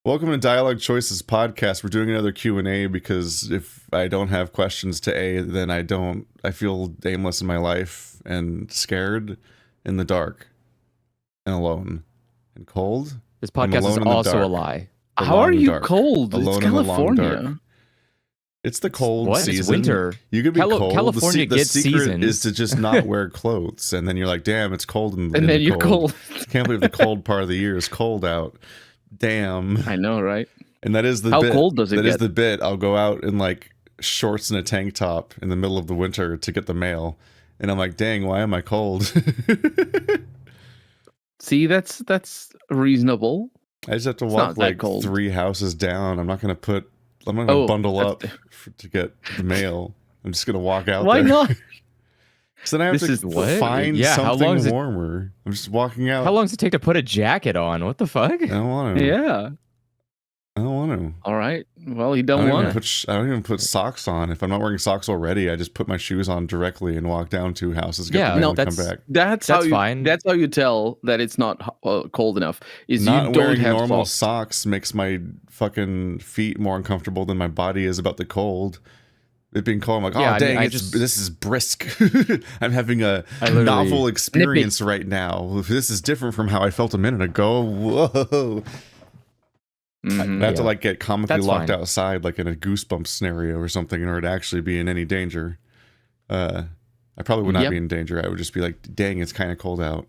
Welcome to Dialog Choices podcast. We're doing another Q&A because if I don't have questions to A, then I feel aimless in my life and scared in the dark and alone and cold. This podcast is also a lie. How are you cold? Alone It's in the long dark. California. It's the cold What? season. It's winter. You could be cold. California gets the secret seasons. is to just not wear clothes, and then you're like, damn, it's cold. And then you're cold. Can't believe the cold part of the year is cold out. Damn. I know, right? And that is the How bit. cold does it That get? is the bit. I'll go out in like shorts and a tank top in the middle of the winter to get the mail, and I'm like, dang, why am I cold? See, that's reasonable. I just have to It's walk not that like cold. 3 houses down. I'm not gonna bundle up to get the mail. I'm just gonna walk out Why there. not? So then I have This to is what? find Yeah, how long something is it- warmer. I'm just walking out. How long does it take to put a jacket on? What the fuck? I don't want to. Yeah. I don't want to. All right. Well, you I don't don't, want even to. I don't even put socks on. If I'm not wearing socks already, I just put my shoes on directly and walk down 2 houses, get Yeah, the mail, no, and come back. That's fine. That's how you tell that it's not cold enough. Is Not you don't wearing have normal socks. socks makes my fucking feet more uncomfortable than my body is about the cold. It being cold, I'm like, oh Yeah, I dang, mean, this is brisk. I'm having a I literally- novel experience right now. This is different from how I felt a minute ago. Whoa. Mhm. I have to Yeah. like get comically That's locked fine. outside, like in a Goosebumps scenario or something, in order to actually be in any danger. I probably would not Yep. be in danger. I would just be like, dang, it's kind of cold out.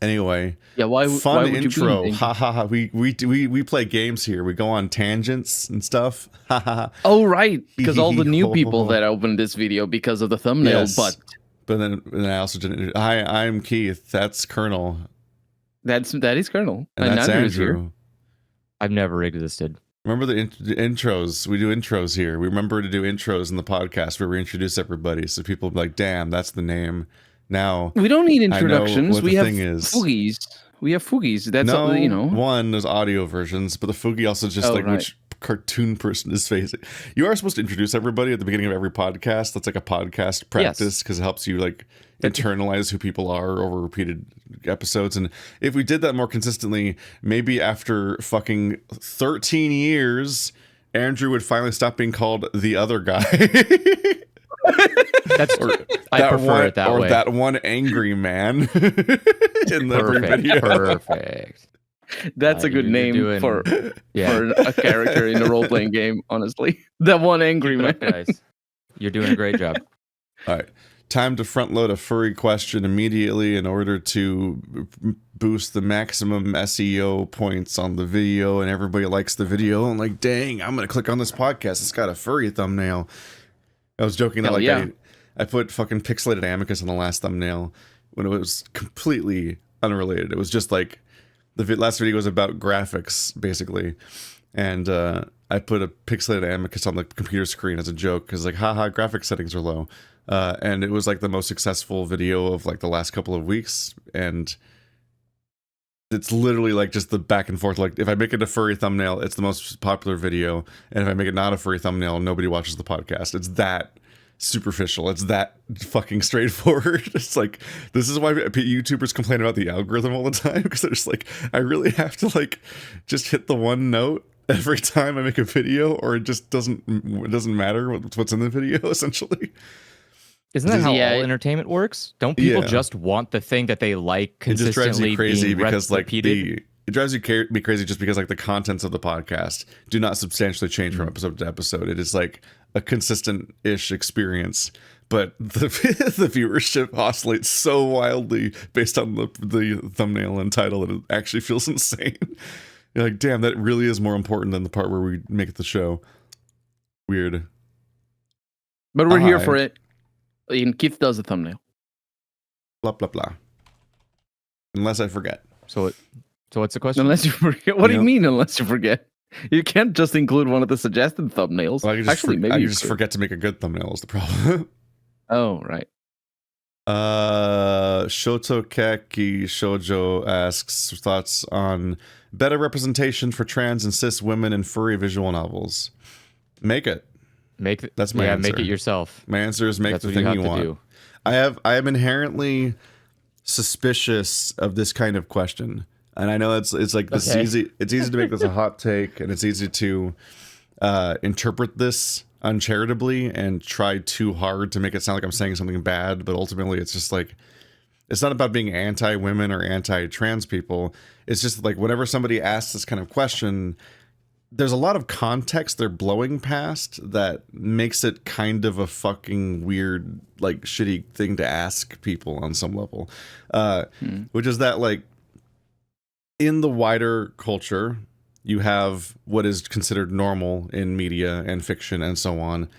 Anyway, Yeah. Why fun would intro. You be Ha ha ha. We play games here. We go on tangents and stuff. Ha ha ha. Oh, right. Because all the new people that opened this video because of the thumbnail. Yes. But then I also didn't. Hi, I'm Keith. That's Colonel. That is Colonel. And that's Andrew is here. Andrew. I've never existed. Remember the intros? We do intros here. We remember to do intros in the podcast where we introduce everybody, so people be like, "Damn, that's the name." Now, We don't need I know introductions. what We the have thing is. foogies. We have foogies. That's no, all, you know. one there's audio versions, but the Foogie also just Oh, like right. which cartoon person is facing. You are supposed to introduce everybody at the beginning of every podcast. That's like a podcast practice because it helps you like internalize who people are over repeated episodes. And if we did that more consistently, maybe after fucking 13 years, Andrew would finally stop being called the other guy. That's I prefer it that or way. that one angry man in every Perfect. video. Perfect. That's a Uh, good you're name doing- for Yeah. a character in a role playing game. Honestly, that one angry Keep man. it up, guys. You're doing a great job. All right. Time to front load a furry question immediately in order to boost the maximum SEO points on the video, and everybody likes the video. I'm like, dang, I'm gonna click on this podcast. It's got a furry thumbnail. I was joking that Hell like yeah. I put fucking pixelated amicus on the last thumbnail when it was completely unrelated. It was just like the last video was about graphics basically, and I put a pixelated amicus on the computer screen as a joke because like, haha, graphic settings are low. And it was like the most successful video of like the last couple of weeks, and it's literally like just the back and forth. Like if I make it a furry thumbnail, it's the most popular video, and if I make it not a furry thumbnail, nobody watches the podcast. It's that superficial. It's that fucking straightforward. It's like, this is why YouTubers complain about the algorithm all the time, because they're just like, I really have to like just hit the one note every time I make a video, or it just doesn't matter what's in the video essentially. Isn't that how Yeah. all entertainment works? Don't people Yeah. just want the thing that they like It just consistently drives you crazy being because like repeated? it drives you me crazy just because like the contents of the podcast do not substantially change from episode to episode. It is like a consistent-ish experience, but the the viewership oscillates so wildly based on the thumbnail and title that it actually feels insane. You're like, damn, that really is more important than the part where we make the show. Weird. But we're here Hi. for it. And Keith does the thumbnail. Blah blah blah. Unless I forget. So what's the question? Unless you forget. What do you Yep. mean? Unless you forget, you can't just include one of the suggested thumbnails. Well, I can just Actually, maybe I you just could. forget to make a good thumbnail is the problem. Oh, right. Shotokeki Shoujo asks thoughts on better representation for trans and cis women in furry visual novels. Make it. That's my answer. Make it yourself. My answer is make That's the what thing you have you to want. do. I am inherently suspicious of this kind of question. And I know it's like this Okay. easy. It's easy to make this a hot take, and it's easy to interpret this uncharitably and try too hard to make it sound like I'm saying something bad. But ultimately, it's just like, it's not about being anti-women or anti-trans people. It's just like whenever somebody asks this kind of question, there's a lot of context they're blowing past that makes it kind of a fucking weird, like, shitty thing to ask people on some level. Which is that, like, in the wider culture, you have what is considered normal in media and fiction and so on.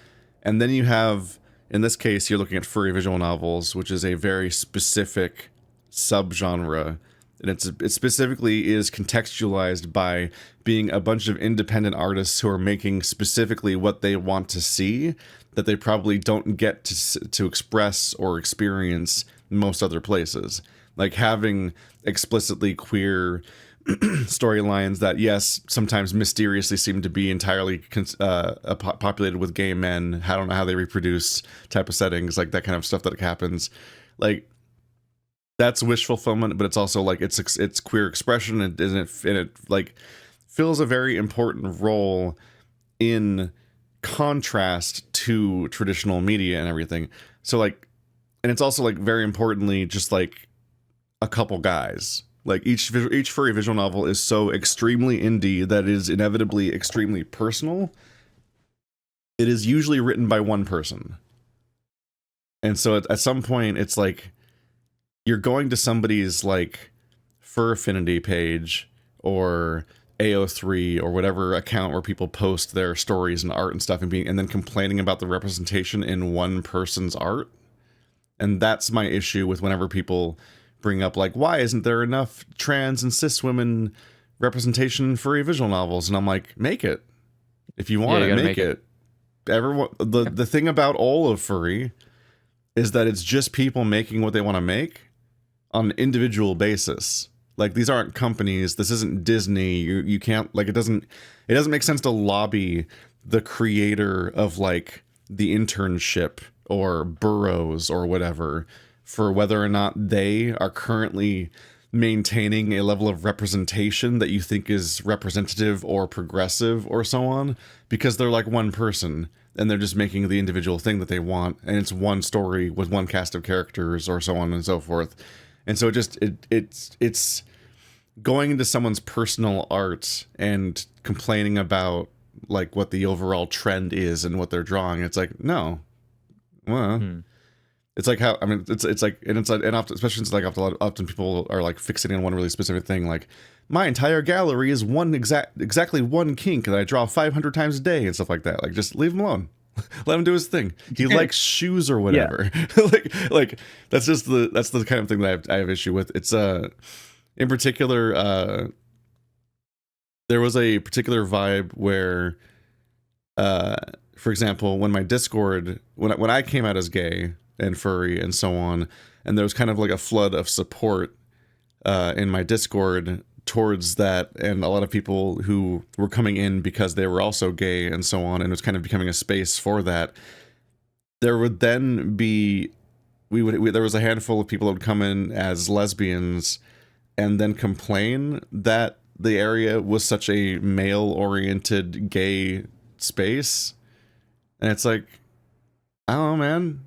And then you have, in this case, you're looking at furry visual novels, which is a very specific subgenre. And it specifically is contextualized by being a bunch of independent artists who are making specifically what they want to see that they probably don't get to express or experience most other places. Like having explicitly queer storylines that, yes, sometimes mysteriously seem to be entirely populated with gay men. I don't know how they reproduce type of settings, like that kind of stuff that happens. Like, that's wish fulfillment, but it's also like it's queer expression, and it like fills a very important role in contrast to traditional media and everything. So like, and it's also like very importantly just like a couple guys. Like each furry visual novel is so extremely indie that it is inevitably extremely personal. It is usually written by one person, and so at some point it's like, you're going to somebody's like Fur Affinity page or AO3 or whatever account where people post their stories and art and stuff, and then complaining about the representation in one person's art. And that's my issue with whenever people bring up like, why isn't there enough trans and cis women representation in furry visual novels? And I'm like, make it. If you want it, make it. Everyone, the thing about all of furry is that it's just people making what they want to make on an individual basis. Like, these aren't companies. This isn't Disney. You can't, like, it doesn't make sense to lobby the creator of like the Internship or Burroughs or whatever for whether or not they are currently maintaining a level of representation that you think is representative or progressive or so on, because they're like one person and they're just making the individual thing that they want, and it's one story with one cast of characters or so on and so forth. And so it's going into someone's personal art and complaining about like what the overall trend is and what they're drawing. It's like, no, well, it's like how, I mean, it's like, and often, especially since like often people are like fixating on one really specific thing. Like, my entire gallery is exactly one kink that I draw 500 times a day and stuff like that. Like, just leave him alone. Let him do his thing. He likes shoes or whatever. Yeah. like that's the kind of thing that I have issue with. It's in particular, there was a particular vibe where, for example, when my Discord, when I came out as gay and furry and so on, and there was kind of like a flood of support in my Discord towards that, and a lot of people who were coming in because they were also gay and so on, and it was kind of becoming a space for that. There would then be, there was a handful of people that would come in as lesbians and then complain that the area was such a male-oriented gay space. And it's like, I don't know, man.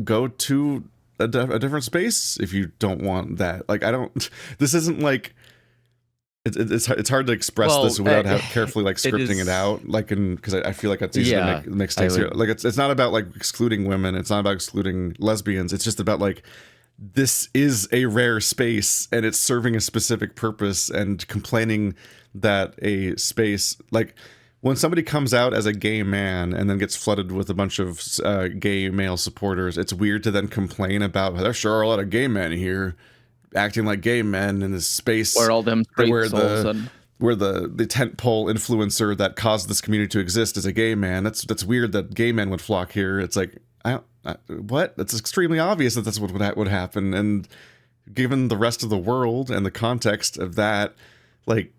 Go to a different space if you don't want that. Like, I don't, this isn't like, it's hard to express this without carefully like scripting it out, like, because I feel like it's easy to make mistakes here. Like, it's not about like excluding women, it's not about excluding lesbians, it's just about like, this is a rare space and it's serving a specific purpose, and complaining that a space, like, when somebody comes out as a gay man and then gets flooded with a bunch of gay male supporters, it's weird to then complain about, there sure are a lot of gay men here acting like gay men in this space where all them where the tent pole influencer that caused this community to exist is a gay man. That's weird that gay men would flock here. It's like, what? That's extremely obvious that that's what would happen. And given the rest of the world and the context of that, like,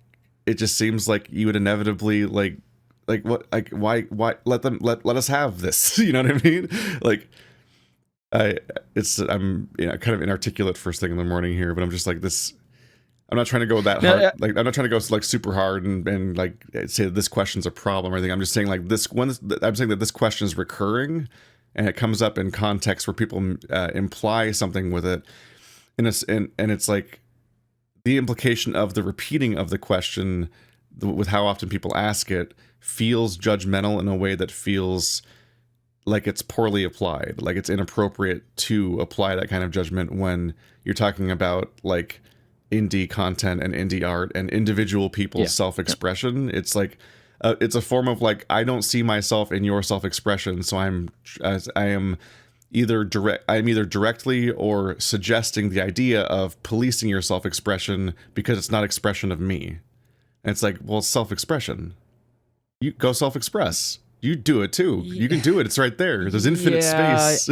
it just seems like you would inevitably like what, like, why let us have this? You know what I mean? Like, I'm kind of inarticulate first thing in the morning here, but I'm just like this. I'm not trying to go that No, hard. Like, I'm not trying to go like super hard and like say that this question's a problem or anything. I'm just saying like this one. I'm saying that this question is recurring, and it comes up in context where people imply something with it, and it's like the implication of the repeating of the question with how often people ask it feels judgmental in a way that feels like it's poorly applied, like it's inappropriate to apply that kind of judgment when you're talking about like indie content and indie art and individual people's self-expression. It's like it's a form of like, I don't see myself in your self-expression, so I am either directly or suggesting the idea of policing your self-expression because it's not expression of me. And it's like, well, self-expression. You go self-express. You do it too. You can do it. It's right there. There's infinite space.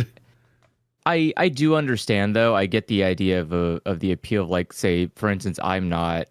I do understand though. I get the idea of the appeal of, like, say, for instance, I am not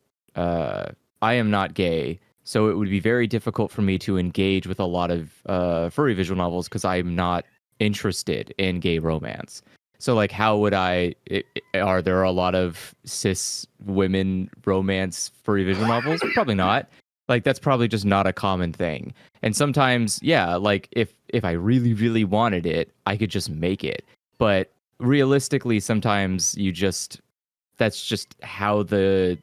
gay, so it would be very difficult for me to engage with a lot of furry visual novels because I'm not interested in gay romance. So like, how would are there a lot of cis women romance furry visual novels? Probably not. Like, that's probably just not a common thing. And sometimes, yeah, like if I really, really wanted it, I could just make it. But realistically, sometimes that's just how the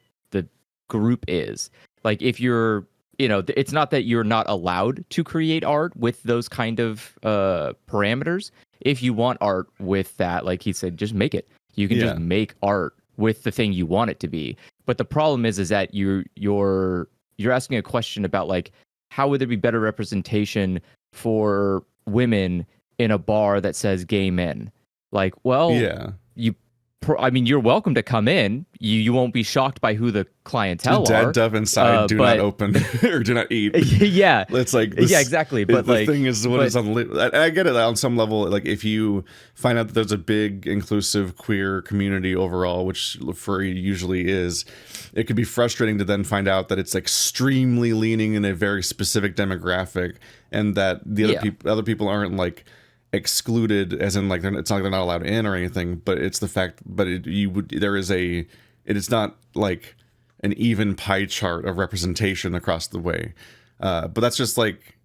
group is. Like, if you're, it's not that you're not allowed to create art with those kind of parameters. If you want art with that, like he said, just make it. You can just make art with the thing you want it to be. But the problem is that you're asking a question about, like, how would there be better representation for women in a bar that says gay men? Like, well, you're welcome to come in. You won't be shocked by who the clientele are. Dead dove inside, do not open or do not eat. Yeah. It's like this, yeah, exactly. But the thing is, what is on, I get it on some level. Like, if you find out that there's a big inclusive queer community overall, which furry usually is, it could be frustrating to then find out that it's extremely leaning in a very specific demographic, and that the other people aren't like excluded, as in like it's not like they're not allowed in or anything, but it's the fact, but it is not like an even pie chart of representation across the way. But that's just like,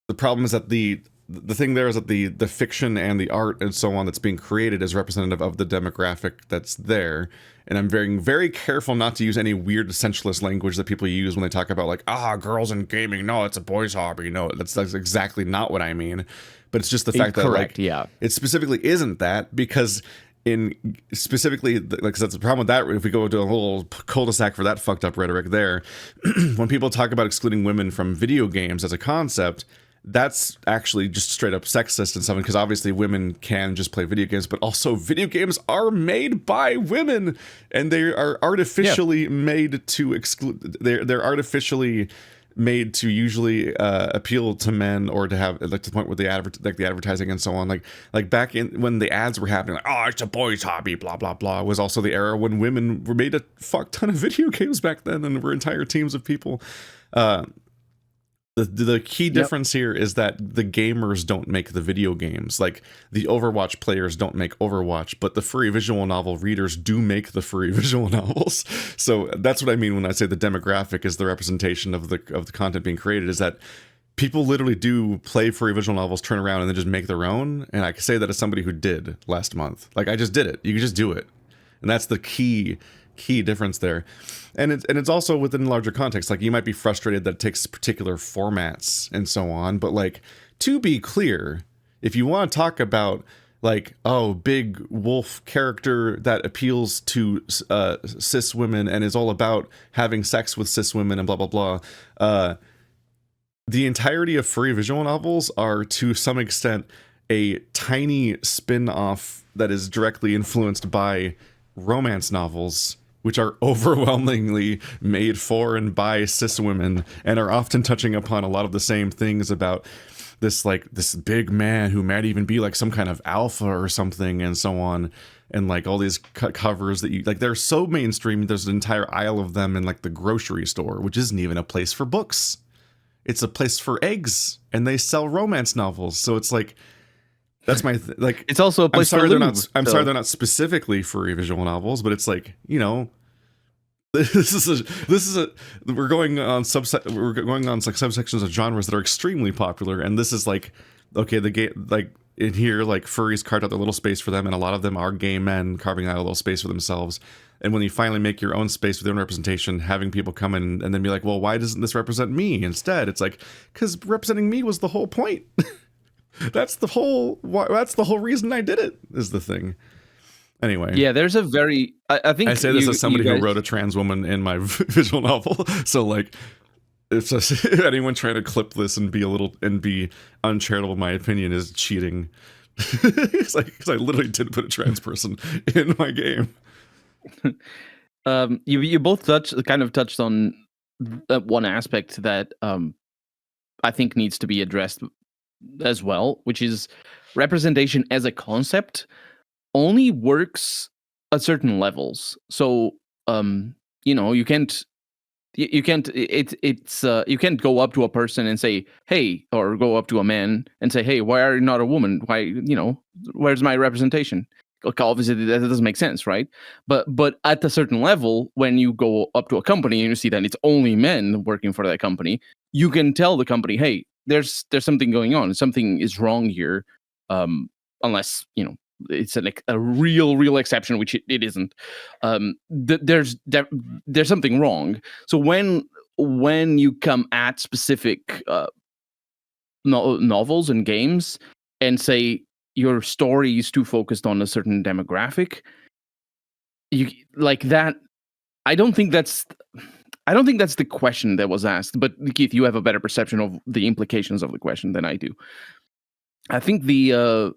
the problem is that the thing there is that the fiction and the art and so on that's being created is representative of the demographic that's there. And I'm very, very careful not to use any weird essentialist language that people use when they talk about like, girls in gaming. No, it's a boys' hobby. No, that's exactly not what I mean. But it's just the fact that, like, it specifically isn't that, because specifically, like, that's the problem with that. If we go to a whole cul-de-sac for that fucked up rhetoric there, when people talk about excluding women from video games as a concept, that's actually just straight up sexist and something, because obviously women can just play video games, but also video games are made by women, and they are artificially made to exclude. They're artificially made to usually appeal to men, or to have, like, to the point with the advertising and so on. Like back in when the ads were happening, like, it's a boys' hobby, blah blah blah, was also the era when women were made a fuck ton of video games back then, and were entire teams of people. The key difference here is that the gamers don't make the video games. Like, the Overwatch players don't make Overwatch, but the furry visual novel readers do make the furry visual novels. So that's what I mean when I say the demographic is the representation of the content being created, is that people literally do play furry visual novels, turn around, and then just make their own. And I can say that as somebody who did last month. Like, I just did it. You can just do it. And that's the key difference there. And it's also within larger context. Like, you might be frustrated that it takes particular formats and so on, but, like, to be clear, if you want to talk about, like, big wolf character that appeals to cis women and is all about having sex with cis women and blah blah blah, the entirety of furry visual novels are to some extent a tiny spin-off that is directly influenced by romance novels, which are overwhelmingly made for and by cis women, and are often touching upon a lot of the same things about this big man who might even be like some kind of alpha or something, and so on. And like all these covers that you like, they're so mainstream. There's an entire aisle of them in like the grocery store, which isn't even a place for books. It's a place for eggs, and they sell romance novels. So it's like, that's my like. It's also a place I'm sorry for they're not. I'm sorry they're not specifically furry visual novels, but it's like, we're going on like subsections of genres that are extremely popular, and this is like, okay, the gay, like in here, like furries carved out their little space for them, and a lot of them are gay men carving out a little space for themselves. And when you finally make your own space with your own representation, having people come in and then be like, well, why doesn't this represent me instead? It's like, because representing me was the whole point. That's the whole reason I did it, is the thing. Anyway. Yeah, there's a very... I think I say this as somebody who wrote a trans woman in my visual novel. So, like, if anyone trying to clip this and be uncharitable, my opinion is cheating. It's like, because I literally did put a trans person in my game. You both touched on one aspect that I think needs to be addressed as well, which is representation as a concept only works at certain levels. So you can't go up to a person and say, hey, or go up to a man and say, hey, why are you not a woman? Why, where's my representation? Obviously that doesn't make sense, right? But at a certain level, when you go up to a company and you see that it's only men working for that company, you can tell the company, hey, there's something going on, something is wrong here, unless it's a real exception, which it isn't. There's something wrong. So when you come at specific novels and games and say your story is too focused on a certain demographic, you like that. I don't think that's the question that was asked. But Keith, you have a better perception of the implications of the question than I do. I think the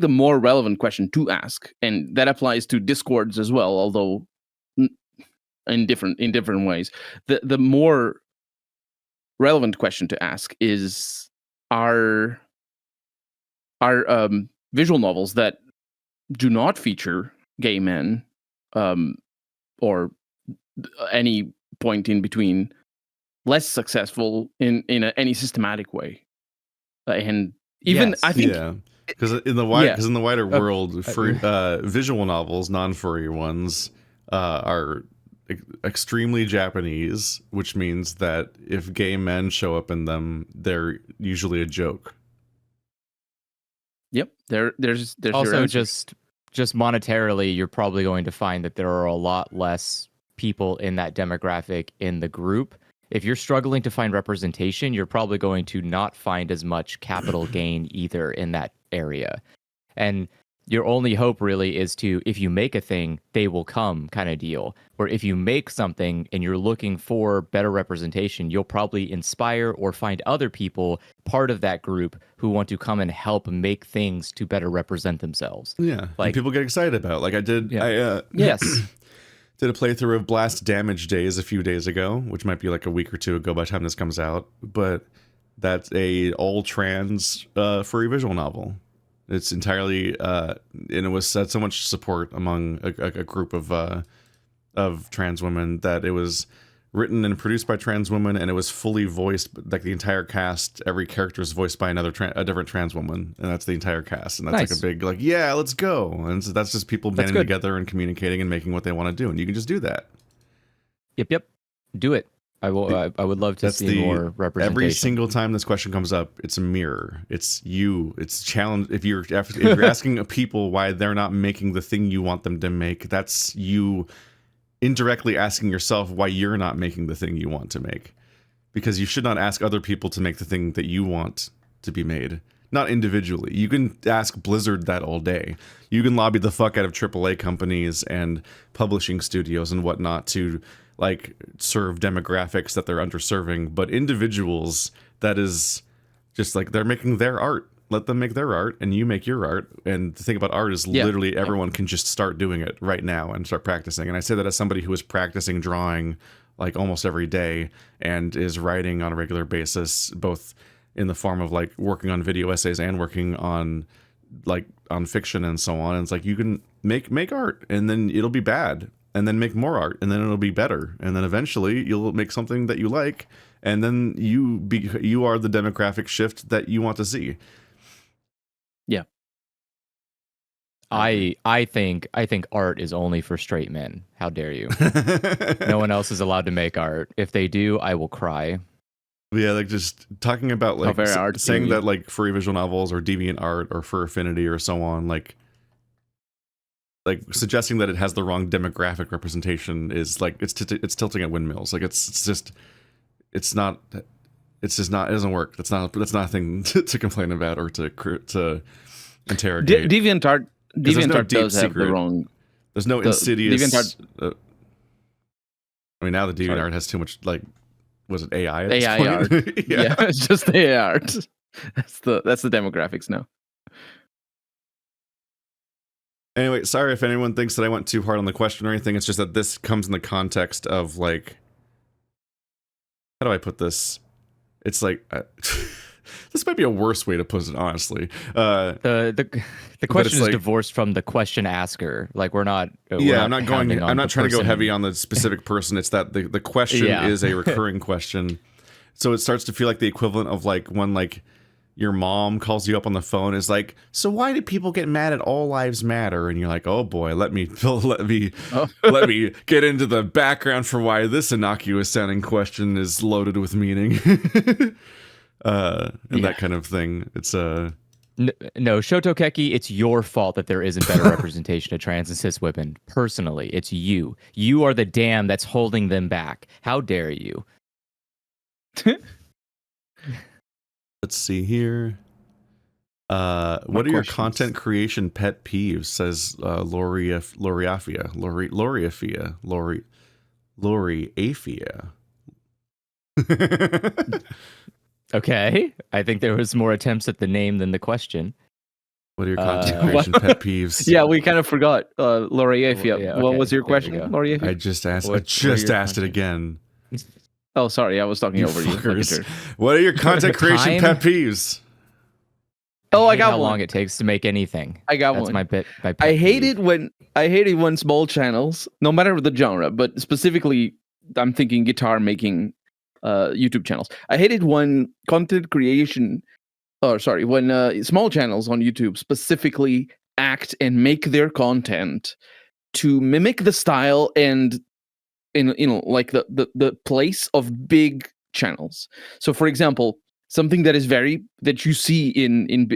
more relevant question to ask, and that applies to Discords as well, although in different ways, the more relevant question to ask is, are visual novels that do not feature gay men, or any point in between, less successful in any systematic way? And even Yes. I think, yeah, because in the wider world, visual novels, non-furry ones, are extremely Japanese, which means that if gay men show up in them, they're usually a joke. Yep, there's also just monetarily, you're probably going to find that there are a lot less people in that demographic in the group. If you're struggling to find representation, you're probably going to not find as much capital gain either in that area. And your only hope really is to, if you make a thing, they will come kind of deal. Or if you make something and you're looking for better representation, you'll probably inspire or find other people part of that group who want to come and help make things to better represent themselves. Yeah, like and people get excited about it. Like I did. Yeah. Yes. Did a playthrough of Blast Damage Days a few days ago, which might be like a week or two ago by the time this comes out. But that's a all trans furry visual novel. It's entirely and it was had so much support among a group of trans women that it was written and produced by trans women, and it was fully voiced, like the entire cast, every character is voiced by a different trans woman, and that's the entire cast, and that's nice. like a big, like, yeah, let's go. And so that's just people banding together and communicating and making what they want to do, and you can just do that. Yep, do it. I would love to see more representation. Every single time this question comes up, it's a mirror. It's you. It's challenge. If you're asking people why they're not making the thing you want them to make, that's you indirectly asking yourself why you're not making the thing you want to make, because you should not ask other people to make the thing that you want to be made, not individually. You can ask Blizzard that all day. You can lobby the fuck out of AAA companies and publishing studios and whatnot to like serve demographics that they're underserving, but individuals, that is just like, they're making their art. Let them make their art and you make your art. And the thing about art is literally everyone can just start doing it right now and start practicing. And I say that as somebody who is practicing drawing like almost every day and is writing on a regular basis, both in the form of like working on video essays and working on like on fiction and so on. And it's like, you can make art and then it'll be bad, and then make more art and then it'll be better. And then eventually you'll make something that you like. And then you are the demographic shift that you want to see. Yeah. I think art is only for straight men. How dare you? No one else is allowed to make art. If they do, I will cry. Yeah, like just talking about like very artsy saying of you. that like furry visual novels or deviant art or fur affinity or so on, like suggesting that it has the wrong demographic representation is like it's tilting at windmills. Like it's just not it doesn't work. That's not a thing to complain about or to interrogate. Deviant art no does have secret. the wrong. There's no the insidious. DeviantArt- I mean, now the deviant Sorry. art has too much like. Was it AI? At this AI point? art. Yeah, it's just AI art. That's the demographics now. Anyway, sorry if anyone thinks that I went too hard on the question or anything. It's just that this comes in the context of like, how do I put this? It's like this might be a worse way to put it, honestly. The question is like, divorced from the question asker. Like we're not. I'm not trying to go heavy on the specific person. It's that the question is a recurring question, so it starts to feel like the equivalent of like when like your mom calls you up on the phone is like, so why do people get mad at all lives matter? And you're like, oh boy, let me get into the background for why this innocuous sounding question is loaded with meaning. And that kind of thing. It's no, Shotokeki, it's your fault that there isn't better representation of trans and cis women. Personally, it's you. You are the dam that's holding them back. How dare you? Let's see here. What are your content creation pet peeves? Says Loriafia. Okay, I think there was more attempts at the name than the question. What are your content creation pet peeves? Yeah, we kind of forgot. Loriafia. Yeah, What okay, was your there we question, go. Loriafia? I just asked. What are asked it again. Oh, sorry, I was talking You over fuckers. you. What are your content creation pet peeves? Oh, I hate got how one. long it takes to make anything. I got That's one. my pet I hate peeve. it when small channels, no matter the genre, but specifically, I'm thinking guitar making YouTube channels. I hate it when content creation, when small channels on YouTube specifically act and make their content to mimic the style and like the place of big channels. So, for example, something that is that you see in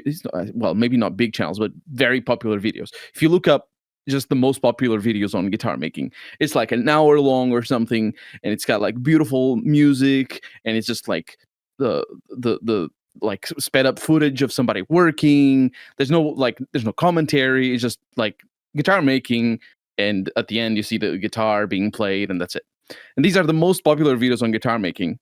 well, maybe not big channels, but very popular videos. If you look up just the most popular videos on guitar making, it's like an hour long or something, and it's got like beautiful music, and it's just like the like sped up footage of somebody working. There's no commentary. It's just like guitar making, and at the end you see the guitar being played, and that's it. And these are the most popular videos on guitar making.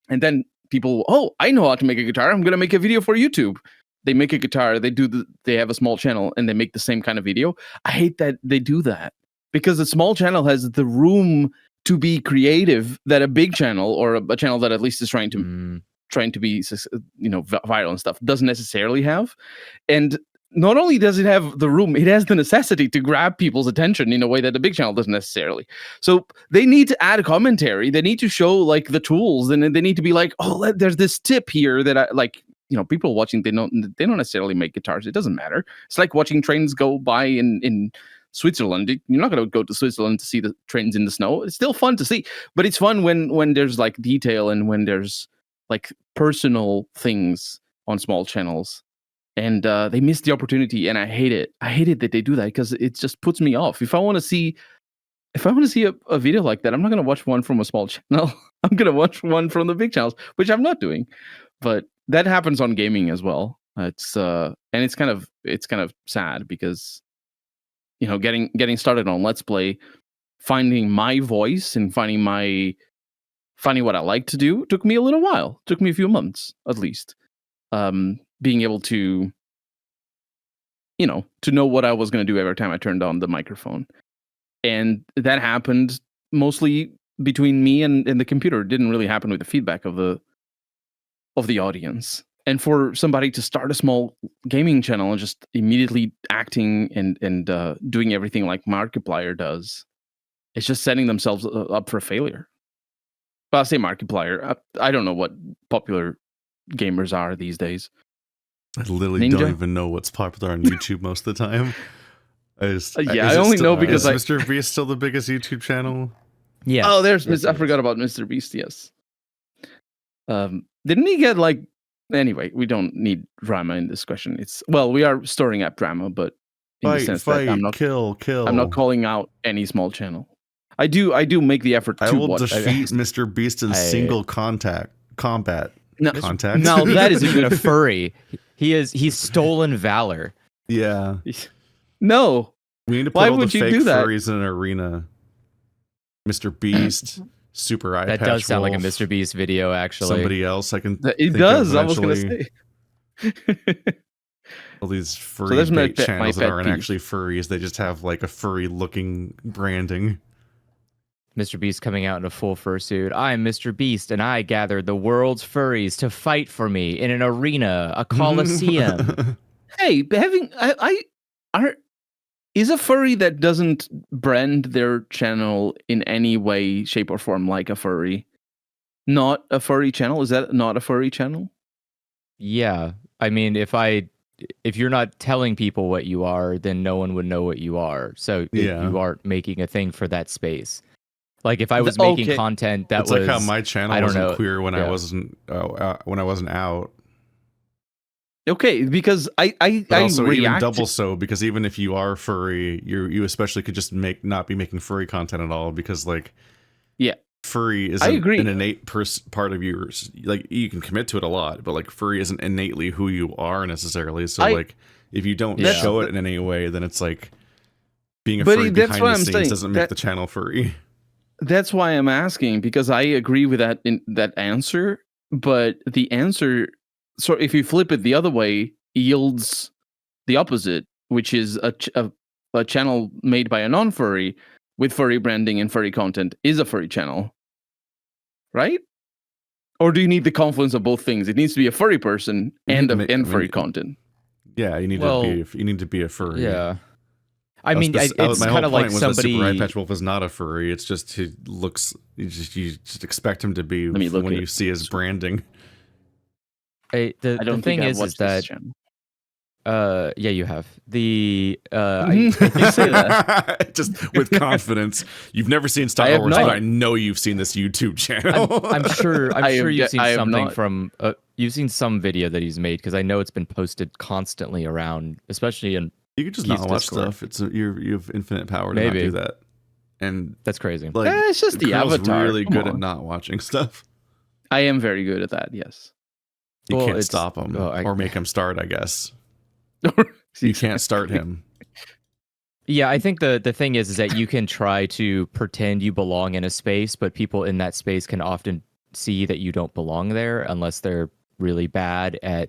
And then people, oh, I know how to make a guitar. I'm gonna make a video for YouTube. They make a guitar. They have a small channel, and they make the same kind of video. I hate that they do that because a small channel has the room to be creative that a big channel or a channel that at least is trying to be viral and stuff doesn't necessarily have. And not only does it have the room, it has the necessity to grab people's attention in a way that the big channel doesn't necessarily. So they need to add commentary. They need to show like the tools, and they need to be like, oh, there's this tip here that I like. People watching, they don't necessarily make guitars. It doesn't matter. It's like watching trains go by in Switzerland. You're not going to go to Switzerland to see the trains in the snow. It's still fun to see, but it's fun when there's like detail and when there's like personal things on small channels. And they missed the opportunity, and I hate it. I hate it that they do that because it just puts me off. If I want to see a video like that, I'm not going to watch one from a small channel. I'm going to watch one from the big channels, which I'm not doing. But that happens on gaming as well. It's kind of sad because getting started on Let's Play, finding my voice and finding what I like to do took me a little while. Took me a few months at least. Being able to know what I was going to do every time I turned on the microphone. And that happened mostly between me and the computer. It didn't really happen with the feedback of the audience. And for somebody to start a small gaming channel and just immediately acting and doing everything like Markiplier does, it's just setting themselves up for failure. But I'll say Markiplier. I don't know what popular gamers are these days. I literally don't even know what's popular on YouTube most of the time. I only know because is Mr. Beast still the biggest YouTube channel? Yeah. Oh, I forgot about Mr. Beast. Yes. Didn't he get like? Anyway, we don't need drama in this question. We are storing up drama, but in the sense that I'm not kill. I'm not calling out any small channel. I do make the effort to I will watch. defeat Mr. Beast in single combat. No, Contact. Now that isn't even a furry. He's stolen valor. Yeah. No. We need to put Why all would the you fake do that? furries in an arena. Mr. Beast, Super Eye That Patch does sound like a Wolf, Mr. Beast video, actually. Somebody else I can. It think does. Of I was gonna eventually. say. All these furry there's my bait pet channels that aren't peeve. actually furries. They just have like a furry looking branding. Mr. Beast coming out in a full fursuit. I'm Mr. Beast, and I gathered the world's furries to fight for me in an arena, a coliseum. Hey, is a furry that doesn't brand their channel in any way, shape, or form like a furry not a furry channel? Is that not a furry channel? Yeah. I mean, if you're not telling people what you are, then no one would know what you are. So you aren't making a thing for that space. Like if I was making content that it's was like how my channel I don't wasn't know, queer when yeah. I wasn't out. Okay, because I also even react double so, because even if you are furry, you especially could just not be making furry content at all, because like furry is an innate part of yours. Like you can commit to it a lot, but like furry isn't innately who you are necessarily. So like if you don't show it in any way, then it's like being a furry behind the scenes doesn't make the channel furry. That's why I'm asking, because I agree with that answer, but the answer, so if you flip it the other way, yields the opposite, which is a channel made by a non-furry with furry branding and furry content is a furry channel, right? Or do you need the confluence of both things? It needs to be a furry person and furry content. Yeah, you need to be a furry. Yeah. I mean, it's kind of like somebody. Super Eye Patch Wolf is not a furry. It's just he looks. You just expect him to be when you see his branding. The thing is that. Yeah, you have you say that just with confidence. You've never seen Star Wars, but I know you've seen this YouTube channel. I'm sure you've seen something from. You've seen some video that he's made, because I know it's been posted constantly around, especially in. You can just not watch stuff. You have infinite power to not do that, and that's crazy. Like it's just the avatar. Really good at not watching stuff. I am very good at that. Yes. You can't stop him or make him start, I guess. You can't start him. Yeah, I think the thing is that you can try to pretend you belong in a space, but people in that space can often see that you don't belong there unless they're really bad at,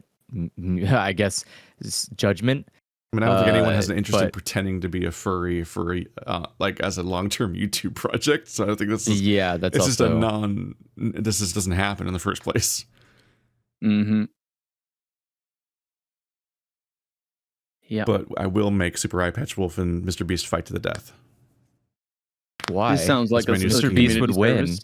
I guess, judgment. I mean, I don't think anyone has an interest in pretending to be a furry, like as a long-term YouTube project. So I think this is that's just this just doesn't happen in the first place. Mm-hmm. Yeah, but I will make Super Eye Patch Wolf and Mr. Beast fight to the death. Why? This sounds like Mr. Beast would win.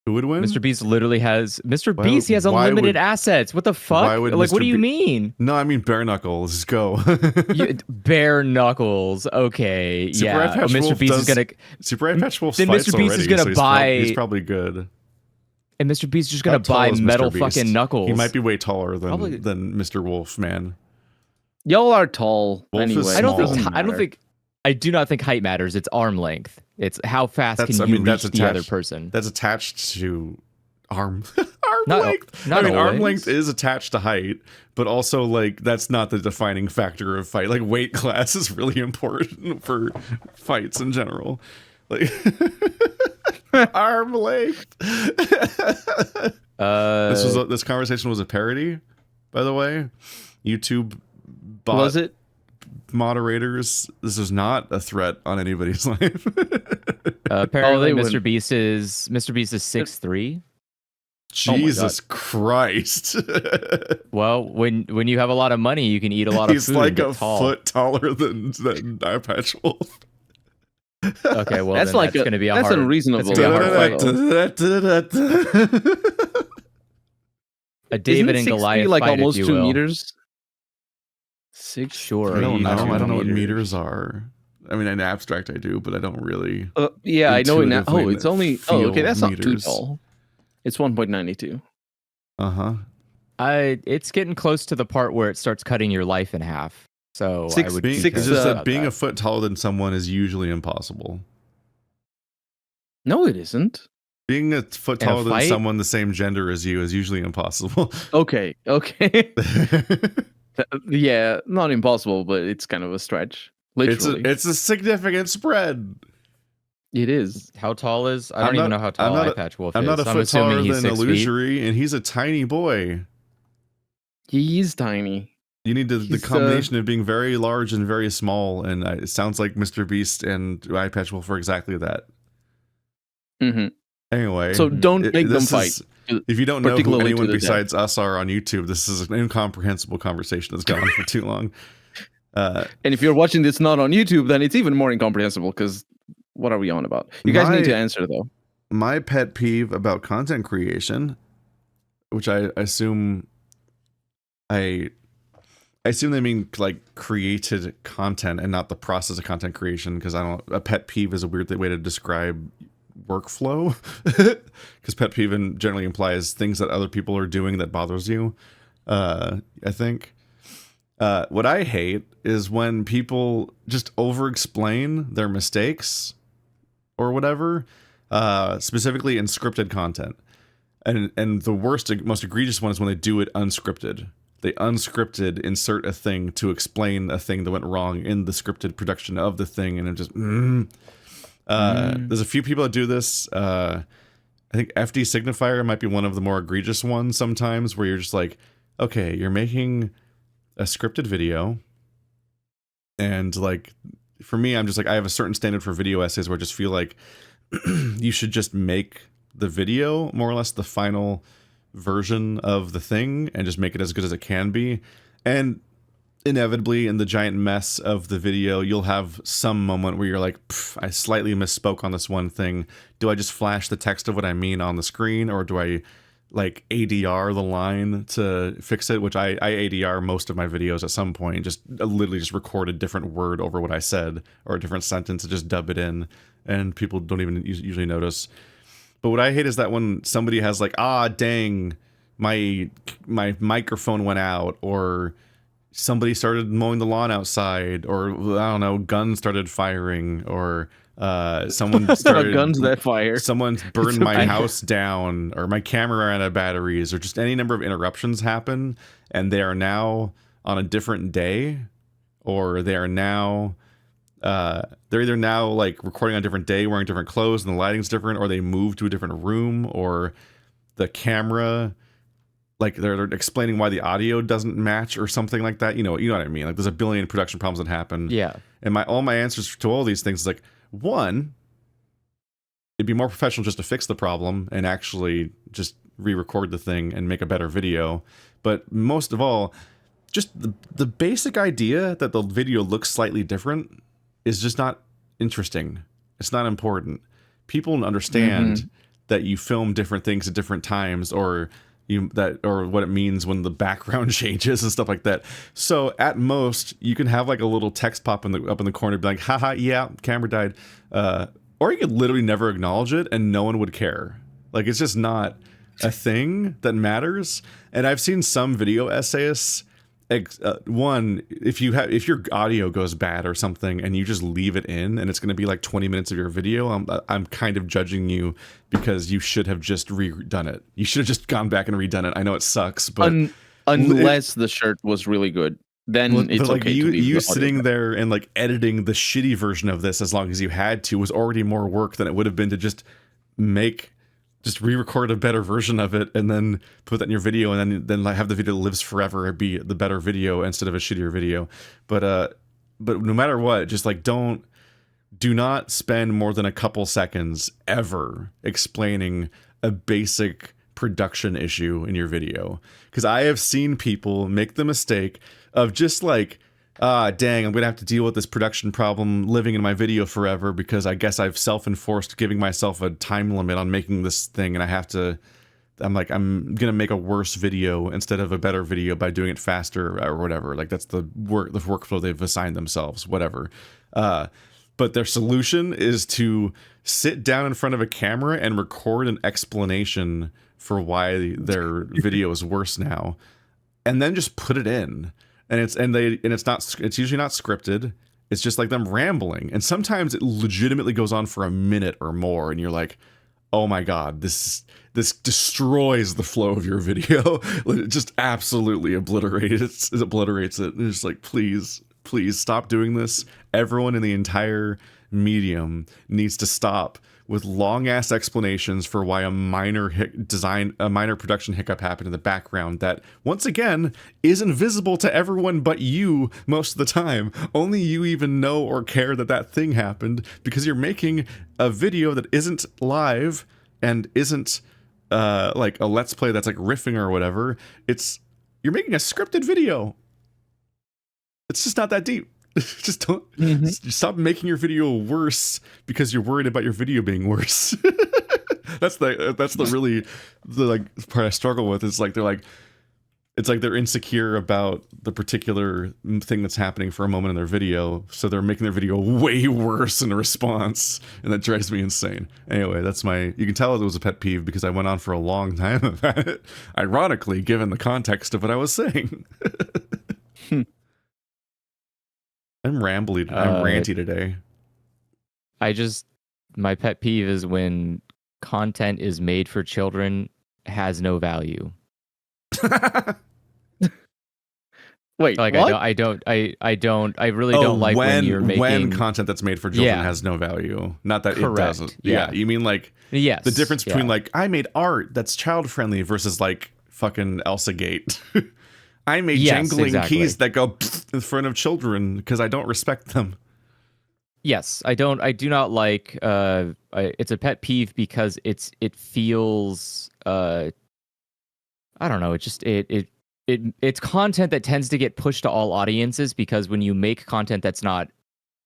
Who would win? Mr. Beast literally has Beast. He has unlimited assets. What the fuck? Like, what do you mean? No, I mean bare knuckles. Go. Bare knuckles. Okay, Mr. Beast is gonna. Super Eye Patch Wolf. Then Mr. Beast is gonna buy. He's probably good. And Mr. Beast is just gonna buy metal fucking knuckles. He might be way taller than Mr. Wolf, man. Y'all are tall anyway. I do not think height matters. It's arm length. It's how fast can you reach the other person. That's attached to arm not, length. Not arm length is attached to height, but also like that's not the defining factor of fight. Like weight class is really important for fights in general. Like arm length. This conversation was a parody, by the way. YouTube bot was it? Moderators, this is not a threat on anybody's life. Apparently, Mr. Beast is 6'3". Jesus Christ! Well, when you have a lot of money, you can eat a lot of food. He's like a foot taller than Eye Patch Wolf. Okay, well that's going to be that's unreasonable. A David and Goliath like fight, almost if you 2 will. meters. I don't know. I don't know what meters are. I mean, in abstract I do, but I don't really. Yeah, I know. Intuitively It's only. feel Okay, that's not too meters. tall. It's 1.92. It's getting close to the part where it starts cutting your life in half. So I would It's just that being a foot taller than someone is usually impossible. No, it isn't. Being a foot taller than someone the same gender as you is usually impossible. Okay. Yeah, not impossible, but it's kind of a stretch. Literally, it's a significant spread. It is. How tall is? I don't even know how tall Eye Patch Wolf is. I'm not a foot taller than Illusory, and he's a tiny boy. He's tiny. You need the combination of being very large and very small, and it sounds like Mr. Beast and Eye Patch Wolf are exactly that. Mm-hmm. Anyway, so don't make them fight. If you don't know who anyone besides us are on YouTube, this is an incomprehensible conversation that's gone on for too long. And if you're watching this not on YouTube, then it's even more incomprehensible because what are we on about? You guys need to answer, though. My pet peeve about content creation, which I assume they mean like created content and not the process of content creation, because a pet peeve is a weird way to describe workflow, because pet peeve generally implies things that other people are doing that bothers you. I think what I hate is when people just over explain their mistakes or whatever, specifically in scripted content, and the worst, most egregious one is when they do it unscripted. They unscripted insert a thing to explain a thing that went wrong in the scripted production of the thing, and it just there's a few people that do this. I think FD Signifier might be one of the more egregious ones sometimes, where you're just like, okay, you're making a scripted video, and like, for me, I'm just like, I have a certain standard for video essays where I just feel like you should just make the video more or less the final version of the thing and just make it as good as it can be. And inevitably, in the giant mess of the video, you'll have some moment where you're like, I slightly misspoke on this one thing. Do I just flash the text of what I mean on the screen, or do I like ADR the line to fix it? Which I ADR most of my videos at some point, just literally just record a different word over what I said or a different sentence and just dub it in, and people don't even usually notice. But what I hate is that when somebody has like, dang, my microphone went out, or somebody started mowing the lawn outside, or I don't know, guns started firing, or someone started guns that fire. Someone burned my house down, or my camera ran out of batteries, or just any number of interruptions happen, and they are now on a different day, or they are now they're either now like recording on a different day, wearing different clothes, and the lighting's different, or they move to a different room, or the camera, like they're explaining why the audio doesn't match or something like that. You know what I mean? Like, there's a billion production problems that happen. Yeah. And all my answers to all these things is like, one, it'd be more professional just to fix the problem and actually just re-record the thing and make a better video. But most of all, just the basic idea that the video looks slightly different is just not interesting. It's not important. People understand that you film different things at different times, or what it means when the background changes and stuff like that. So at most, you can have like a little text pop up in the corner, be like, haha, yeah, camera died. Or you could literally never acknowledge it and no one would care. Like, it's just not a thing that matters. And I've seen some video essayists, one, if your audio goes bad or something and you just leave it in, and it's going to be like 20 minutes of your video, I'm kind of judging you, because you should have just redone it. You should have just gone back and redone it. I know it sucks, but unless the shirt was really good, then it's like okay. You sitting there and like editing the shitty version of this, as long as you had to, was already more work than it would have been to just re-record a better version of it and then put that in your video, and then have the video that lives forever be the better video instead of a shittier video. But no matter what, just like do not spend more than a couple seconds ever explaining a basic production issue in your video, because I have seen people make the mistake of just like, dang, I'm gonna have to deal with this production problem living in my video forever, because I guess I've self-enforced giving myself a time limit on making this thing, and I'm gonna make a worse video instead of a better video by doing it faster or whatever. Like, that's the workflow they've assigned themselves, whatever. but their solution is to sit down in front of a camera and record an explanation for why their video is worse now, and then just put it in. And it's usually not scripted. It's just like them rambling, and sometimes it legitimately goes on for a minute or more, and you're like, oh my god, this destroys the flow of your video. It just absolutely obliterates it. And it's like, please stop doing this. Everyone in the entire medium needs to stop with long ass explanations for why a minor production hiccup happened in the background that, once again, is invisible to everyone but you most of the time. Only you even know or care that thing happened, because you're making a video that isn't live and isn't like a let's play that's like riffing or whatever. You're making a scripted video. It's just not that deep. Just don't stop making your video worse because you're worried about your video being worse. That's the part I struggle with. It's like they're insecure about the particular thing that's happening for a moment in their video, so they're making their video way worse in response, and that drives me insane. Anyway, you can tell it was a pet peeve because I went on for a long time about it, ironically, given the context of what I was saying. I'm rambly. I'm ranty today. My pet peeve is when content is made for children has no value. Wait, like what? I really don't like when you're making when content that's made for children has no value. Not that correct. It doesn't. Yeah, you mean like yes, the difference between like I made art that's child friendly versus like fucking Elsa Gate. I made jangling keys that go in front of children because I don't respect them. Yes, I do not like. It's a pet peeve because it feels. I don't know. It's content that tends to get pushed to all audiences, because when you make content that's not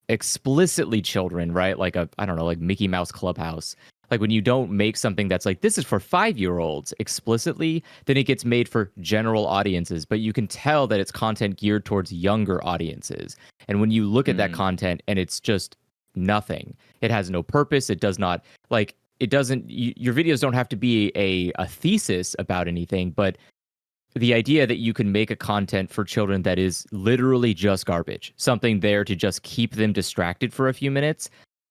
explicitly children, right? Like like Mickey Mouse Clubhouse. Like when you don't make something that's like, this is for 5-year-olds explicitly, then it gets made for general audiences. But you can tell that it's content geared towards younger audiences. And when you look at that content and it's just nothing, it has no purpose. It does not your videos don't have to be a thesis about anything, but the idea that you can make a content for children that is literally just garbage, something there to just keep them distracted for a few minutes,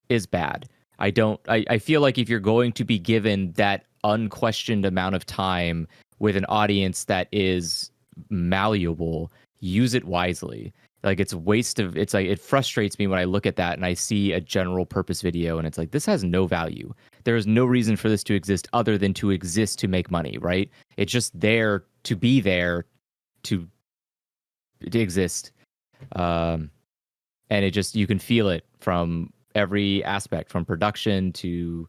is bad. I feel like if you're going to be given that unquestioned amount of time with an audience that is malleable, use it wisely. Like it's it frustrates me when I look at that and I see a general purpose video and it's like, this has no value. There is no reason for this to exist other than to exist to make money, right? It's just there to be there to exist. And you can feel it from every aspect, from production to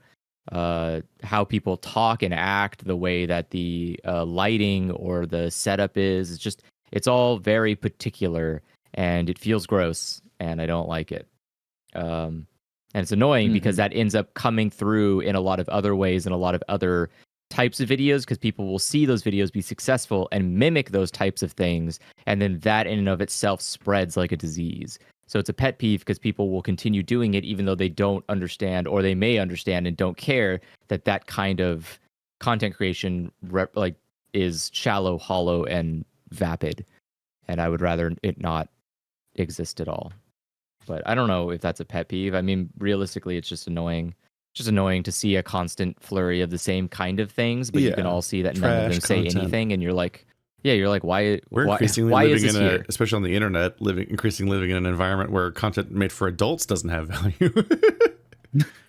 how people talk and act, the way that the lighting or the setup is. It's all very particular and it feels gross and I don't like it. And it's annoying because that ends up coming through in a lot of other ways and a lot of other types of videos, because people will see those videos be successful and mimic those types of things. And then that in and of itself spreads like a disease. So it's a pet peeve because people will continue doing it even though they don't understand, or they may understand and don't care, that kind of content creation is shallow, hollow, and vapid. And I would rather it not exist at all. But I don't know if that's a pet peeve. I mean, realistically, it's just annoying. Just annoying to see a constant flurry of the same kind of things, but you can all see that none of them say anything, and you're like, why? We're increasingly why living is this here? Especially on the internet, increasingly living in an environment where content made for adults doesn't have value.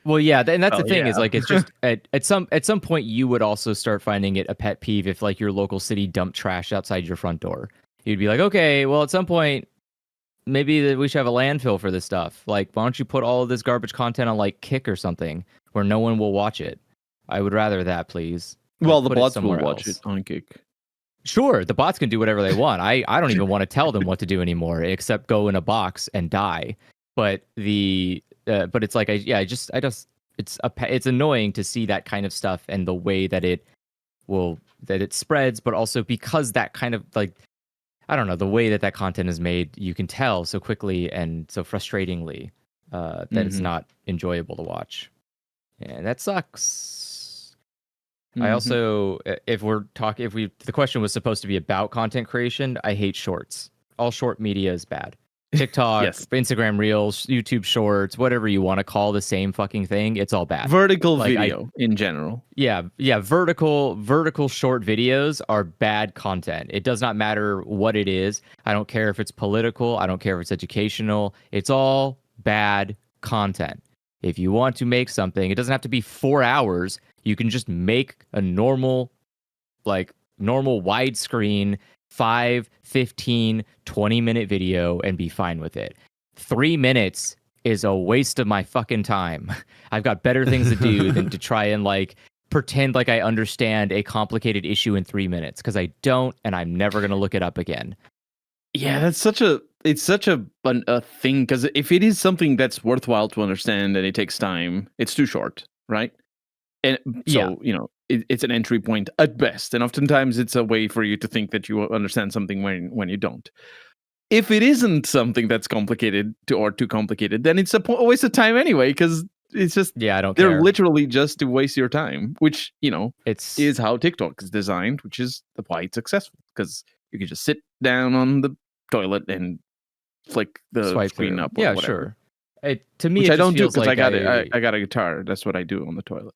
Well, yeah, and that's the thing is like, it's just at some point you would also start finding it a pet peeve if like your local city dumped trash outside your front door. You'd be like, okay, well at some point maybe we should have a landfill for this stuff. Like, why don't you put all of this garbage content on like Kick or something where no one will watch it? I would rather that, please. Well, the bots will watch it on Kick. Sure, the bots can do whatever they want. I don't even want to tell them what to do anymore, except go in a box and die. But but it's like it's annoying to see that kind of stuff and the way that it spreads, but also because that kind of like, I don't know, the way that content is made, you can tell so quickly and so frustratingly. that it's not enjoyable to watch, and that sucks. I also, if the question was supposed to be about content creation, I hate shorts. All short media is bad. TikTok, Yes. Instagram Reels, YouTube Shorts, whatever you want to call the same fucking thing, it's all bad. Vertical video in general. Yeah, vertical short videos are bad content. It does not matter what it is. I don't care if it's political, I don't care if it's educational. It's all bad content. If you want to make something, it doesn't have to be 4 hours. You can just make a normal widescreen 5, 15, 20-minute video and be fine with it. 3 minutes is a waste of my fucking time. I've got better things to do than to try and pretend like I understand a complicated issue in 3 minutes, because I don't, and I'm never going to look it up again. Yeah, it's such a thing, because if it is something that's worthwhile to understand and it takes time, it's too short, right? And so, it's an entry point at best, and oftentimes it's a way for you to think that you understand something when you don't. If it isn't something that's complicated or too complicated, then it's a waste of time anyway, because it's just I don't they're care. literally just to waste your time, which is how TikTok is designed, which is why it's successful, because you can just sit down on the toilet and flick the swipe screen through. up. Or Yeah, whatever. sure. To me, Which it I don't do feels because like I got a guitar. That's what I do on the toilet.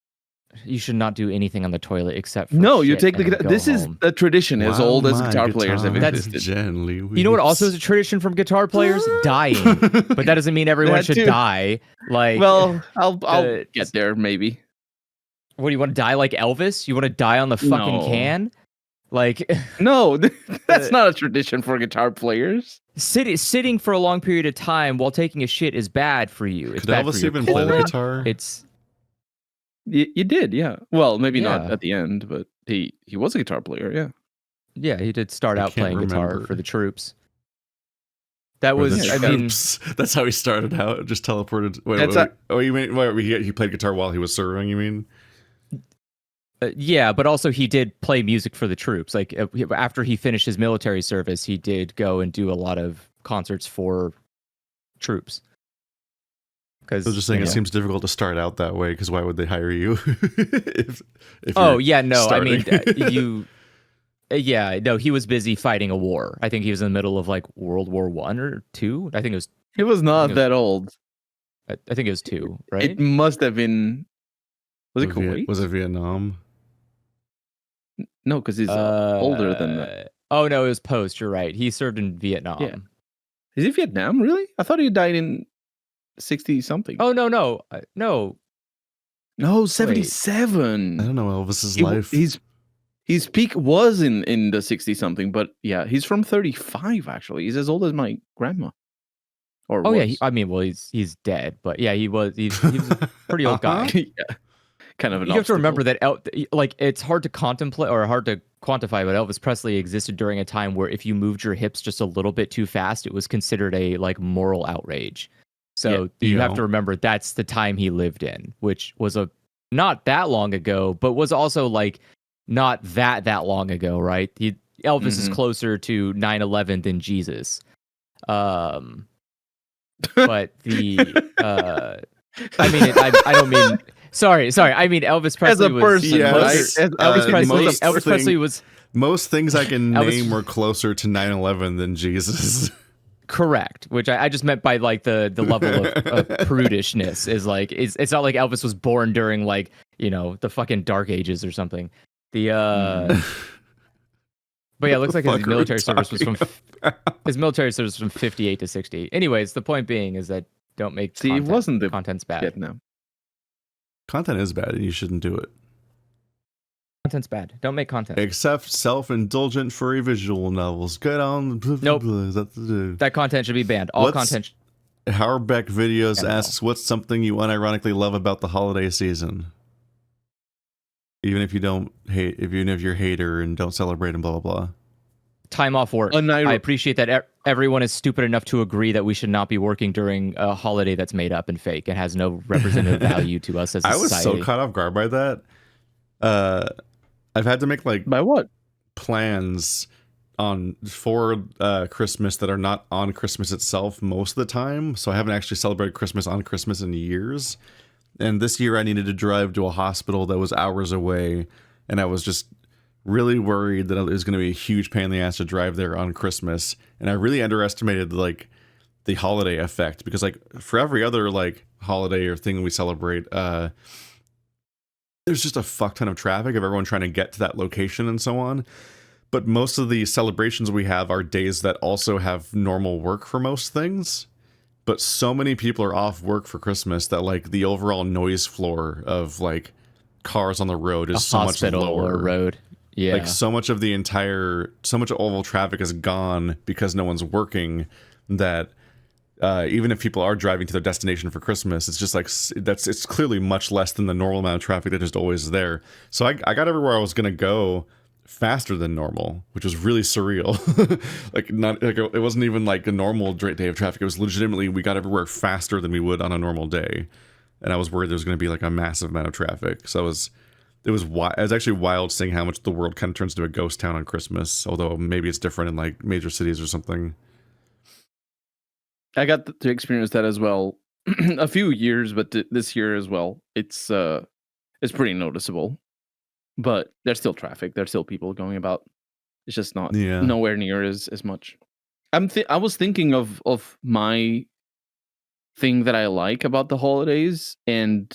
You should not do anything on the toilet except for No, you shit take the and guitar. go This is home. a tradition as Wow, old as my guitar players have guitar existed. gently You know what also is a tradition from guitar players? Dying. But that doesn't mean everyone That should too. die. Well, I'll get there maybe. What, do you want to die like Elvis? You want to die on the fucking No. can? Like No, that's not a tradition for guitar players. sitting for a long period of time while taking a shit is bad for you. It's Could bad Elvis for your even play the colon. guitar? You did, yeah. Well, maybe not Yeah. at the end, but he was a guitar player, yeah. Yeah, he did start I out can't playing guitar remember. for the troops. That Or was, the I mean, troops. That's how he started out. Just teleported. That's You mean he played guitar while he was serving? You mean? yeah, but also he did play music for the troops. Like after he finished his military service, he did go and do a lot of concerts for troops. I was just saying it seems difficult to start out that way, because why would they hire you? if Oh you're yeah, no, starting? I mean yeah, no, he was busy fighting a war. I think he was in the middle of World War I or II. I think it was. He was not that old. I think it was II, right? It must have been. Was it Kuwait? Was it Vietnam? No, because he's older than that. Oh no, it was post. You're right. He served in Vietnam. Yeah. Is it Vietnam? Really? I thought he died in 60 something. Oh no, no. No, 77. I don't know Elvis's He- life. His peak was in the 60 something, but yeah, he's from 35 actually. He's as old as my grandma. Or Oh was. yeah, he's dead, but yeah, he was a pretty old guy. Yeah. Kind of an You have to obstacle. remember that it's hard to contemplate or hard to quantify, but Elvis Presley existed during a time where if you moved your hips just a little bit too fast, it was considered a moral outrage. So you have to remember that's the time he lived in, which was not that long ago, but was also not that long ago, right? Elvis is closer to 9/11 than Jesus. But I mean, I don't mean. Sorry. I mean, Elvis Presley As a person, Yes. right? Elvis Presley was most things I can Elvis- name were closer to 9/11 than Jesus. correct, which I just meant by the level of prudishness is it's not like Elvis was born during the fucking Dark Ages or something. But yeah, it looks like his military service was from 58 to 60. Anyways, the point being is that don't make See, content. it wasn't the Content's bad. Vietnam. Content is bad, and you shouldn't do it. Content's bad. Don't make content. Except self-indulgent furry visual novels. Get on. Nope. That That content should be banned. All content. Howard Beck Videos Yeah, asks, "What's something you unironically love about the holiday season? Even if you don't hate, even if you're a hater and don't celebrate and blah blah blah." Time off work. I appreciate that everyone is stupid enough to agree that we should not be working during a holiday that's made up and fake and has no representative value to us as a I was society. so caught off guard by that. I've had to make By what? plans for Christmas that are not on Christmas itself most of the time. So I haven't actually celebrated Christmas on Christmas in years. And this year I needed to drive to a hospital that was hours away, and I was just really worried that it was going to be a huge pain in the ass to drive there on Christmas. And I really underestimated like the holiday effect, because like for every other like holiday or thing we celebrate, there's just a fuck ton of traffic of everyone trying to get to that location and so on. But most of the celebrations we have are days that also have normal work for most things. But so many people are off work for Christmas that like the overall noise floor of like cars on the road is so much lower. Or road. Yeah. Like so much of all traffic is gone because no one's working, that even if people are driving to their destination for Christmas, it's just like it's clearly much less than the normal amount of traffic that just always is there. So I got everywhere I was gonna go faster than normal, which was really surreal. It wasn't even like a normal day of traffic. It was legitimately, we got everywhere faster than we would on a normal day, and I was worried there was going to be like a massive amount of traffic. So it was actually wild seeing how much the world kind of turns into a ghost town on Christmas, although maybe it's different in like major cities or something. I got to experience that as well a few years, but this year as well. It's pretty noticeable. But there's still traffic. There's still people going about. It's just not nowhere near as much. I was thinking of my thing that I like about the holidays, and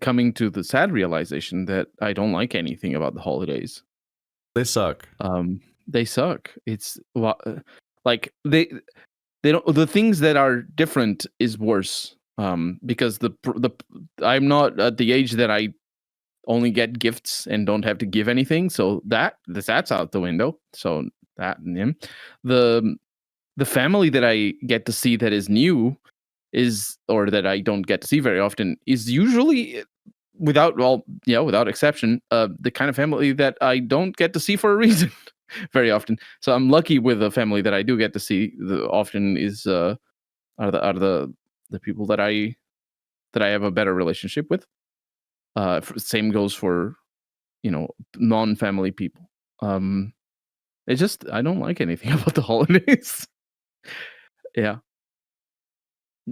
coming to the sad realization that I don't like anything about the holidays. They suck. They suck. It's like they don't. The things that are different is worse. Because I'm not at the age that I only get gifts and don't have to give anything, so that's out the window. So that the family that I get to see that is new or that I don't get to see very often is usually, without exception, the kind of family that I don't get to see for a reason very often. So I'm lucky with the family that I do get to see. Often is are the people that I have a better relationship with. Same goes for, non-family people. It's just, I don't like anything about the holidays. Yeah.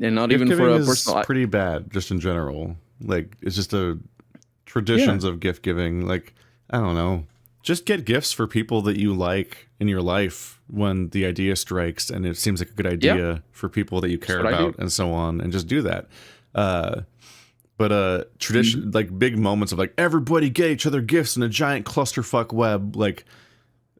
And not Gift even for a giving is personal. pretty bad, just in general. Like, it's just traditions of gift giving. Like, I don't know. Just get gifts for people that you like in your life when the idea strikes and it seems like a good idea for people that you care about and so on, and just do that. But tradition, like big moments of like everybody get each other gifts in a giant clusterfuck web, like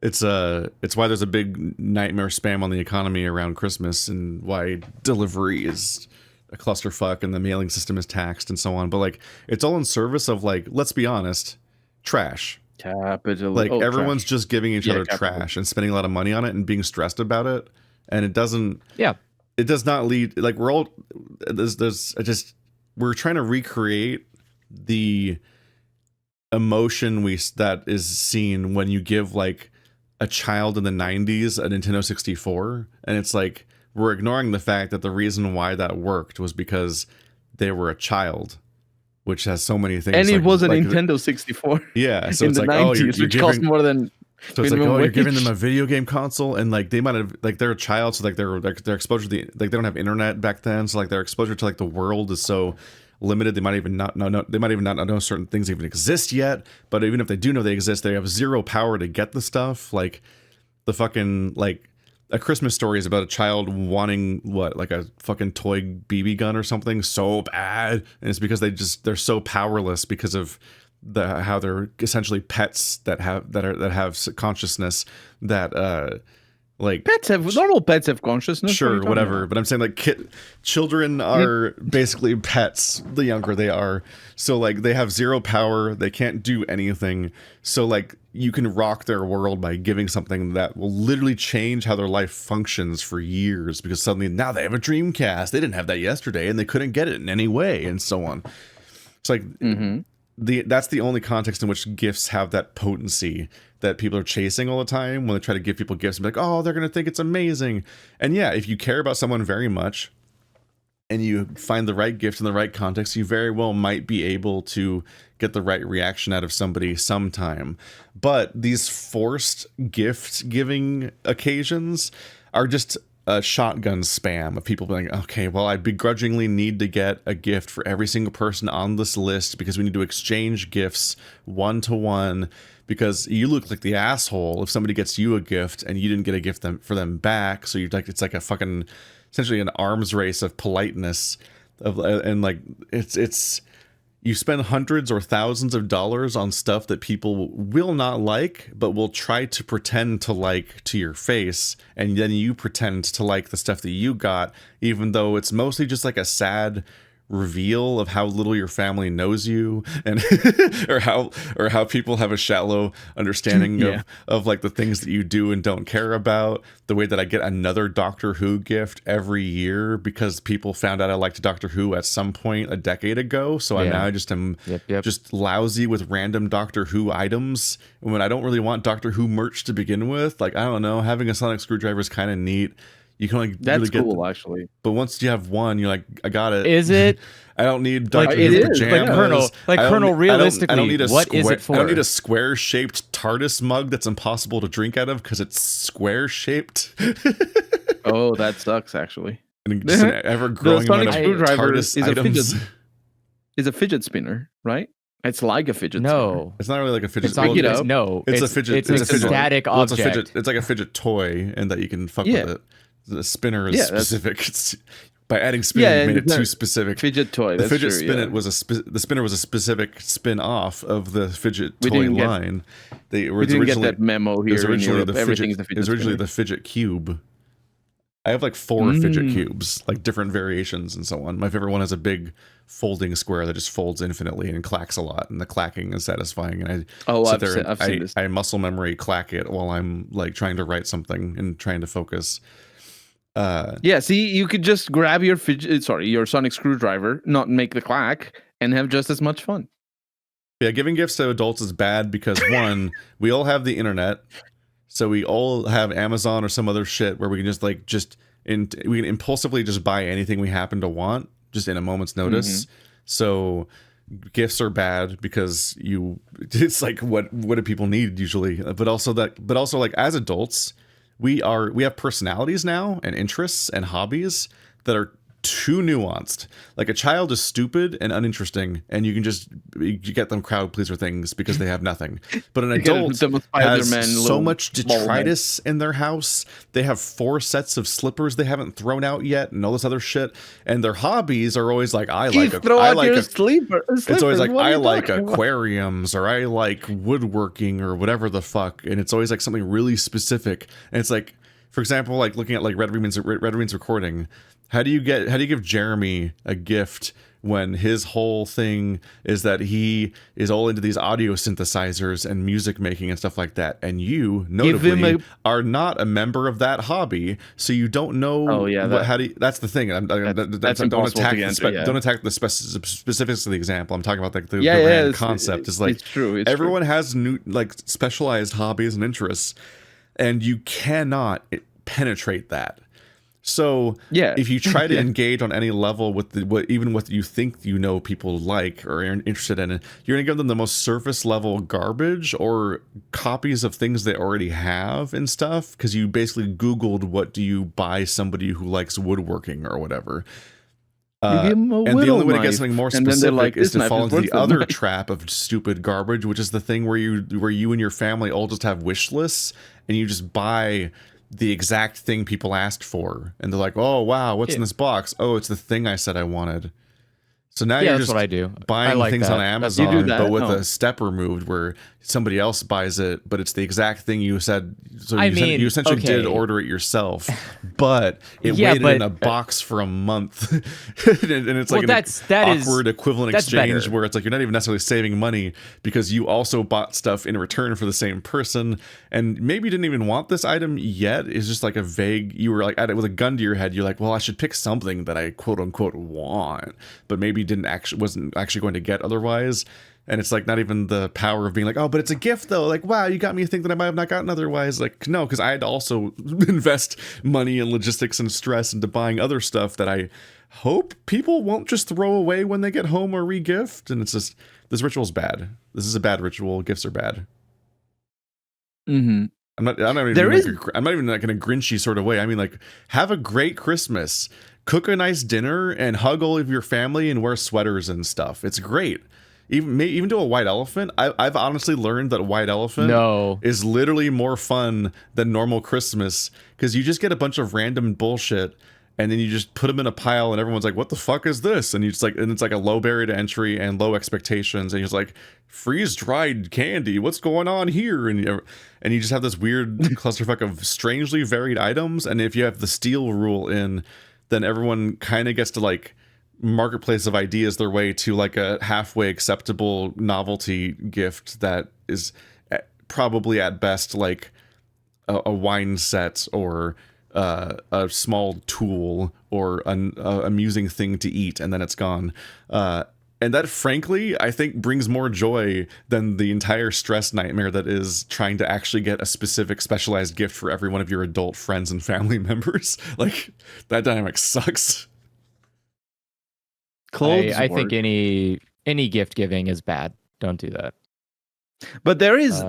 it's why there's a big nightmare spam on the economy around Christmas, and why delivery is a clusterfuck and the mailing system is taxed and so on. But like it's all in service of, like, let's be honest, trash. Capital. Like everyone's just giving each other trash and spending a lot of money on it and being stressed about it, and it doesn't. Yeah, it does not lead. Like we're all we're trying to recreate the emotion that is seen when you give like a child in the 90s a Nintendo 64, and it's like we're ignoring the fact that the reason why that worked was because they were a child, which has so many things. And it was a Nintendo 64. Yeah, so in it's the like 90s, which cost more than. So it's like, oh, you're giving them a video game console, and like they might have, like, they're a child, so like their exposure to they don't have internet back then, so like their exposure to like the world is so limited. They might even not know certain things even exist yet. But even if they do know they exist, they have zero power to get the stuff. Like the fucking, like, A Christmas Story is about a child wanting like a fucking toy BB gun or something so bad, and it's because they're so powerless because of how they're essentially pets that have consciousness, that like normal pets have consciousness. Sure, whatever. But I'm saying like children are basically pets the younger they are. So like they have zero power. They can't do anything. So like you can rock their world by giving something that will literally change how their life functions for years, because suddenly now they have a Dreamcast. They didn't have that yesterday and they couldn't get it in any way, and so on. It's like that's the only context in which gifts have that potency that people are chasing all the time when they try to give people gifts and be like, oh, they're going to think it's amazing. And yeah, if you care about someone very much, and you find the right gift in the right context, you very well might be able to get the right reaction out of somebody sometime. But these forced gift giving occasions are just a shotgun spam of people being, okay, well, I begrudgingly need to get a gift for every single person on this list because we need to exchange gifts 1-to-1, because you look like the asshole if somebody gets you a gift and you didn't get a gift for them back. So you're like, it's like a fucking, essentially an arms race of politeness and like it's you spend hundreds or thousands of dollars on stuff that people will not like, but will try to pretend to like to your face. And then you pretend to like the stuff that you got, even though it's mostly just like a sad reveal of how little your family knows you, and or how people have a shallow understanding of like the things that you do and don't care about. The way that I get another Doctor Who gift every year because people found out I liked Doctor Who at some point a decade ago, so I now just am just lousy with random Doctor Who items when I don't really want Doctor Who merch to begin with. Like, I don't know, having a sonic screwdriver is kind of neat. You can like that's really cool, actually. But once you have one, you're like, I got it. Is it? I don't need Doctor like, Who pajamas. Colonel, realistically, I don't need what is it for? I don't need a square-shaped TARDIS mug that's impossible to drink out of because it's square-shaped. Oh, that sucks, actually. And just an ever-growing amount of TARDIS items. Is a fidget spinner, right? It's like a fidget spinner. It's not really like a fidget spinner. It's a fidget. It's a static object. It's like a fidget toy, and that you can fuck with it. The spinner is specific. By adding spinning, you made it too specific. Fidget toy. The fidget spinner was the spinner was a specific spin off of the fidget toy line. We didn't get that memo here. It was originally the fidget cube. I have like 4 fidget cubes, like different variations and so on. My favorite one has a big folding square that just folds infinitely and clacks a lot, and the clacking is satisfying. And I've seen this. I muscle memory clack it while I'm like trying to write something and trying to focus. See, you could just grab your your sonic screwdriver, not make the clack, and have just as much fun. Yeah, giving gifts to adults is bad because one, we all have the internet, so we all have Amazon or some other shit where we can just we can impulsively just buy anything we happen to want just in a moment's notice. So gifts are bad because it's like what do people need usually, but also like as adults. We have personalities now and interests and hobbies that are too nuanced. Like a child is stupid and uninteresting, and you get them crowd pleaser things because they have nothing. But an adult has so much detritus in their house. They have 4 sets of slippers they haven't thrown out yet, and all this other shit. And their hobbies are always like, It's always like, I like aquariums, or I like woodworking, or whatever the fuck. And it's always like something really specific. And it's like, for example, like looking at like Red Reming's recording. How do you give Jeremy a gift when his whole thing is that he is all into these audio synthesizers and music making and stuff like that, and you notably are not a member of that hobby, so you don't know. That's the thing. Don't attack the specifics of the example. I'm talking about the grand concept. Is like, it's true. Everyone has new like specialized hobbies and interests, and you cannot penetrate that. So if you try to engage on any level with even what you think people like or are interested in, you're going to give them the most surface level garbage or copies of things they already have and stuff, because you basically Googled what do you buy somebody who likes woodworking or whatever. And the only way to get something more specific is to fall into the other trap of stupid garbage, which is the thing where you and your family all just have wish lists and you just buy the exact thing people asked for, and they're like, "Oh wow, what's in this box? Oh, it's the thing I said I wanted." So now you're just what I do. buying things on Amazon, but with a step removed, where somebody else buys it, but it's the exact thing you said. So you essentially did order it yourself, but it waited in a box for a month, and it's like an awkward equivalent exchange where it's like you're not even necessarily saving money because you also bought stuff in return for the same person, and maybe you didn't even want this item yet. It's just like a vague. You were like at it with a gun to your head. You're like, well, I should pick something that I quote unquote want, but maybe wasn't actually going to get otherwise. And it's like not even the power of being like, oh, but it's a gift though. Like, wow, you got me to think that I might have not gotten otherwise. Like, no, because I had to also invest money and logistics and stress into buying other stuff that I hope people won't just throw away when they get home or re-gift. And it's just, this ritual's bad. This is a bad ritual. Gifts are bad. Mm-hmm. I'm not even like in a Grinchy sort of way. I mean, like, have a great Christmas, cook a nice dinner, and hug all of your family and wear sweaters and stuff. It's great. Even do a white elephant. I've honestly learned that white elephant is literally more fun than normal Christmas, because you just get a bunch of random bullshit and then you just put them in a pile and everyone's like, what the fuck is this? And you just like, and it's like a low barrier to entry and low expectations. And you're just like, freeze dried candy. What's going on here? And you just have this weird clusterfuck of strangely varied items. And if you have the steal rule in, then everyone kind of gets to like marketplace of ideas their way to like a halfway acceptable novelty gift that is probably at best like a wine set or a small tool or an amusing thing to eat, and then it's gone. And that, frankly, I think brings more joy than the entire stress nightmare that is trying to actually get a specific specialized gift for every one of your adult friends and family members. Like, that dynamic sucks. I think any gift giving is bad. Don't do that. But there is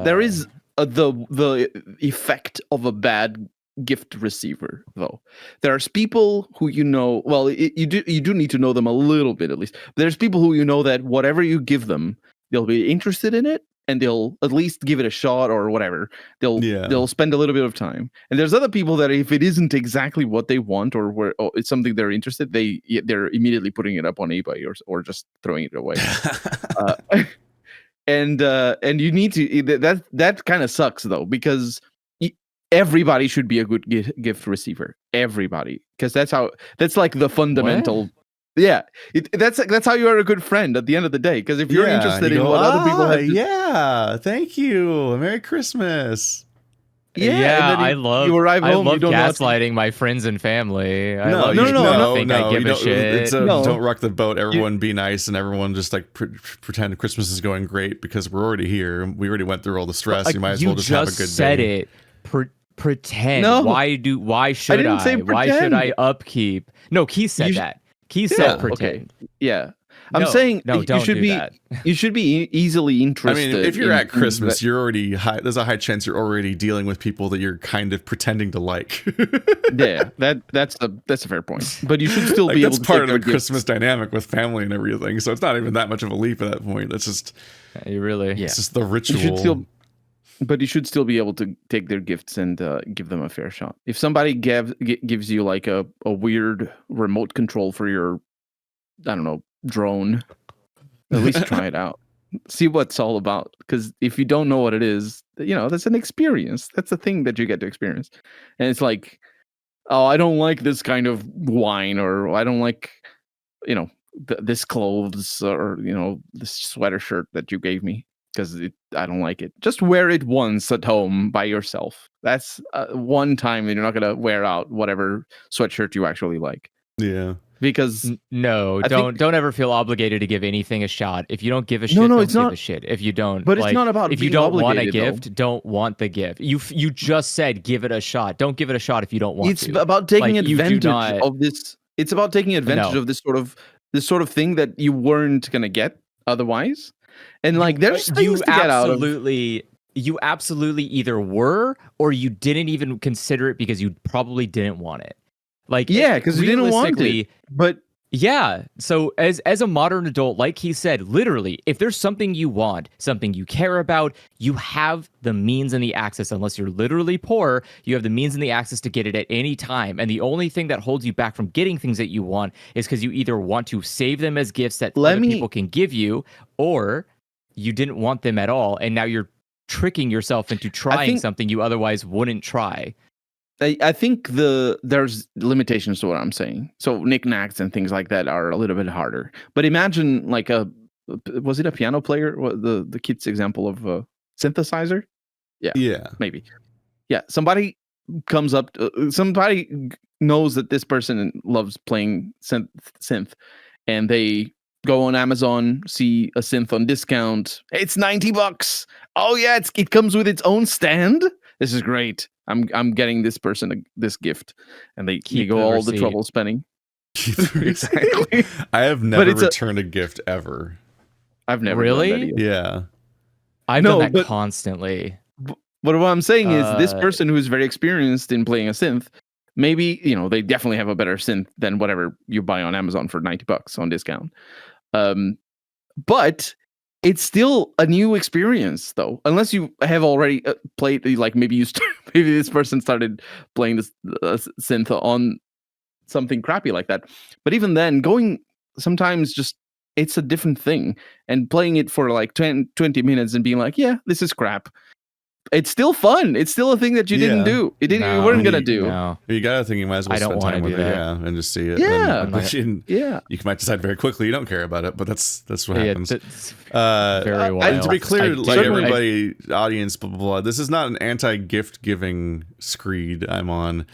the effect of a bad gift receiver, though. There's people who you know, well, you do need to know them a little bit at least. There's people who you know that whatever you give them, they'll be interested in it and they'll at least give it a shot or whatever. They'll spend a little bit of time. And there's other people that if it isn't exactly what they want or it's something they're interested, they're immediately putting it up on eBay or just throwing it away. And you need to that kind of sucks though, because everybody should be a good gift receiver. Everybody, because that's like the fundamental. What? Yeah, that's how you are a good friend at the end of the day. Because if you're interested in what other people have, yeah, thank you, Merry Christmas. Yeah, I love gaslighting know my friends and family. No, I give a shit. It's don't rock the boat. Everyone be nice, and everyone just like pretend Christmas is going great because we're already here. We already went through all the stress. Like, you might as well just have a good day. You just said it. Pretend. No. Why should I? Say why should I upkeep? No, Keith said that. Keith said pretend. Okay. Yeah. I'm saying don't do that. You should be easily interested. I mean, if you're at Christmas, you're already there's a high chance you're already dealing with people that you're kind of pretending to like. Yeah, that's a fair point. But you should still like, be able that's to part of the gifts. Christmas dynamic with family and everything. So it's not even that much of a leap at that point. That's just it's just the ritual. But you should still be able to take their gifts and give them a fair shot. If somebody gives you like a weird remote control for your, I don't know, drone, at least try it out. See what it's all about. Because if you don't know what it is, that's an experience. That's a thing that you get to experience. And it's like, oh, I don't like this kind of wine, or I don't like, this clothes, or, this sweater shirt that you gave me. Because I don't like it. Just wear it once at home by yourself. That's one time that you're not gonna wear out whatever sweatshirt you actually like. Yeah. Because don't ever feel obligated to give anything a shot. If you don't give a shit, it's don't not give a shit. If you don't, but it's not about if you being don't want a obligated, gift, don't want the gift. You just said give it a shot. Don't give it a shot if you don't want it's to. It's about taking advantage not, of this. It's about taking advantage of this sort of thing that you weren't gonna get otherwise. And like, there's things to get out of. You absolutely either were or you didn't even consider it because you probably didn't want it. Like, yeah, because you didn't want it. But yeah, so as a modern adult, like he said, literally, if there's something you want, something you care about, you have the means and the access. Unless you're literally poor, you have the means and the access to get it at any time. And the only thing that holds you back from getting things that you want is because you either want to save them as gifts that other people can give you, or you didn't want them at all, and now you're tricking yourself into trying something you otherwise wouldn't try. I think there's limitations to what I'm saying. So knickknacks and things like that are a little bit harder. But imagine like was it a piano player? The kid's example of a synthesizer? Yeah, maybe. Yeah, somebody comes up, somebody knows that this person loves playing synth, and they go on Amazon, see a synth on discount. It's $90. Oh yeah, it comes with its own stand. This is great. I'm getting this person this gift, and they Keep go the all the receipt. trouble spending. Exactly. I have But never it's returned a gift ever. I've never Really? done that either. Yeah. I've No, done that but- constantly. But what I'm saying is, this Uh, person who's very experienced in playing a synth, maybe they definitely have a better synth than whatever you buy on Amazon for $90 on discount. But it's still a new experience, though, unless you have already played. Like maybe maybe this person started playing this synth on something crappy like that. But even then, going sometimes just it's a different thing, and playing it for like 20 minutes and being like, yeah, this is crap. It's still fun. It's still a thing that you didn't do. You weren't gonna do. No. You gotta think you might as well I don't spend wanna time with do it, that. yeah, and just see it. Yeah. And, Yeah. you might decide very quickly you don't care about it, but that's what Yeah, happens. that's Uh, very wild. and to be clear, like certainly- everybody, audience, blah blah blah. This is not an anti-gift giving screed I'm on.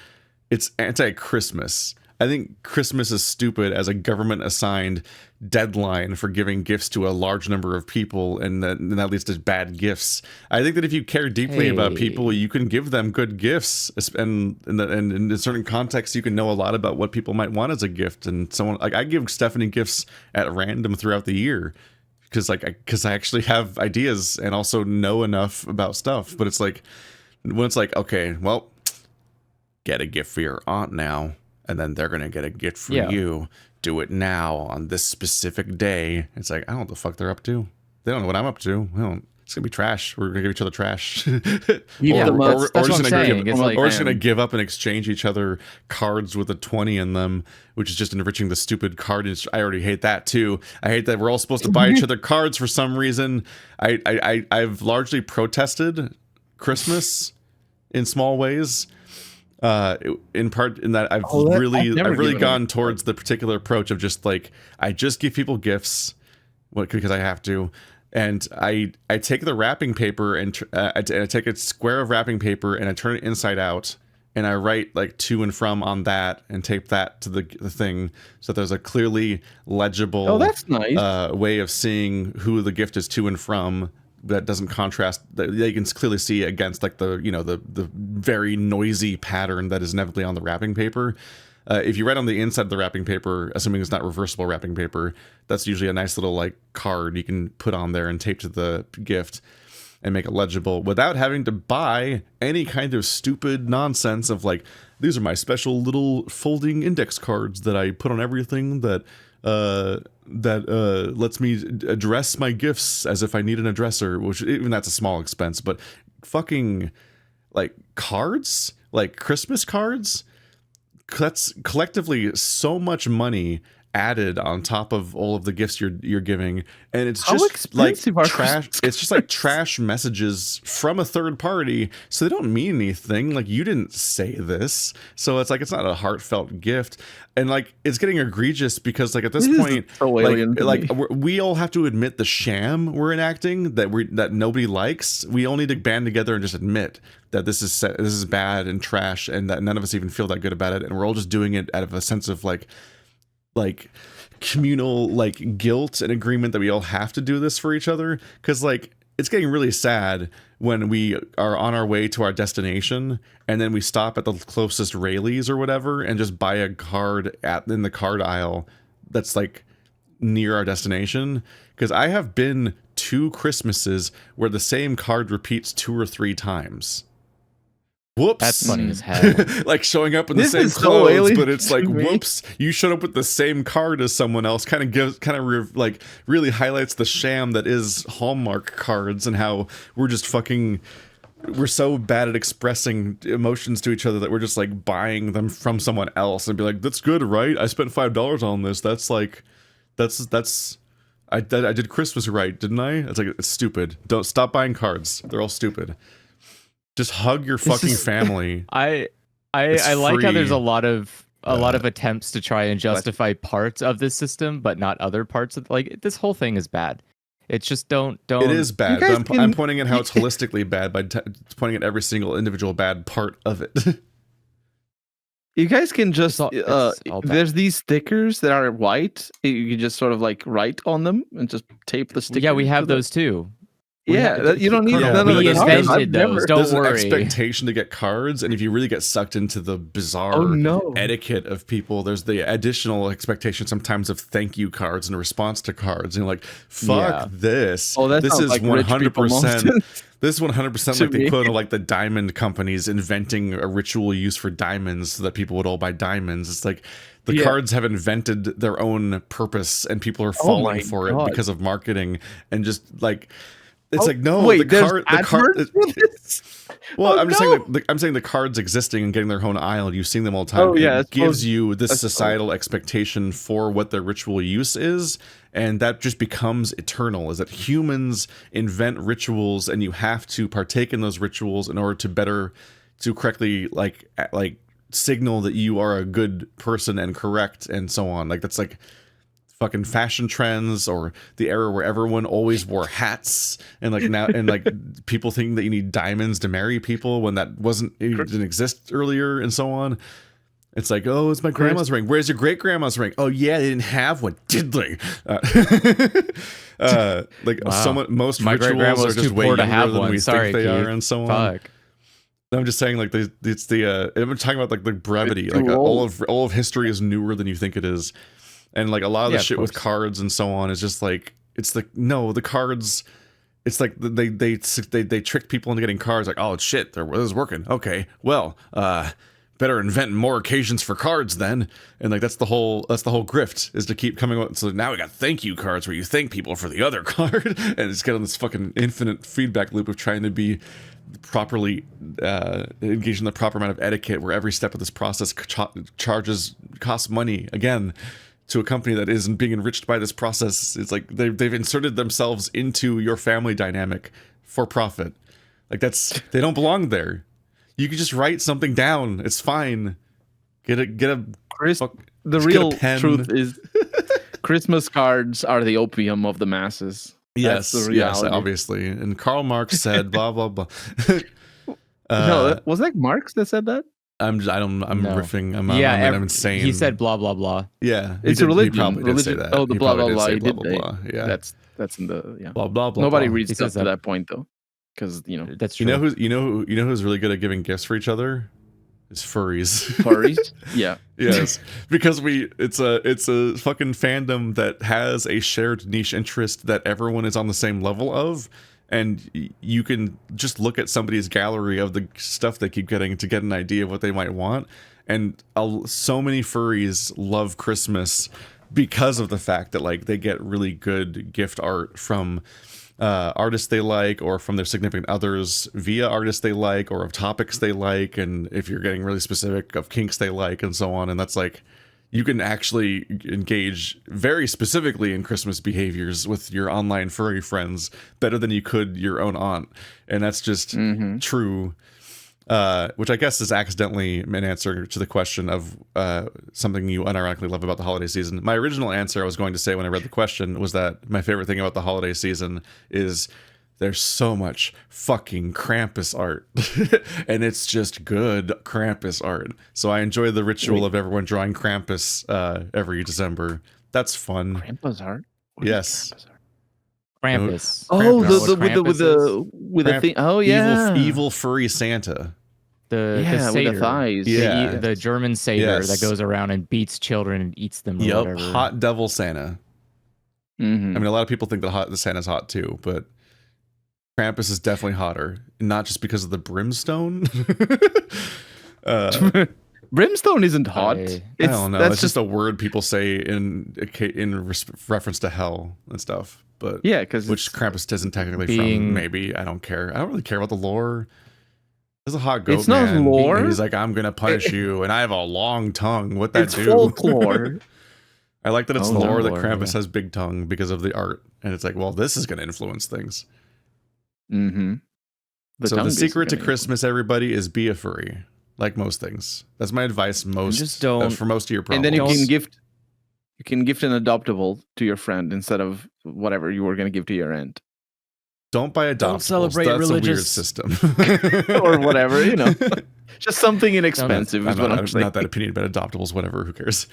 It's anti-Christmas. I think Christmas is stupid as a government assigned deadline for giving gifts to a large number of people, and that leads to bad gifts. I think that if you care deeply about people, you can give them good gifts, and in a certain context, you can know a lot about what people might want as a gift. And someone like I give Stephanie gifts at random throughout the year because I actually have ideas and also know enough about stuff. But it's like when it's like, okay, well, get a gift for your aunt now, and then they're gonna get a gift for you. Do it now on this specific day. It's like, I don't know what the fuck they're up to. They don't know what I'm up to. It's gonna be trash. We're gonna give each other trash. Yeah, or that's what I'm just saying. It's like, gonna give up and exchange each other cards with a 20 in them, which is just enriching the stupid card industry. I already hate that too. I hate that we're all supposed to buy each other cards for some reason. I've largely protested Christmas in small ways. In part in that I've really gone towards the particular approach of just like I just give people gifts because I have to, and I take the wrapping paper and I take a square of wrapping paper and I turn it inside out and I write like to and from on that and tape that to the thing so there's a clearly legible that's nice. way of seeing who the gift is to and from that doesn't contrast, that you can clearly see against like the the very noisy pattern that is inevitably on the wrapping paper. If you write on the inside of the wrapping paper, assuming it's not reversible wrapping paper, that's usually a nice little like card you can put on there and tape to the gift and make it legible without having to buy any kind of stupid nonsense of like, these are my special little folding index cards that I put on everything that lets me address my gifts as if I need an addresser, which even that's a small expense. But fucking like cards, like Christmas cards, that's collectively so much money added on top of all of the gifts you're giving, and it's just like trash. It's just like trash messages from a third party, so they don't mean anything. Like, you didn't say this, so it's like it's not a heartfelt gift, and like it's getting egregious because like at this point, so we all have to admit the sham we're enacting that nobody likes. We all need to band together and just admit that this is bad and trash, and that none of us even feel that good about it, and we're all just doing it out of a sense of like communal like guilt and agreement that we all have to do this for each other. Because like it's getting really sad when we are on our way to our destination and then we stop at the closest Rayleigh's or whatever and just buy a card in the card aisle that's like near our destination. Because I have been 2 Christmases where the same card repeats 2 or 3 times. Whoops. That's funny as hell. Like showing up in the same clothes, but it's like, whoops, you showed up with the same card as someone else. Like really highlights the sham that is Hallmark cards and how we're so bad at expressing emotions to each other that we're just like buying them from someone else and be like, that's good, right? I spent $5 on this. I did Christmas right, didn't I? It's like, it's stupid. Don't stop buying cards. They're all stupid. Just hug your fucking family. I like how there's a lot of attempts to try and justify parts of this system, but not other parts of like this whole thing is bad. It's just don't. It is bad. But I'm pointing at how it's holistically bad by pointing at every single individual bad part of it. You guys can just it's all bad. there's these stickers that are white. You can just sort of like write on them and just tape the sticker. Yeah, we have to them. those too. Yeah, you don't need Yeah, none of we the cards. invented I've those. never- Don't There's an worry. expectation to get cards, and if you really get sucked into the bizarre Oh no! etiquette of people, there's the additional expectation sometimes of thank you cards in response to cards. And you're like, fuck Yeah. this. Oh, that this sounds is like rich people 100%. nonsense. This is 100% To like the me. equivalent of like the diamond companies inventing a ritual use for diamonds so that people would all buy diamonds. It's like the Yeah. cards have invented their own purpose, and people are Oh falling my for it God. because of marketing and just like. It's Oh, like no, wait, the there's card. adverts for this? Well, Oh, I'm just no. saying that I'm saying the cards existing and getting their own aisle. You've seen them all the time. Oh, yeah, I it gives suppose- you this I suppose. societal expectation for what their ritual use is, and that just becomes eternal. Is that humans invent rituals, and you have to partake in those rituals in order to correctly like signal that you are a good person and correct and so on. Like that's like fucking fashion trends, or the era where everyone always wore hats, and like now and like people thinking that you need diamonds to marry people when that it didn't exist earlier, and so on. It's like, oh, it's my grandma's ring. Where's your great grandma's ring? Oh yeah, they didn't have one, did they? Like Wow. most My rituals great-grandma are was just too way poor to younger have than one. we Sorry, think they are, Keith. and so on. Fuck. I'm just saying, like it's the I'm talking about like the brevity. It's Like too all old. of history is newer than you think it is, and like a lot of the Yeah, of shit with course. cards and so on is just like it's like no, the cards. It's like they tricked people into getting cards. Like, oh shit, this is working. Okay, well, better invent more occasions for cards then. And like that's the whole grift, is to keep coming up. So now we got thank you cards where you thank people for the other card, and it's getting this fucking infinite feedback loop of trying to be properly engaged in the proper amount of etiquette, where every step of this process costs money again to a company that isn't being enriched by this process. It's like they've inserted themselves into your family dynamic for profit. Like they don't belong there. You could just write something down. It's fine. Get a Chris, fuck- the just get a real pen. truth is, Christmas cards are the opium of the masses. yes, That's the yes, reality. obviously. And Karl Marx said blah blah blah. No, was that Marx that said that? I'm No. riffing. I'm insane. He said blah blah blah. yeah, It's a religion. He probably did say Religion- that. oh, the He blah, probably blah, did blah, say he did blah. Yeah, That's in the blah blah blah. Nobody blah. reads He stuff says to that. that point though, because That's You true. know who's really good at giving gifts for each other? Is furries. furries. Yeah, Yes, because it's a fucking fandom that has a shared niche interest that everyone is on the same level of, and you can just look at somebody's gallery of the stuff they keep getting to get an idea of what they might want. And so many furries love Christmas because of the fact that like they get really good gift art from artists they like, or from their significant others via artists they like, or of topics they like, and if you're getting really specific, of kinks they like, and so on. And that's like, you can actually engage very specifically in Christmas behaviors with your online furry friends better than you could your own aunt. And that's just true. Which I guess is accidentally an answer to the question of something you unironically love about the holiday season. My original answer I was going to say when I read the question was that my favorite thing about the holiday season is there's so much fucking Krampus art. And it's just good Krampus art. So I enjoy the ritual of everyone drawing Krampus every December. That's fun. Krampus art. What is Yes. Krampus art? Krampus. Oh, Krampus. with the Kramp- thing. Oh yeah, Evil furry Santa. the yeah, with satyr. the thighs. Yeah. The German satyr Yes. that goes around and beats children and eats them or Yup, whatever. hot devil Santa. Mhm. I mean, a lot of people think that the Santa's hot too, but Krampus is definitely hotter, not just because of the brimstone. Brimstone isn't hot. I don't know. That's It's just a word people say in reference to hell and stuff. But yeah, because which Krampus isn't technically from. being- Maybe I don't care. I don't really care about the lore. There's a hot goat It's not man, lore. and he's like, "I'm gonna punish you," and I have a long tongue. What that it's do? folklore. I like that it's Oh, lore that lore, Krampus yeah. has big tongue because of the art, and it's like, well, this is gonna influence things. Mm-hmm. So the secret to Christmas, everybody, is be a furry. Like most things, that's my advice. just don't- for most of your and problems. then you Don't- can gift an adoptable to your friend instead of whatever you were going to give to your aunt. don't buy adoptables. celebrate That's a weird religious- system. or whatever, just something inexpensive is what I'm I'm saying. not that opinion about adoptables. Whatever, who cares?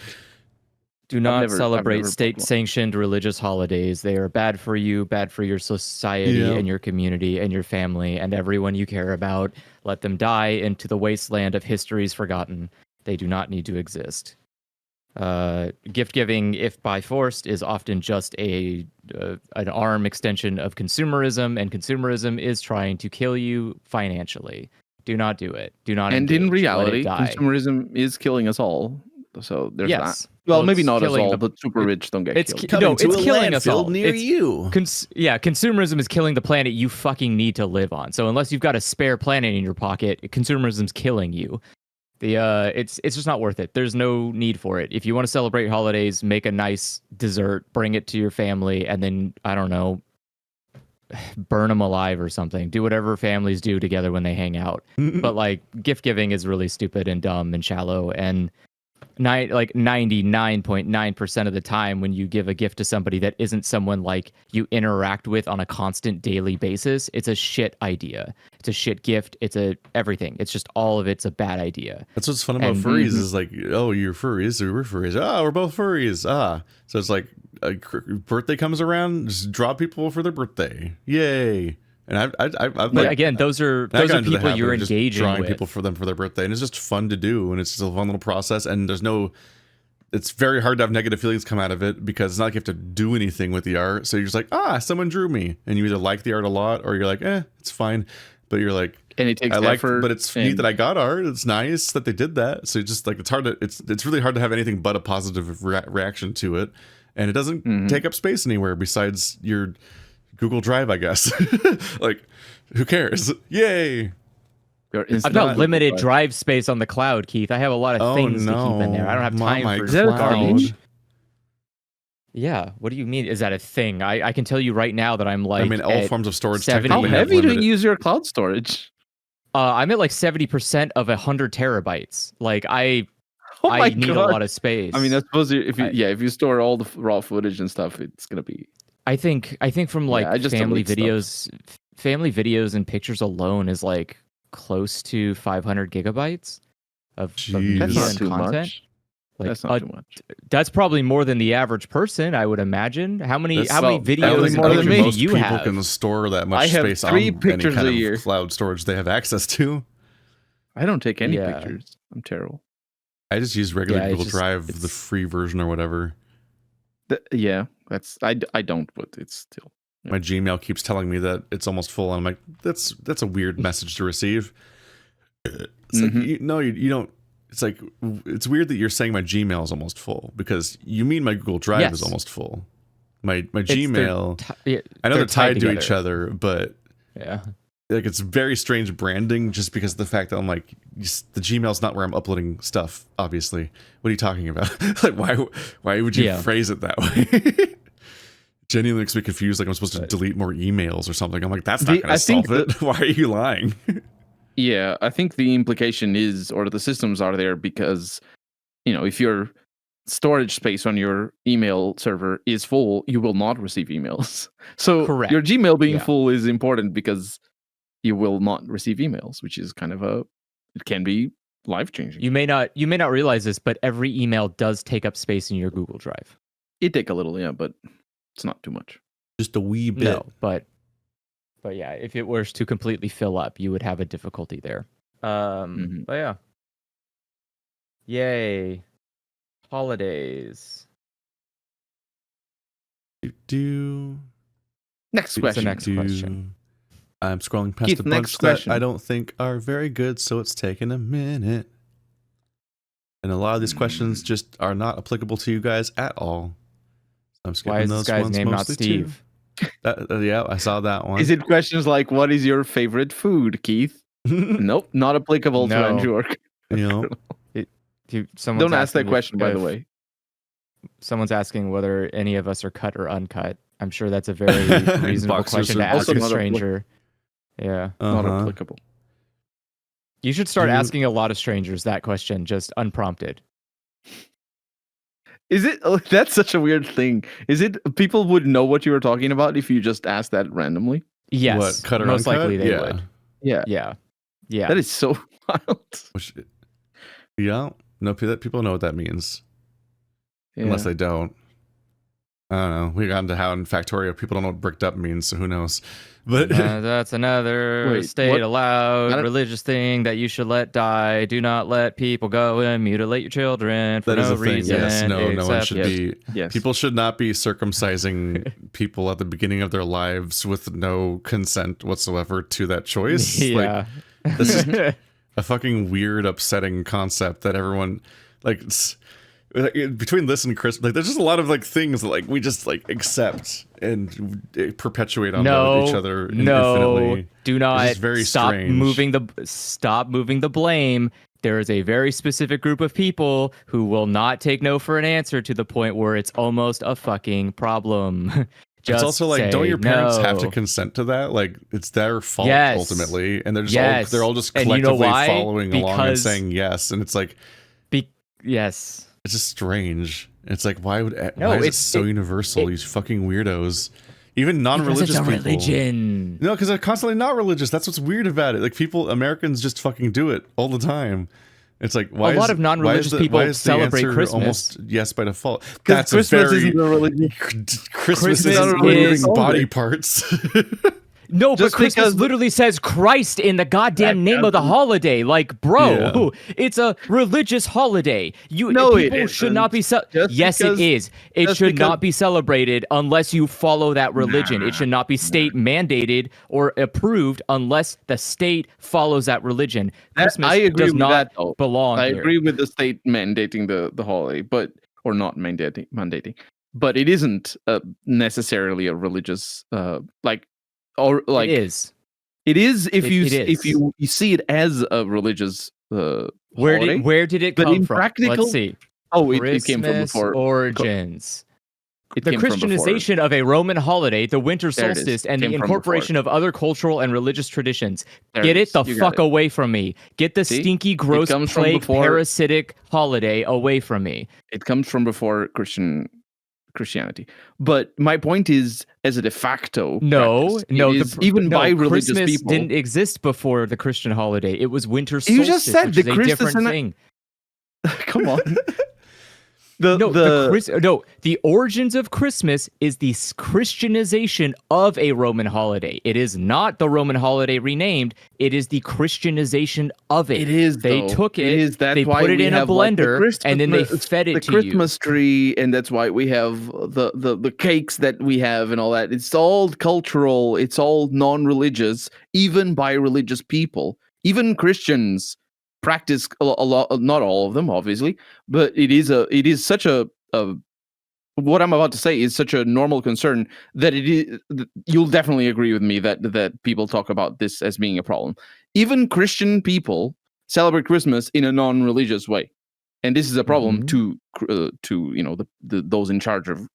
Do not I've celebrate never bought one. state-sanctioned religious holidays. They are bad for you, bad for your society Yeah. and your community and your family and everyone you care about. Let them die into the wasteland of history's forgotten. They do not need to exist. Gift giving, if by forced, is often just an arm extension of consumerism, and consumerism is trying to kill you financially. Do not do it. Do not. And engage. in Let it reality, die. consumerism is killing us all. So there's Yes. that. Well, Well, maybe it's not us killing all, the- but super rich don't get it's killed. ki- no, it's killing us all. near It's- you. Consumerism is killing the planet you fucking need to live on. So unless you've got a spare planet in your pocket, consumerism's killing you. It's just not worth it. There's no need for it. If you want to celebrate holidays, make a nice dessert, bring it to your family, and then I don't know, burn them alive or something. Do whatever families do together when they hang out. But like gift giving is really stupid and dumb and shallow, and 99.9% of the time when you give a gift to somebody that isn't someone like you interact with on a constant daily basis, it's a shit idea. It's a shit gift. It's everything. It's just all of it's a bad idea. That's what's fun about And- furries is like, oh, you're furries, or we're furries. Ah, we're both furries. Ah, so it's like a birthday comes around, just draw people for their birthday. Yay! And I've But like, again, those are I got into the people habit you're of just engaging drawing with. people for them for their birthday, and it's just fun to do, and it's just a fun little process. And it's very hard to have negative feelings come out of it because it's not like you have to do anything with the art. So you're just like, someone drew me, and you either like the art a lot or you're like, it's fine. But you're like, And it takes I like, effort. but it's neat that I got art. It's nice that they did that. So it's just like it's really hard to have anything but a positive reaction to it, and it doesn't take up space anywhere besides your Google Drive, I guess. Like, who cares? Yay! I've got limited drive space on the cloud, Keith. I have a lot of things to keep in there. I don't have time for Is that a garbage. cloud? Yeah. What do you mean? Is that a thing? I can tell you right now that I'm like. I mean, all at forms of storage 70 How technically have heavy do limited- you use your cloud storage? I'm at like 70% of 100 terabytes. Like I Oh my need God. a lot of space. I mean, I suppose if you store all the raw footage and stuff, it's gonna be. I think from like I just family delete stuff. videos and pictures alone is like close to 500 gigabytes of Jeez. That's media not and too content. much. Like, That's not too much. That's probably more than the average person, I would imagine. How many That's- many I don't videos think and pictures do most you people have? can store that much I have space 3 on pictures any kind a of year. cloud storage they have access to. I don't take any Yeah. pictures. I'm terrible. I just use regular Yeah, it's Google just- Drive, the it's- free version or whatever. That's I don't, but it's still. My Gmail keeps telling me that it's almost full, and I'm like, that's a weird message to receive. It's like you don't. It's like it's weird that you're saying my Gmail is almost full because you mean my Google Drive is Yes. almost full. My It's- Gmail. I know they're tied to each other, but Yeah. like it's very strange branding just because of the fact that I'm like the Gmail's not where I'm uploading stuff. Obviously, what are you talking about? Like why would you Yeah. phrase it that way? Genuinely makes me confused. Like I'm supposed to delete more emails or something. I'm like, that's not going I to think solve it. Why are you lying? Yeah, I think the implication is, or the systems are there because, if your storage space on your email server is full, you will not receive emails. So Correct. your Gmail being Yeah. full is important because you will not receive emails, which is kind of it can be life changing. You may not realize this, but every email does take up space in your Google Drive. It take a little, yeah, but it's not too much. Just a wee bit. No, but yeah, if it were to completely fill up, you would have a difficulty there. Mhm. But yeah. Yay. Holidays. Do Next the question. next question? I'm scrolling past Keith, a next bunch question. that I don't think are very good, so it's taking a minute. And a lot of these questions just are not applicable to you guys at all. I'm skipping Why is those this guy's ones name not mostly Steve? too. Yeah, I saw that one. Is it questions like, what is your favorite food, Keith? Nope, not applicable to No. Andrew York. You know, Someone's Don't ask that asking question, by the if- way. Someone's asking whether any of us are cut or uncut. I'm sure that's a very reasonable Boxers question to are- ask Also a not stranger. Yeah. Not uh-huh. applicable. You should start You- asking a lot of strangers that question, just unprompted. Is it? Oh, that's such a weird thing. Is it? People would know what you were talking about if you just asked that randomly. Yes, what, cut or most uncut? likely they Yeah. would. Yeah, Yeah. that is so wild. Which, yeah, no, people know what that means, Yeah. unless they don't. I don't know. We got into how in Factorio people don't know what bricked up means, so who knows? But That's another Wait, state what? allowed religious thing that you should let die. Do not let people go and mutilate your children for that is no a thing. reason. Yes, no one except- should Yes. be. Yes. People should not be circumcising people at the beginning of their lives with no consent whatsoever to that choice. Yeah. Like, this is a fucking weird, upsetting concept that everyone like. Between this and Christmas, like, there's just a lot of like things that like we just like accept and perpetuate on each other infinitely. Do not It's just very stop strange. moving the blame. There is a very specific group of people who will not take no for an answer to the point where it's almost a fucking problem. Just it's also like, don't say your parents have to no. consent to that? Like, it's their fault Yes. ultimately, and they're just Yes. they're all just And you know collectively why? following along and Because- saying yes, and it's like Yes. it's just strange. It's like why is it it's- so universal? These fucking weirdos, even Because non-religious it's a people. religion. No, because they're constantly not religious. That's what's weird about it. Like Americans just fucking do it all the time. It's like why A lot is- of non-religious why is people why is the celebrate answer Christmas. Almost yes by default. Because That's Christmas a very isn't a religion. Christmas Christmas isn't is- removing body parts. No, but Just Christmas because- literally says Christ in the goddamn That name of the doesn't- holiday. Like, bro, Yeah. it's a religious holiday. No, it people should not be. Just Yes, it because- is. It just should because- not be celebrated unless you follow that religion. It should not be state mandated or approved unless the state follows that religion. Christmas I agree does with not that, though. belong I here. agree with the state mandating the holiday, or not mandating, but it isn't necessarily a religious like It is. It is if It if is. you see it as a religious Where holiday. did it But come in from? practical- Let's see. Oh, it came from Christmas before. origins. It The came from before. Christianization of a Roman holiday, the winter There it is. solstice, and the Came from incorporation of other cultural and religious traditions. There Get it it is. the You got fuck it. away from me. Get the See? stinky, gross, comes from plague, before- parasitic holiday away from me. It comes from before Christianity. But my point is, as a de facto, practice, it is, even by religious Christmas people. didn't exist before the Christian holiday. It was winter solstice, You just said which the is a Christmas different and thing. Come on. The origins of Christmas is the Christianization of a Roman holiday. It is not the Roman holiday renamed. It is the Christianization of it. It is. They though. took it. It is. That's they why put it we in a have, like, the blender, and then they Christmas- fed it the to Christmas tree, and that's why we have the cakes that we have and all that. It's all cultural. It's all non-religious, even by religious people. Even Christians practice a lot. Not all of them, obviously, but it is such a what I'm about to say is such a normal concern that it is. You'll definitely agree with me that people talk about this as being a problem. Even Christian people celebrate Christmas in a non-religious way, and this is a problem to those in charge of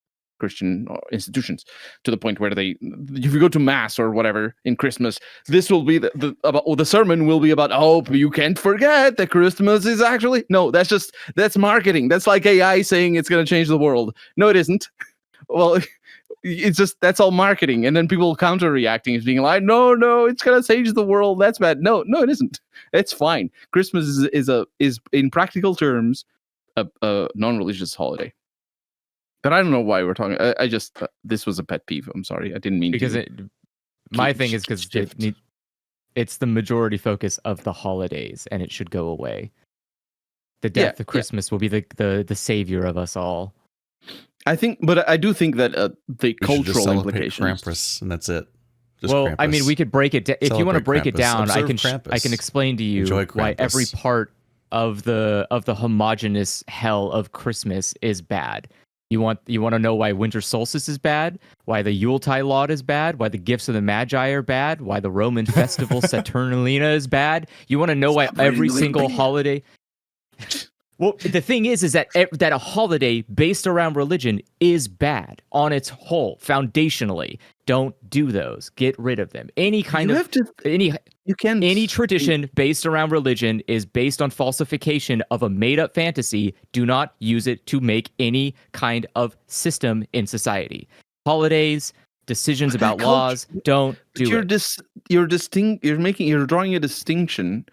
Christian institutions, to the point where if you go to mass or whatever in Christmas, this will be the sermon will be about, oh, you can't forget that Christmas is actually that's marketing. That's like AI saying it's going to change the world. No, it isn't. Well, it's just that's all marketing, and then people counter reacting as being like, no, it's going to change the world. That's bad. No, it isn't. It's fine. Christmas is in practical terms a non-religious holiday. But I don't know why we're talking. I just this was a pet peeve. I'm sorry, I didn't mean because to. my thing is because shift. it's the majority focus of the holidays, and it should go away. The death of Christmas will be the savior of us all. I think, but I do think that the We should just cultural celebrate implications. Krampus, and that's it. Just Well, I mean, Krampus. we could break it. If you want to Celebrate break it Krampus. down, I Observe can Krampus. I can explain to you Enjoy why every Krampus. part of the homogenous hell of Christmas is bad. You want to know why winter solstice is bad, why the Yuletide laud is bad, why the gifts of the Magi are bad, why the Roman festival Saturnalina is bad. You want to know why every single holiday. Well, the thing is that that a holiday based around religion is bad on its whole, foundationally. Don't do those. Get rid of them. Any kind You of have to. any You can any tradition based around religion is based on falsification of a made-up fantasy. Do not use it to make any kind of system in society. Holidays, decisions about Culture- laws. Don't do it. You're drawing a distinction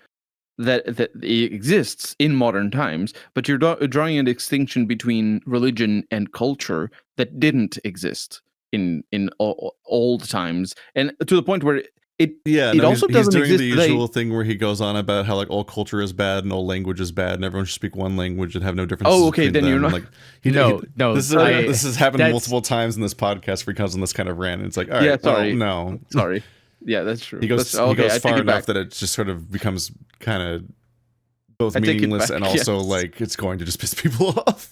that exists in modern times, but you're drawing a distinction between religion and culture that didn't exist in old times, and to the point where it also he's doesn't doing exist the today. usual thing where he goes on about how like all culture is bad and all language is bad and everyone should speak one language and have no differences. Oh, okay, between then you're them. not- Like No, This has happened multiple times in this podcast where he comes on this kind of rant. And it's like, all right, Yeah, sorry. well, no, Sorry. Yeah, that's true. he goes That's- okay, I take far it back. enough that it just sort of becomes kind of both I take it meaningless back, and also yes. like it's going to just piss people off.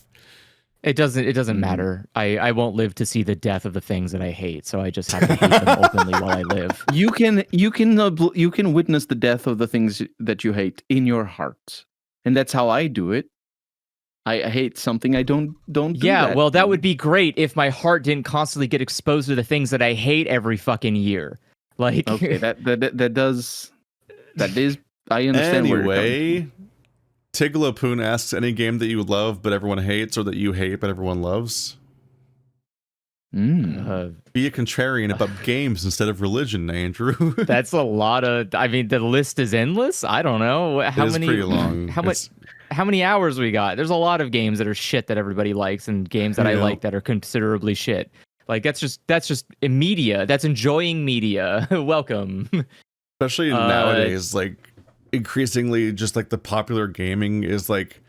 It doesn't matter. I won't live to see the death of the things that I hate, so I just have to hate them openly while I live. You can witness the death of the things that you hate in your heart, and that's how I do it. I hate something, I don't do Yeah, that. well, that would be great if my heart didn't constantly get exposed to the things that I hate every fucking year. Like, Okay, that is I understand where you're coming Anyway, Tiglopoon asks any game that you love but everyone hates or that you hate but everyone loves. from. Be a contrarian about games instead of religion, Andrew. that's a lot of. I mean, the list is endless. I don't know how It is many. pretty long. How much? How many hours we got? There's a lot of games that are shit that everybody likes, and games that I Yeah. like that are considerably shit. Like that's just media. That's enjoying media. Welcome. Especially nowadays, like increasingly just like the popular gaming is like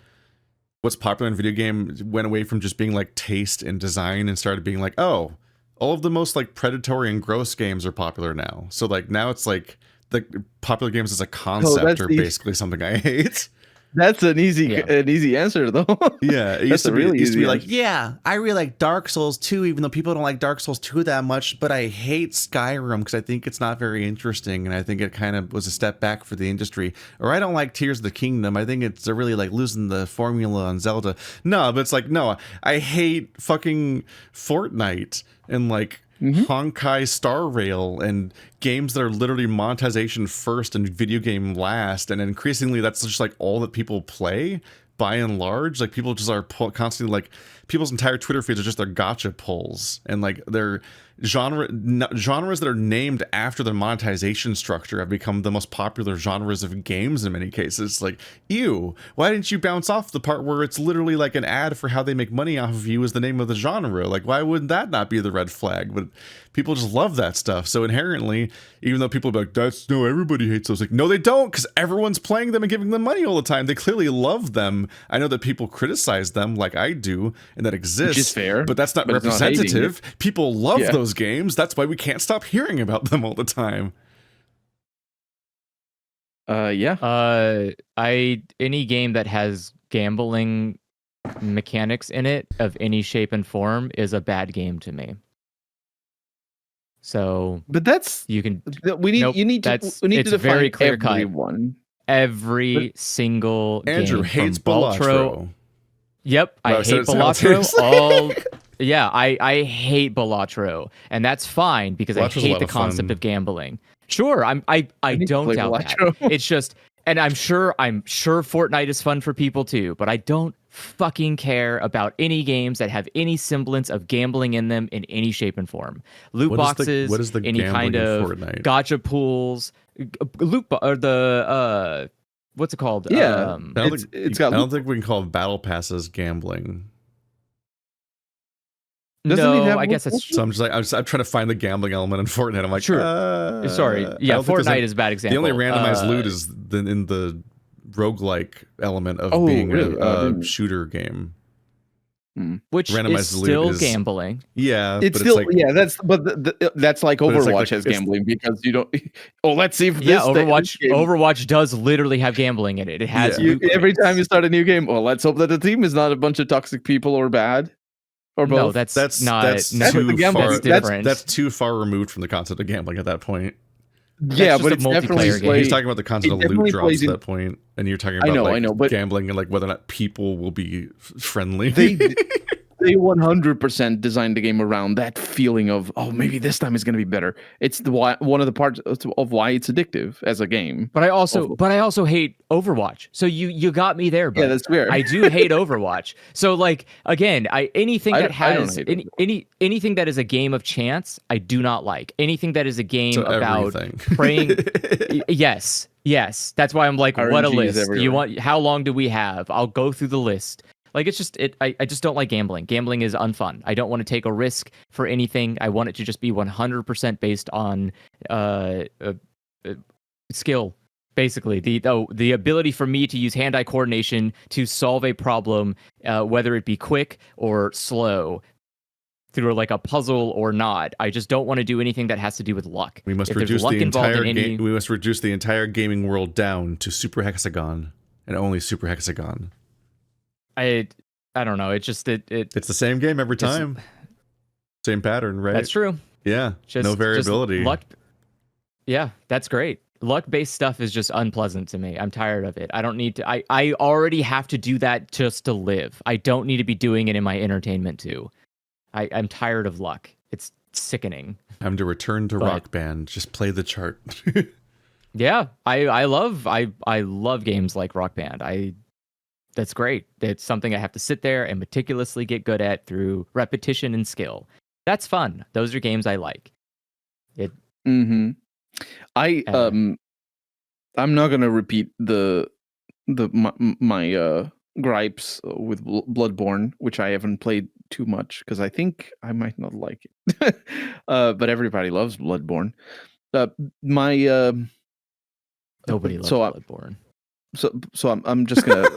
what's popular in video game went away from just being like taste and design and started being like, oh, all of the most like predatory and gross games are popular now. So like now it's like the popular games as a concept that's are easy. basically something I hate. That's an easy Yeah. answer though. Yeah, it That's used to a be, really it used to be easy like, answer. yeah, I really like Dark Souls 2, even though people don't like Dark Souls 2 that much, but I hate Skyrim because I think it's not very interesting, and I think it kind of was a step back for the industry. Or I don't like Tears of the Kingdom. I think it's really like losing the formula on Zelda. No, but it's like, no, I hate fucking Fortnite and like Honkai Star Rail and games that are literally monetization first and video game last, and increasingly that's just like all that people play by and large. Like people just are constantly like people's entire Twitter feeds are just their gotcha polls and like their genres that are named after the monetization structure have become the most popular genres of games in many cases. Like, ew, why didn't you bounce off the part where it's literally like an ad for how they make money off of you is the name of the genre? Like, why wouldn't that not be the red flag? But people just love that stuff. So inherently, even though people are like, everybody hates those. Like, no, they don't, because everyone's playing them and giving them money all the time. They clearly love them. I know that people criticize them like I do, and that exists. Which is fair, But that's not but it's not hating representative. People love Yeah. those games. That's why we can't stop hearing about them all the time. Yeah. Any game that has gambling mechanics in it of any shape and form is a bad game to me. So But that's you can we need Nope, you need to that's- we need it's to define very clear-cut. everyone. every single Andrew game hates from Baltro. Balatro. Yep, I Wow, I said hate it Balatro. simultaneously. Yeah, I hate Balatro, and that's fine because Balatro's a I hate lot the of fun. concept of gambling. Sure, I need to don't play doubt Balatro. that. It's just, and I'm sure Fortnite is fun for people too, but I don't fucking care about any games that have any semblance of gambling in them in any shape and form. Loot boxes, what is the any kind gambling in of Fortnite? gotcha pools, or the what's it called? Yeah. I don't, It's- think, it's got I don't loot- think we can call battle passes gambling. Doesn't it No, have I guess loot that's So I'm just like I'm trying to find the gambling element in Fortnite. I'm like, Sure. Sorry. I Yeah, don't think there's Fortnite any- is a bad The example. only randomized loot is in the roguelike element of Oh, being really? a Didn't- shooter game. which randomized is loot still is- gambling. Yeah, It's but still it's like, that's like But it's Overwatch like has it's- gambling because you don't. Oh, let's see if Yeah, this Overwatch. this game- Overwatch does literally have gambling in it. It has Yeah. loot every crates. time you start a new game. Well, let's hope that the team is not a bunch of toxic people or bad, or both. No, that's not. That's too the gambling. far. That's different. That's too far removed from the concept of gambling at that point. yeah, just but a it's definitely multiplayer game. play- He's talking about the concept it of loot definitely drops plays at in- that point, and you're talking I about know, like I know, but- gambling and like whether or not people will be friendly. they they 100% designed the game around that feeling of, oh, maybe this time it's going to be better. It's one of the parts of why it's addictive as a game. But I also hate Overwatch. So you got me there, Yeah, but that's fair. I do hate Overwatch. So like again, anything that I don't has hate anything that is a game of chance, I do not like. Anything that is a game So about everything. praying. Yes, that's why I'm like, what a RNG is list. You everywhere. want? How long do we have? I'll go through the list. Like it's just I just don't like gambling. Gambling is unfun. I don't want to take a risk for anything. I want it to just be 100% based on skill. Basically, the ability for me to use hand-eye coordination to solve a problem, whether it be quick or slow, through like a puzzle or not. I just don't want to do anything that has to do with luck. We must If there's reduce luck the involved entire in any, game. We must reduce the entire gaming world down to super hexagon and only super hexagon. I don't know. It's just It's the same game every time. Same pattern, right? That's true. Yeah. Just no variability. Just luck. Yeah, that's great. Luck-based stuff is just unpleasant to me. I'm tired of it. I don't need to. I already have to do that just to live. I don't need to be doing it in my entertainment too. I'm tired of luck. It's sickening. Time to return to Rock Band. Just play the chart. Yeah, I love games like Rock Band. That's great. It's something I have to sit there and meticulously get good at through repetition and skill. That's fun. Those are games I like. Mm-hmm. I'm not gonna repeat my gripes with Bloodborne, which I haven't played too much because I think I might not like it. But everybody loves Bloodborne. Nobody loves Bloodborne. So I'm just gonna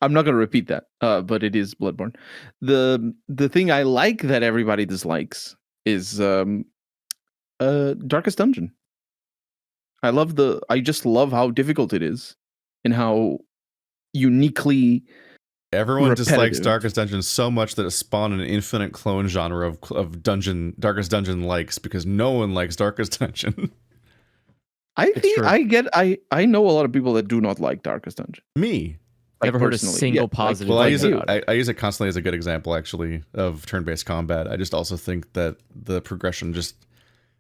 I'm not gonna repeat that. But it is Bloodborne. The thing I like that everybody dislikes is Darkest Dungeon. I just love how difficult it is and how uniquely Everyone dislikes repetitive. Darkest Dungeon so much that it spawned an infinite clone genre of Darkest Dungeon likes because no one likes Darkest Dungeon. I know a lot of people that do not like Darkest Dungeon. Me. Never heard a personally. single positive. Well, thing about it. I use it constantly as a good example, actually, of turn-based combat. I just also think that the progression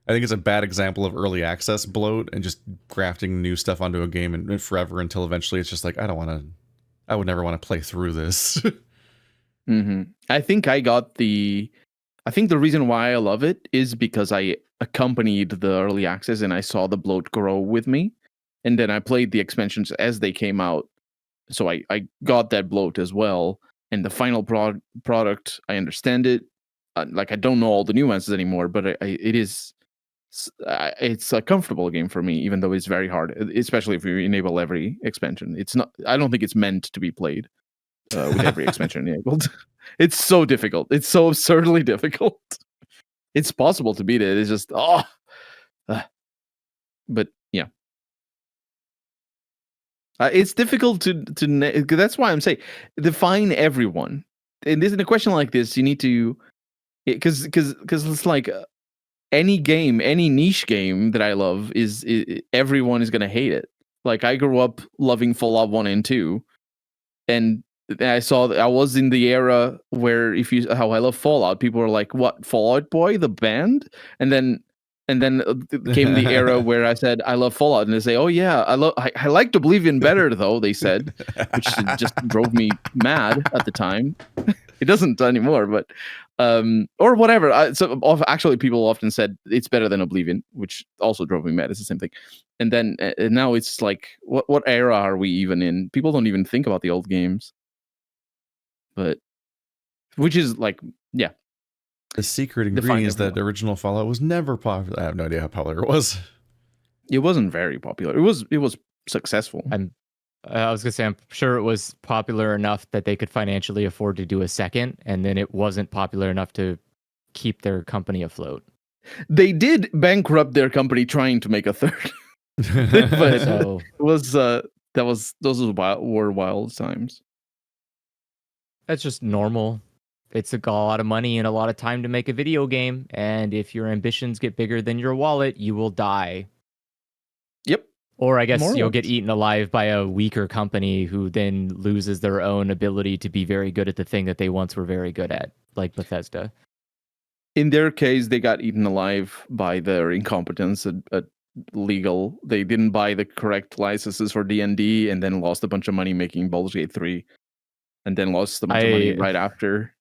I think it's a bad example of early access bloat and just grafting new stuff onto a game and forever until eventually it's just like, I would never want to play through this. Mm-hmm. I think the reason why I love it is because I accompanied the early access and I saw the bloat grow with me. And then I played the expansions as they came out. So I got that bloat as well. And the final product, I understand it. Like I don't know all the nuances anymore, but it's a comfortable game for me, even though it's very hard, especially if you enable every expansion. It's not. I don't think it's meant to be played with every expansion enabled. It's so difficult. It's so absurdly difficult. It's possible to beat it. It's just but yeah, it's difficult to. That's why I'm saying define everyone. And this in a question like this, you need to because it's like. Any game, any niche game that I love is everyone is gonna hate it. Like I grew up loving Fallout 1 and 2, and I saw that I was in the era where how I love Fallout, people were like, "What, Fallout Boy, the band?" And then came the era where I said I love Fallout, and they say, "Oh yeah, I liked Oblivion better though." They said, which just drove me mad at the time. It doesn't anymore, but or whatever. Actually, people often said it's better than Oblivion, which also drove me mad. It's the same thing. And then now it's like, what era are we even in? People don't even think about the old games. But which is like, yeah. The secret ingredient is that original Fallout was never popular. I have no idea how popular it was. It wasn't very popular. It was successful. I was gonna say, I'm sure it was popular enough that they could financially afford to do a second, and then it wasn't popular enough to keep their company afloat. They did bankrupt their company trying to make a third. But so, those were wild times. That's just normal. It's a lot of money and a lot of time to make a video game, and if your ambitions get bigger than your wallet, you will die. Yep. Or I guess More or you'll get less. eaten alive by a weaker company who then loses their own ability to be very good at the thing that they once were very good at, like Bethesda. In their case, they got eaten alive by their incompetence at legal. They didn't buy the correct licenses for D&D and then lost a bunch of money making Baldur's Gate 3 and then lost a bunch of money right after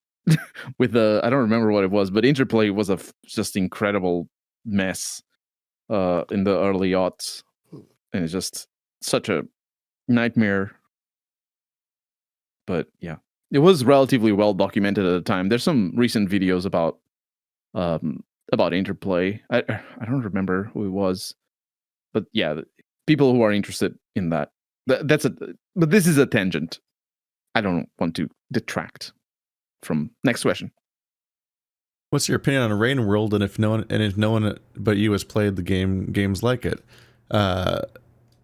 with the, I don't remember what it was, but Interplay was a just incredible mess in the early aughts. And it's just such a nightmare. But yeah, it was relatively well documented at the time. There's some recent videos about Interplay. I don't remember who it was, but yeah, people who are interested in that. But this is a tangent. I don't want to detract from next question. What's your opinion on Rain World, and if no one but you has played the games like it?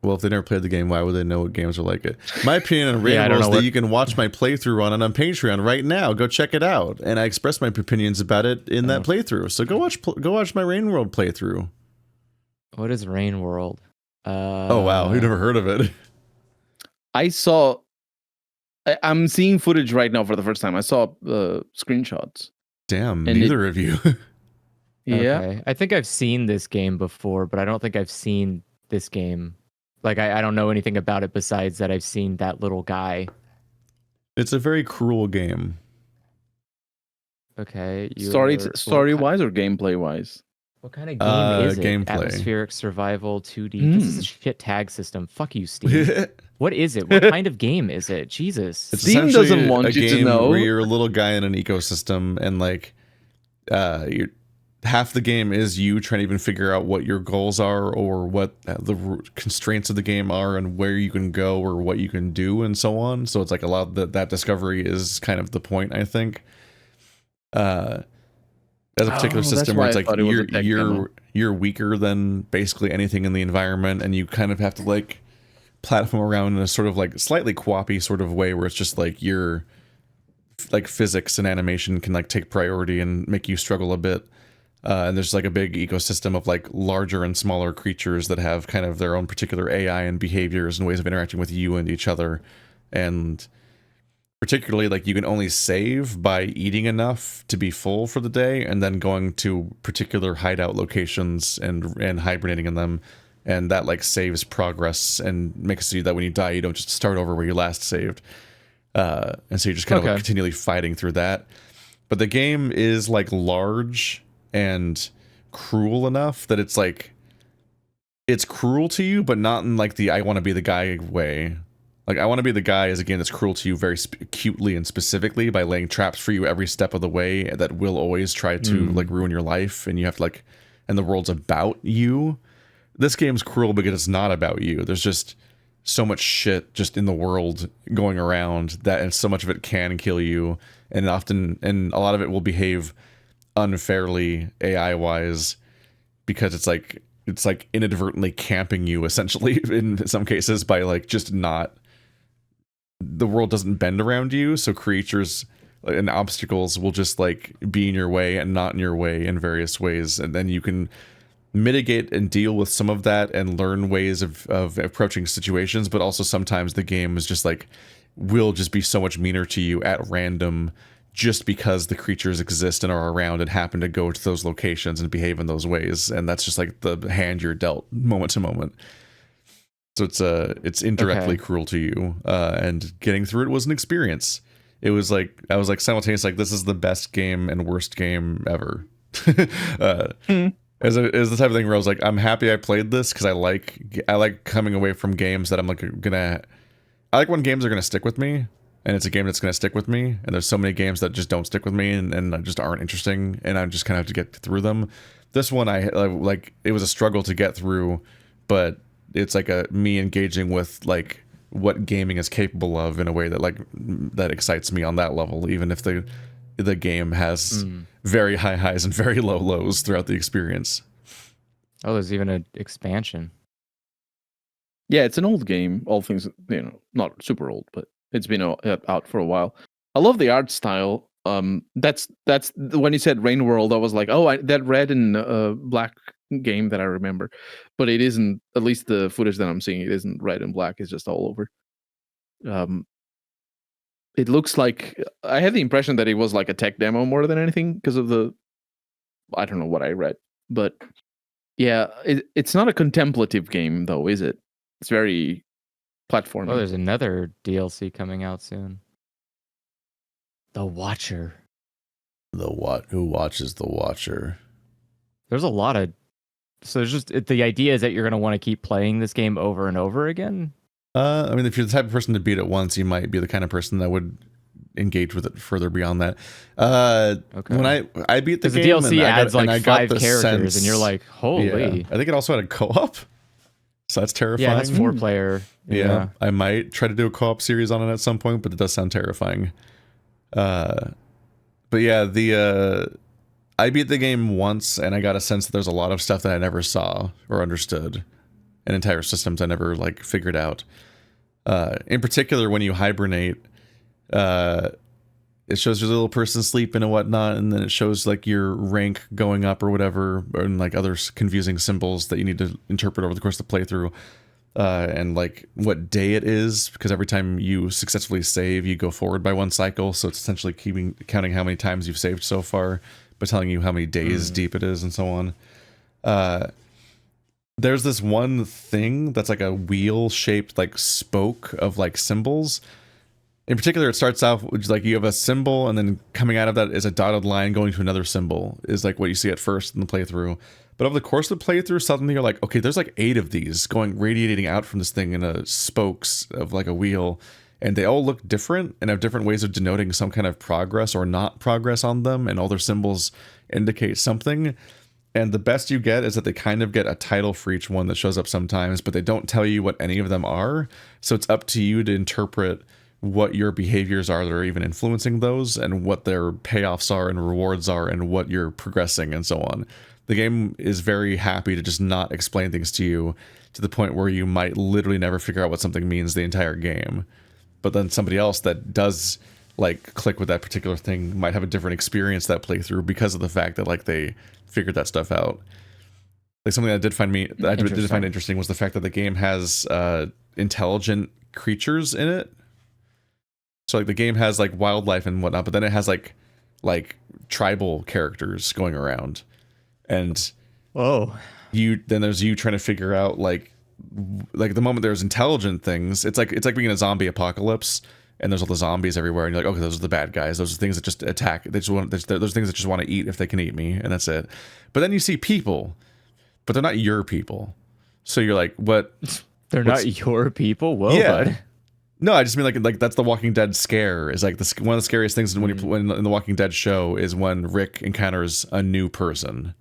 Well, if they never played the game, why would they know what games are like it? My opinion on Rain World is that you can watch my playthrough on Patreon right now. Go check it out, and I expressed my opinions about it in that playthrough. So go watch my Rain World playthrough. What is Rain World? Oh wow, who'd never heard of it? I'm seeing footage right now for the first time. I saw screenshots. Damn, and neither of you. Yeah, okay. I think I've seen this game before, but I don't think I've seen this game. Like, I don't know anything about it besides that I've seen that little guy. It's a very cruel game. Okay. Story-wise or gameplay-wise? What kind of game is it? Gameplay. Atmospheric survival 2D. This is a shit tag system. Fuck you, Steam. What is it? What kind of game is it? Jesus. It's Steam doesn't want you to know. Where you're a little guy in an ecosystem, and like, half the game is you trying to even figure out what your goals are, or what the constraints of the game are, and where you can go, or what you can do, and so on. So it's like a lot of that discovery is kind of the point, I think. As a particular system where it's like you're weaker than basically anything in the environment, and you kind of have to like platform around in a sort of like slightly quappy sort of way where it's just like your like physics and animation can like take priority and make you struggle a bit. And there's like a big ecosystem of like larger and smaller creatures that have kind of their own particular AI and behaviors and ways of interacting with you and each other. And particularly, like, you can only save by eating enough to be full for the day, and then going to particular hideout locations and hibernating in them, and that like saves progress and makes it so that when you die, you don't just start over where you last saved. And so you're just kind of like continually fighting through that. But the game is like large and cruel enough that it's like it's cruel to you, but not in like the I want to be the guy way. Like, I Want to Be the Guy is a game that's cruel to you very acutely and specifically by laying traps for you every step of the way that will always try to like ruin your life, and you have to like, and the world's about you. This game's cruel because it's not about you. There's just so much shit just in the world going around that, and so much of it can kill you, and a lot of it will behave unfairly AI wise because it's like inadvertently camping you essentially in some cases by like just not. The world doesn't bend around you, so creatures and obstacles will just like be in your way and not in your way in various ways, and then you can mitigate and deal with some of that and learn ways of approaching situations. But also sometimes the game is just like will just be so much meaner to you at random just because the creatures exist and are around and happen to go to those locations and behave in those ways, and that's just like the hand you're dealt moment to moment. So it's indirectly cruel to you, and getting through it was an experience. It was like I was like simultaneously like, this is the best game and worst game ever. As the type of thing where I was like, I'm happy I played this because I like coming away from games that I'm like I like when games are gonna stick with me, and it's a game that's gonna stick with me. And there's so many games that just don't stick with me and just aren't interesting, and I just kind of have to get through them. This one I like it was a struggle to get through, but it's like me engaging with like what gaming is capable of in a way that like that excites me on that level, even if the game has very high highs and very low lows throughout the experience. Oh, there's even an expansion. Yeah, it's an old game. All things, not super old, but it's been out for a while. I love the art style. That's when you said Rain World, I was like, oh, that red and black game that I remember, but it isn't. At least the footage that I'm seeing, it isn't red and black. It's just all over. It looks like I had the impression that it was like a tech demo more than anything because of the. I don't know what I read, but yeah, it's not a contemplative game though, is it? It's very platforming. Oh, there's another DLC coming out soon. The Watcher. Who watches the Watcher? There's a lot of. So there's just the idea is that you're going to want to keep playing this game over and over again. I mean, if you're the type of person to beat it once, you might be the kind of person that would engage with it further beyond that. Okay. When I beat the Because the game, DLC adds like 5 characters, sense, and you're like, holy. Yeah. I think it also had a co-op, so that's terrifying. Yeah, that's 4-player. Yeah, I might try to do a co-op series on it at some point, but it does sound terrifying. But yeah, I beat the game once, and I got a sense that there's a lot of stuff that I never saw or understood, and entire systems I never like figured out. In particular, when you hibernate, it shows your little person sleeping and whatnot, and then it shows like your rank going up or whatever, and like other confusing symbols that you need to interpret over the course of the playthrough. And like what day it is, because every time you successfully save, you go forward by 1 cycle, so it's essentially counting how many times you've saved so far, but telling you how many days deep it is and so on. There's this one thing that's like a wheel-shaped like spoke of like symbols. In particular, it starts off with like you have a symbol, and then coming out of that is a dotted line going to another symbol, is like what you see at first in the playthrough. But over the course of the playthrough, suddenly you're like, okay, there's like 8 of these radiating out from this thing in a spokes of like a wheel, and they all look different and have different ways of denoting some kind of progress or not progress on them, and all their symbols indicate something. And the best you get is that they kind of get a title for each one that shows up sometimes, but they don't tell you what any of them are. So it's up to you to interpret what your behaviors are that are even influencing those, and what their payoffs are and rewards are, and what you're progressing and so on. The game is very happy to just not explain things to you to the point where you might literally never figure out what something means the entire game. But then somebody else that does like click with that particular thing might have a different experience that playthrough because of the fact that like they figured that stuff out. Like something that I did find interesting was the fact that the game has intelligent creatures in it. So like the game has like wildlife and whatnot, but then it has like tribal characters going around, and there's you trying to figure out like the moment there's intelligent things, it's like being in a zombie apocalypse, and there's all the zombies everywhere, and you're like, okay, those are the bad guys, those are things that just attack, those things that just want to eat if they can eat me, and that's it. But then you see people, but they're not your people, so you're like, what? They're not your people? Whoa, yeah. bud. No, I just mean like that's the Walking Dead scare, is like one of the scariest things when in the Walking Dead show is when Rick encounters a new person,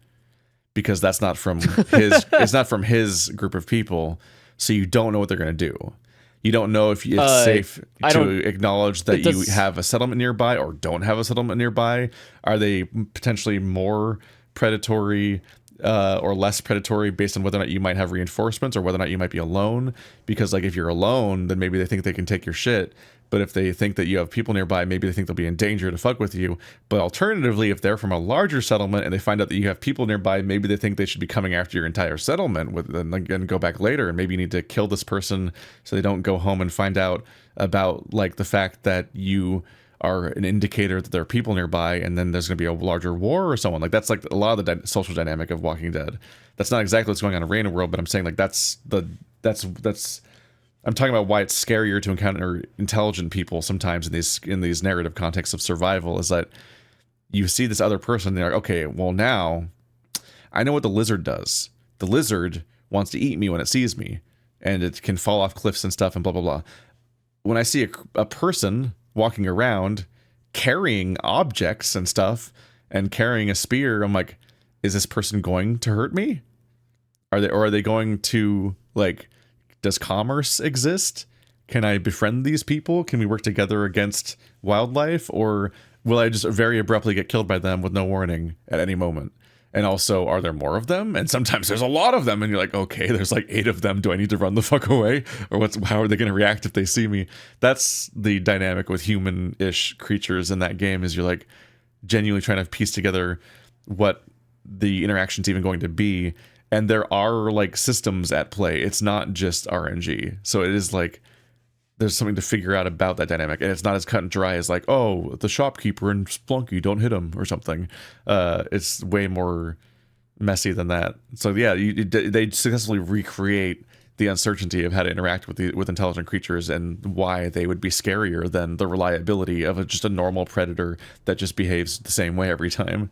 because that's not from his it's not from his group of people, so you don't know what they're going to do. You don't know if it's safe to acknowledge that you have a settlement nearby or don't have a settlement nearby. Are they potentially more predatory or less predatory based on whether or not you might have reinforcements, or whether or not you might be alone? Because like if you're alone, then maybe they think they can take your shit. But if they think that you have people nearby, maybe they think they'll be in danger to fuck with you. But alternatively, if they're from a larger settlement and they find out that you have people nearby, maybe they think they should be coming after your entire settlement and go back later. And maybe you need to kill this person so they don't go home and find out about like the fact that you are an indicator that there are people nearby, and then there's going to be a larger war or someone. Like that's like a lot of the social dynamic of Walking Dead. That's not exactly what's going on in Rain World, but I'm saying like that's I'm talking about why it's scarier to encounter intelligent people sometimes in these narrative contexts of survival, is that you see this other person, they're like, okay, well now I know what the lizard does. The lizard wants to eat me when it sees me, and it can fall off cliffs and stuff and blah blah blah. When I see a person walking around carrying objects and stuff and carrying a spear, I'm like, is this person going to hurt me? Are they going to like, does commerce exist? Can I befriend these people? Can we work together against wildlife? Or will I just very abruptly get killed by them with no warning at any moment? And also, are there more of them? And sometimes there's a lot of them, and you're like, okay, there's like 8 of them. Do I need to run the fuck away? Or how are they going to react if they see me? That's the dynamic with human-ish creatures in that game, is you're like genuinely trying to piece together what the interaction's even going to be. and there are like systems at play. It's not just RNG. So it is like there's something to figure out about that dynamic, and it's not as cut and dry as like, oh, the shopkeeper and Splunky, don't hit him or something. It's way more messy than that. So yeah, they successfully recreate the uncertainty of how to interact with intelligent creatures and why they would be scarier than the reliability of just a normal predator that just behaves the same way every time.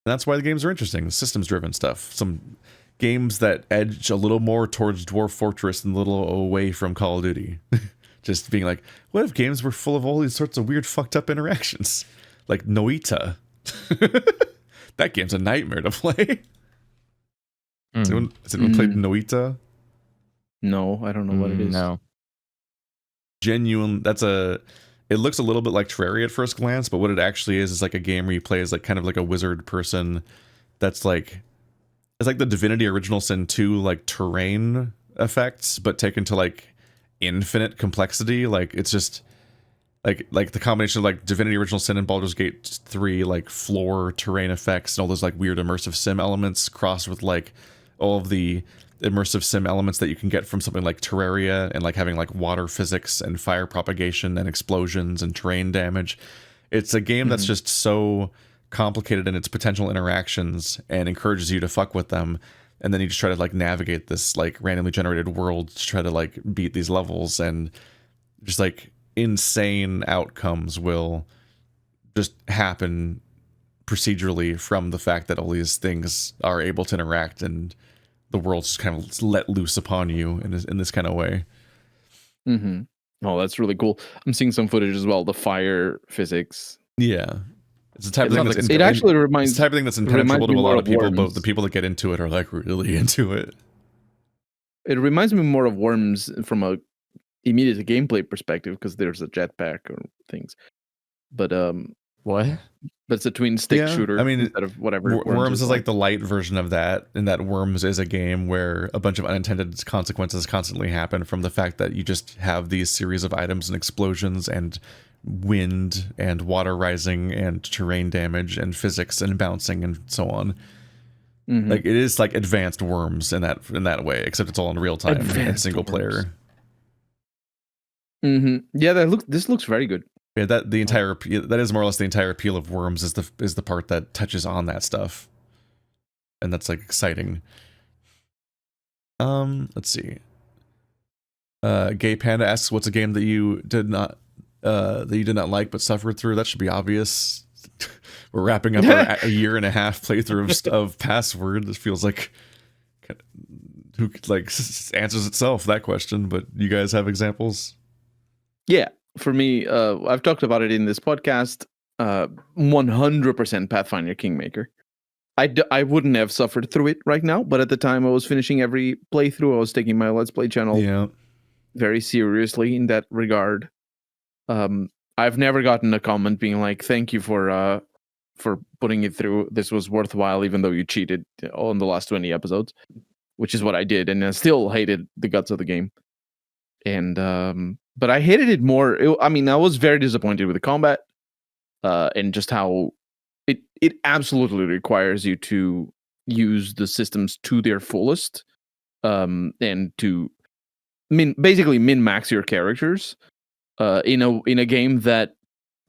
And that's why the games are interesting, systems driven stuff. Some games that edge a little more towards Dwarf Fortress and a little away from Call of Duty. Just being like, what if games were full of all these sorts of weird fucked up interactions? Like Noita. That game's a nightmare to play. Has anyone played Noita? No, I don't know what it is. No. Genuine. It looks a little bit like Terraria at first glance, but what it actually is like a game where you play as like kind of like a wizard person that's like, it's like the Divinity Original Sin 2 like terrain effects, but taken to like infinite complexity. Like it's just like the combination of like Divinity Original Sin and Baldur's Gate 3 like floor terrain effects and all those like weird immersive sim elements crossed with like all of the immersive sim elements that you can get from something like Terraria, and like having like water physics and fire propagation and explosions and terrain damage. It's a game that's just so complicated in its potential interactions and encourages you to fuck with them, and then you just try to like navigate this like randomly generated world to try to like beat these levels, and just like insane outcomes will just happen procedurally from the fact that all these things are able to interact and the world's just kind of let loose upon you in this kind of way. Oh, that's really cool. I'm seeing some footage as well. The fire physics. Yeah. It's the type of thing that's it actually reminds. It's the type of thing that's impenetrable to a lot of people, but the people that get into it are like really into it. It reminds me more of Worms from a immediate gameplay perspective because there's a jetpack or things. But what? But it's a twin stick shooter. I mean, instead of whatever. Worms is like the light version of that, in that Worms is a game where a bunch of unintended consequences constantly happen from the fact that you just have these series of items and explosions and wind and water rising and terrain damage and physics and bouncing and so on. Like it is like advanced Worms in that way, except it's all in real time and single player. Yeah, this looks very good. Yeah, that is more or less the entire appeal of Worms is the part that touches on that stuff, and that's like exciting. Let's see. Gay Panda asks, "What's a game that you did not like but suffered through?" That should be obvious. We're wrapping up a year and a half playthrough of Password. This feels like who like answers itself, that question. But you guys have examples? Yeah. For me, I've talked about it in this podcast. 100% Pathfinder Kingmaker. I wouldn't have suffered through it right now, but at the time I was finishing every playthrough. I was taking my Let's Play channel very seriously in that regard. I've never gotten a comment being like, "Thank you for putting it through. This was worthwhile, even though you cheated on the last 20 episodes," which is what I did, and I still hated the guts of the game. And but I hated it more. I was very disappointed with the combat, and just how it absolutely requires you to use the systems to their fullest, and to basically min-max your characters, in a game that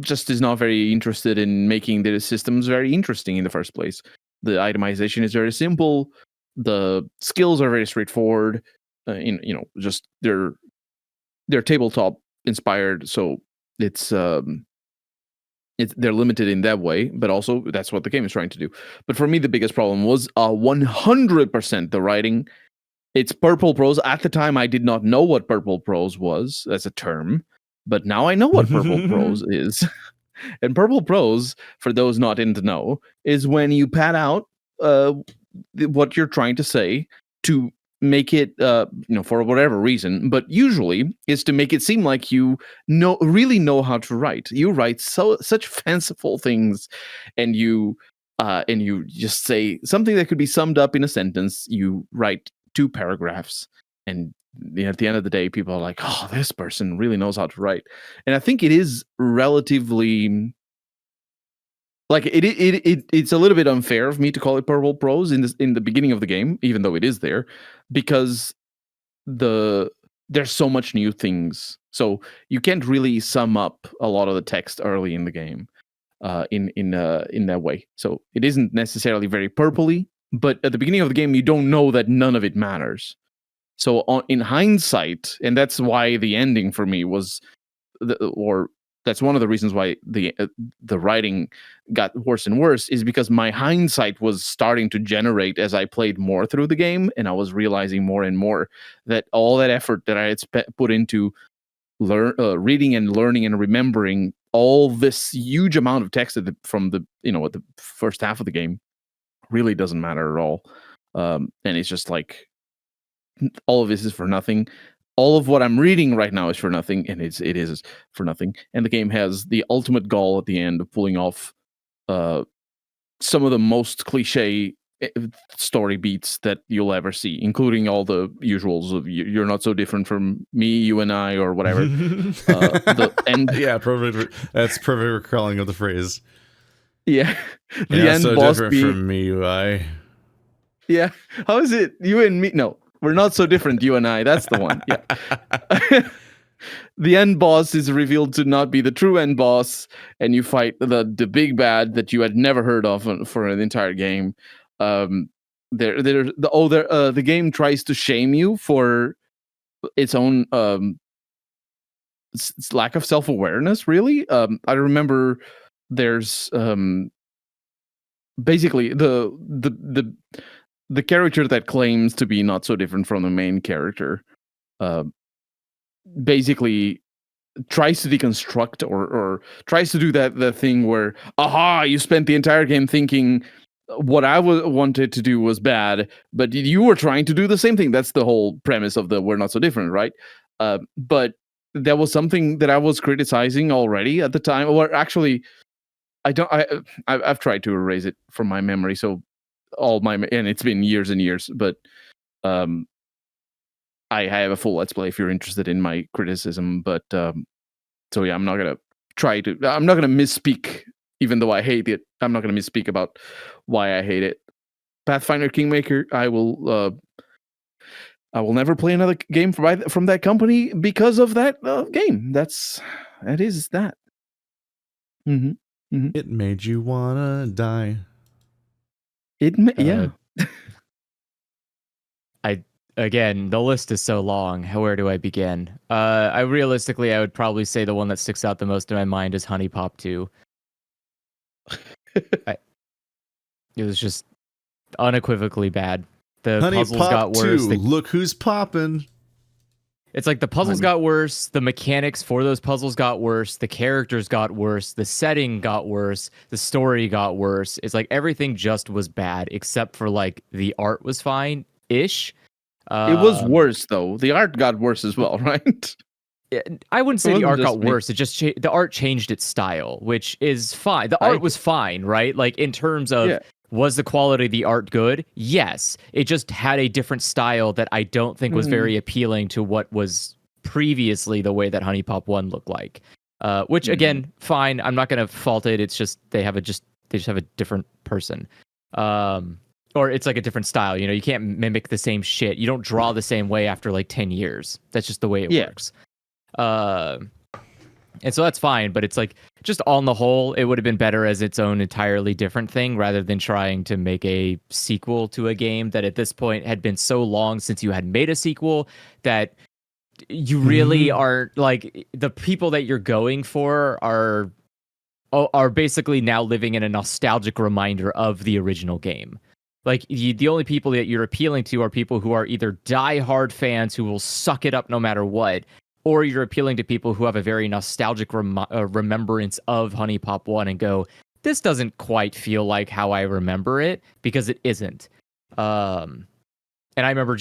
just is not very interested in making the systems very interesting in the first place. The itemization is very simple. The skills are very straightforward. Just they're tabletop inspired, so they're limited in that way, but also that's what the game is trying to do. But for me, the biggest problem was 100% the writing. It's purple prose. At the time, I did not know what purple prose was as a term, but now I know what purple prose is. And purple prose, for those not in the know, is when you pad out what you're trying to say to make it for whatever reason, but usually is to make it seem like you really know how to write. You write such fanciful things, and you just say something that could be summed up in a sentence. You write 2 paragraphs, and at the end of the day, people are like, "Oh, this person really knows how to write." And I think it is relatively like it's a little bit unfair of me to call it purple prose in the beginning of the game, even though it is there, because there's so much new things. So you can't really sum up a lot of the text early in the game in that way. So it isn't necessarily very purpley, but at the beginning of the game, you don't know that none of it matters. So in hindsight, and that's why the ending for me was, that's one of the reasons why the writing got worse and worse, is because my hindsight was starting to generate as I played more through the game, and I was realizing more and more that all that effort that I had put into reading and learning and remembering all this huge amount of text from the at the first half of the game really doesn't matter at all. And it's just like all of this is for nothing. All of what I'm reading right now is for nothing, and it is for nothing. And the game has the ultimate goal at the end of pulling off some of the most cliche story beats that you'll ever see, including all the usuals of "you're not so different from me, you and I," or whatever. Yeah, perfect. That's perfect recalling of the phrase. Yeah, the end so boss different from me, you I. Yeah, how is it? You and me? No, we're not so different, you and I. That's the one. Yeah. The end boss is revealed to not be the true end boss, and you fight the big bad that you had never heard of for an entire game. The game tries to shame you for its own lack of self-awareness. Really, I remember there's basically the character that claims to be not so different from the main character. Basically tries to deconstruct or tries to do the thing where, aha, you spent the entire game thinking what I wanted to do was bad, but you were trying to do the same thing. That's the whole premise of the "we're not so different," right? But that was something that I was criticizing already at the time. Or actually, I've tried to erase it from my memory. So and it's been years and years, but I have a full Let's Play if you're interested in my criticism. But so yeah, I'm not gonna misspeak, even though I hate it. I'm not gonna misspeak about why I hate it. Pathfinder Kingmaker, I will never play another game from that company because of that game. That is that. Mm-hmm. Mm-hmm. It made you wanna die. Yeah. Again, the list is so long. Where do I begin? I would probably say the one that sticks out the most in my mind is Honey Pop 2. It was just unequivocally bad. The Honey puzzles Pop got worse. 2, look who's popping. It's like the puzzles got worse, the mechanics for those puzzles got worse, the characters got worse, the setting got worse, the story got worse. It's like everything just was bad, except for like the art was fine-ish. It was worse though. The art got worse as well, right? I wouldn't say the art got worse. It just the art changed its style, which is fine. The art was fine, right? Like in terms of was the quality of the art good? Yes. It just had a different style that I don't think was very appealing to what was previously the way that Honey Pop 1 looked like. Which again, fine. I'm not going to fault it. It's just they just have a different person. Or it's like a different style. You can't mimic the same shit. You don't draw the same way after like 10 years. That's just the way it works. And so that's fine, but it's like just on the whole, it would have been better as its own entirely different thing rather than trying to make a sequel to a game that at this point had been so long since you had made a sequel that you really are like the people that you're going for are basically now living in a nostalgic reminder of the original game. Like the only people that you're appealing to are people who are either diehard fans who will suck it up no matter what, or you're appealing to people who have a very nostalgic remembrance of Honey Pop 1 and go, this doesn't quite feel like how I remember it, because it isn't. And I remember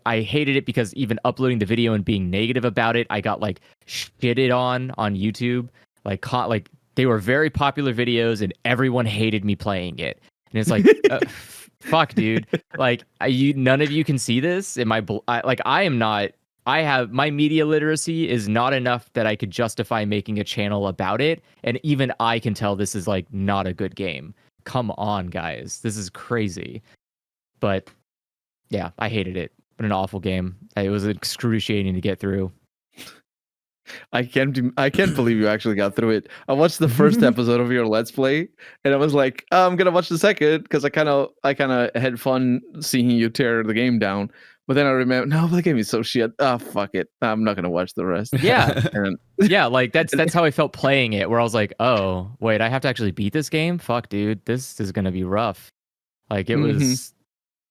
I hated it because even uploading the video and being negative about it, I got like shitted on YouTube. Like they were very popular videos and everyone hated me playing it. And it's like, fuck, dude. Like none of you can see this. I am not my media literacy is not enough that I could justify making a channel about it, and even I can tell this is like not a good game. Come on, guys, this is crazy. But yeah, I hated it. But an awful game. It was excruciating to get through. I can't believe you actually got through it. I watched the first episode of your Let's Play, and I was like, oh, I'm gonna watch the second because I kind of had fun seeing you tear the game down. But then I remember, no, the game is so shit. Oh, fuck it, I'm not gonna watch the rest. Yeah, And yeah, like that's how I felt playing it. Where I was like, oh wait, I have to actually beat this game. Fuck, dude, this is gonna be rough. Like it was.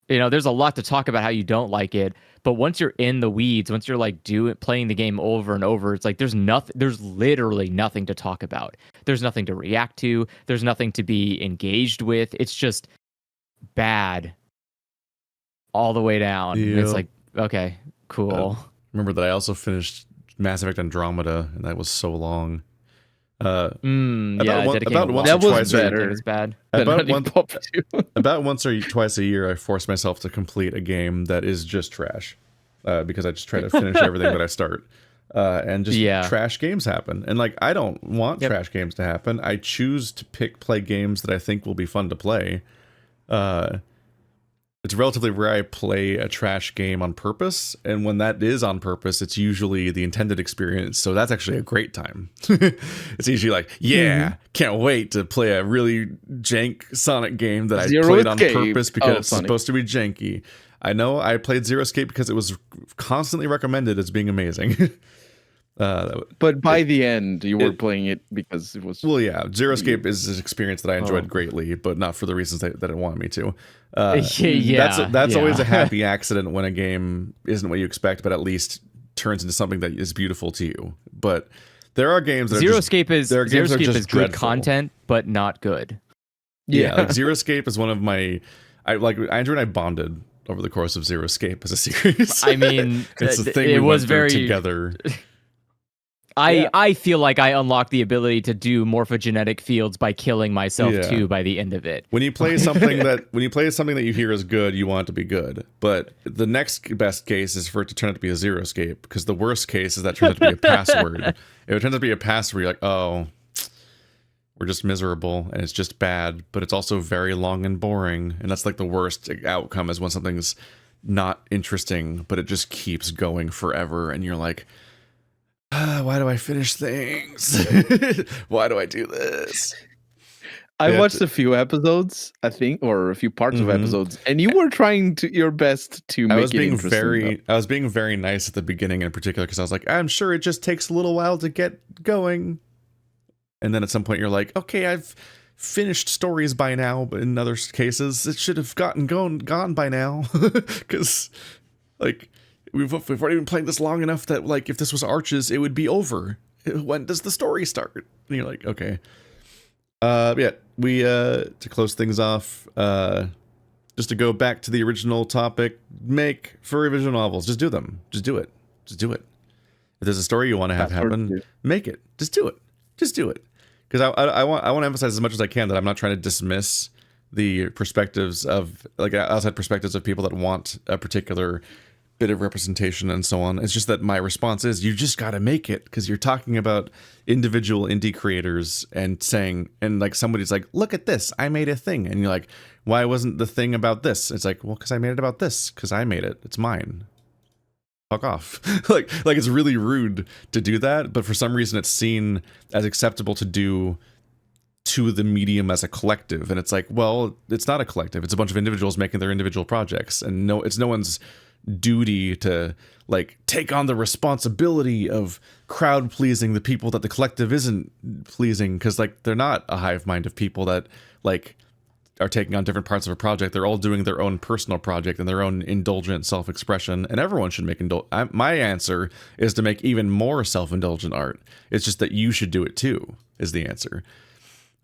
There's a lot to talk about how you don't like it, but once you're in the weeds, once you're like playing the game over and over, it's like there's literally nothing to talk about. There's nothing to react to. There's nothing to be engaged with. It's just bad all the way down. Yep. It's like, okay, cool. Remember that I also finished Mass Effect Andromeda, and that was so long. Yeah, about once that or was twice better. It's bad. About once or twice a year, I force myself to complete a game that is just trash, because I just try to finish everything that I start, and just trash games happen. And like, I don't want trash games to happen. I choose to play games that I think will be fun to play. It's relatively rare I play a trash game on purpose, and when that is on purpose, it's usually the intended experience, so that's actually a great time. It's usually like, can't wait to play a really jank Sonic game that I played on purpose because it's supposed to be janky. I know I played Zero Escape because it was constantly recommended as being amazing. But by the end, you were playing it because it was... Well, yeah, Zero Escape is an experience that I enjoyed greatly, but not for the reasons that it wanted me to. That's always a happy accident when a game isn't what you expect, but at least turns into something that is beautiful to you. But there are games that Zero Escape is good dreadful content, but not good. Yeah, like Zero Escape is one of my... Andrew and I bonded over the course of Zero Escape as a series. I mean, it's the thing we went through together. I feel like I unlocked the ability to do morphogenetic fields by killing myself too by the end of it. When you play something that you hear is good, you want it to be good. But the next best case is for it to turn out to be a Zero Escape, because the worst case is that it turns out to be a password. If it turns out to be a password, you're like, oh, we're just miserable and it's just bad, but it's also very long and boring. And that's like the worst outcome, is when something's not interesting, but it just keeps going forever, and you're like, why do I finish things? Why do I do this? I watched a few episodes, I think, or a few parts of episodes, and you were trying your best to make it interesting. I was being very nice at the beginning in particular, because I was like, I'm sure it just takes a little while to get going. And then at some point you're like, okay, I've finished stories by now, but in other cases it should have gone by now. Because like, We've already been playing this long enough that, like, if this was Arches, it would be over. When does the story start? And you're like, okay. To close things off, just to go back to the original topic, make furry visual novels. Just do them. Just do it. Just do it. If there's a story you want to have happen, make it. Just do it. Just do it. Because I want to emphasize as much as I can that I'm not trying to dismiss the perspectives of, like, outside perspectives of people that want a particular bit of representation and so on. It's just that my response is, you just got to make it, because you're talking about individual indie creators and saying, and like somebody's like, look at this, I made a thing, and you're like, why wasn't the thing about this? It's like, well, because I made it about this, because I made it, it's mine. Fuck off. like it's really rude to do that, but for some reason it's seen as acceptable to do to the medium as a collective, and it's like, well, it's not a collective, it's a bunch of individuals making their individual projects, and it's no one's duty to like take on the responsibility of crowd pleasing the people that the collective isn't pleasing, because like they're not a hive mind of people that like are taking on different parts of a project. They're all doing their own personal project and their own indulgent self-expression, and everyone should make my answer is to make even more self-indulgent art. It's just that you should do it too, is the answer.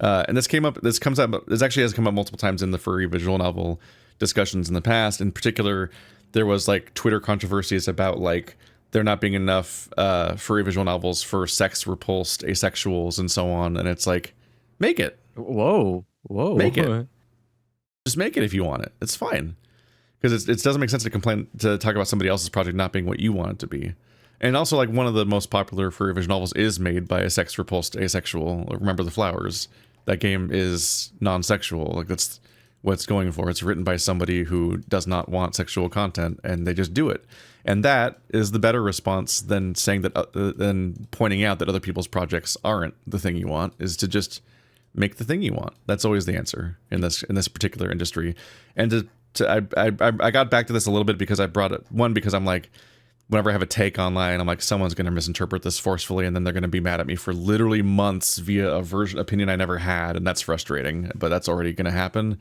And this actually has come up multiple times in the furry visual novel discussions in the past. In particular, there was like Twitter controversies about like there not being enough furry visual novels for sex repulsed asexuals and so on. And it's like, make it. Whoa. Make it. Just make it if you want it. It's fine. because it doesn't make sense to talk about somebody else's project not being what you want it to be. And also, like, one of the most popular furry visual novels is made by a sex-repulsed asexual. Remember the Flowers. That game is non-sexual. Like, that's what it's going for. It's written by somebody who does not want sexual content, and they just do it. And that is the better response than saying that, than pointing out that other people's projects aren't the thing you want, is to just make the thing you want. That's always the answer in this particular industry. And I got back to this a little bit because I brought it, one, because I'm like, whenever I have a take online, I'm like, someone's going to misinterpret this forcefully, and then they're going to be mad at me for literally months via a opinion I never had, and that's frustrating, but that's already going to happen.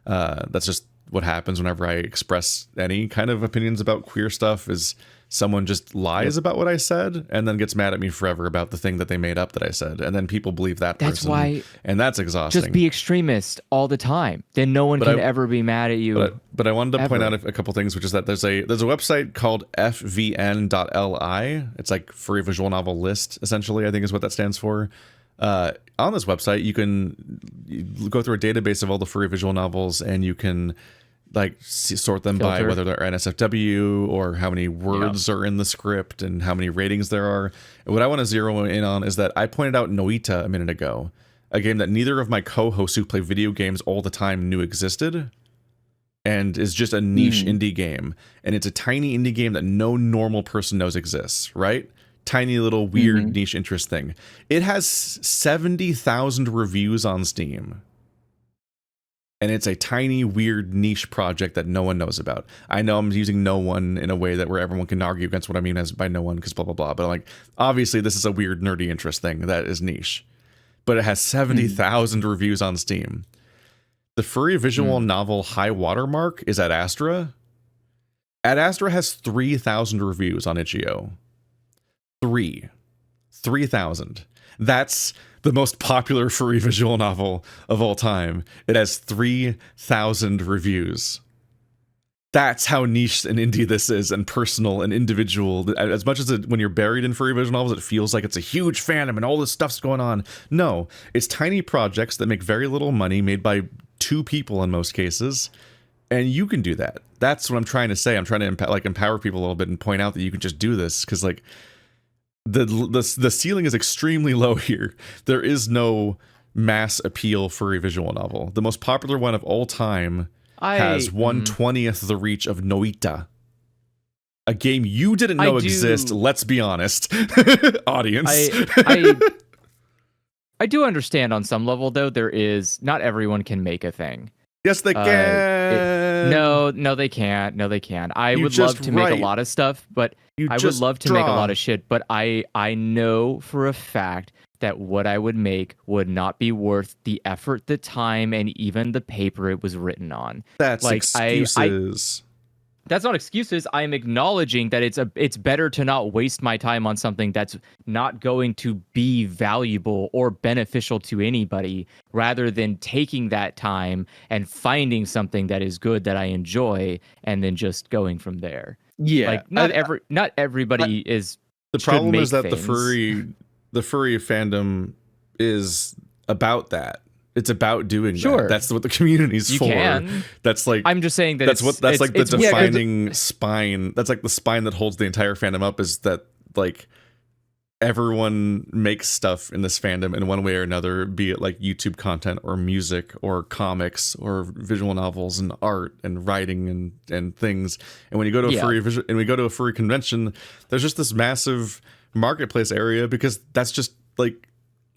That's just what happens whenever I express any kind of opinions about queer stuff, is someone just lies about what I said and then gets mad at me forever about the thing that they made up that I said, and then people believe that That's person. why, and that's exhausting. just be extremist all the time. Then no one can ever be mad at you. But I wanted to point out a couple things, which is that there's a website called fvn.li. It's like Furry Visual Novel List, essentially, I think is what that stands for. On this website, you go through a database of all the furry visual novels, and you can like sort them by whether they're NSFW or how many words are in the script and how many ratings there are. And what I want to zero in on is that I pointed out Noita a minute ago, a game that neither of my co-hosts who play video games all the time knew existed, and is just a niche indie game. And it's a tiny indie game that no normal person knows exists, right? Tiny little weird niche interest thing. It has 70,000 reviews on Steam. And it's a tiny, weird niche project that no one knows about. I know I'm using no one in a way that where everyone can argue against what I mean as by no one, because blah, blah, blah. But I'm like, obviously this is a weird, nerdy interest thing that is niche. But it has 70,000 reviews on Steam. The furry visual novel high watermark is Ad Astra. Ad Astra has 3,000 reviews on itch.io. 3,000. That's the most popular furry visual novel of all time. It has 3,000 reviews. That's how niche and indie this is, and personal and individual. As much as when you're buried in furry visual novels, it feels like it's a huge fandom and all this stuff's going on. No, it's tiny projects that make very little money, made by 2 people in most cases, and you can do that. That's what I'm trying to say. I'm trying to empower people a little bit and point out that you can just do this, because like the ceiling is extremely low here. There is no mass appeal furry visual novel. The most popular one of all time has 1/20th the reach of Noita, a game you didn't know exist. Let's be honest, audience. I do understand on some level, though. There is not everyone can make a thing. Yes, they can. No, they can't. No, they can't. I would love to make a lot of stuff, but I would love to make a lot of shit. But I know for a fact that what I would make would not be worth the effort, the time, and even the paper it was written on. That's like excuses. That's not excuses. I'm acknowledging that it's better to not waste my time on something that's not going to be valuable or beneficial to anybody, rather than taking that time and finding something that is good that I enjoy and then just going from there. Yeah, like not everybody is. The problem is that the furry fandom is about that. It's about doing that. That's what the community's for. Can. That's like, I'm just saying that that's like the defining spine. That's like the spine that holds the entire fandom up, is that like everyone makes stuff in this fandom in one way or another, be it like YouTube content or music or comics or visual novels and art and writing and things. And when you go to a furry convention, there's just this massive marketplace area, because that's just like,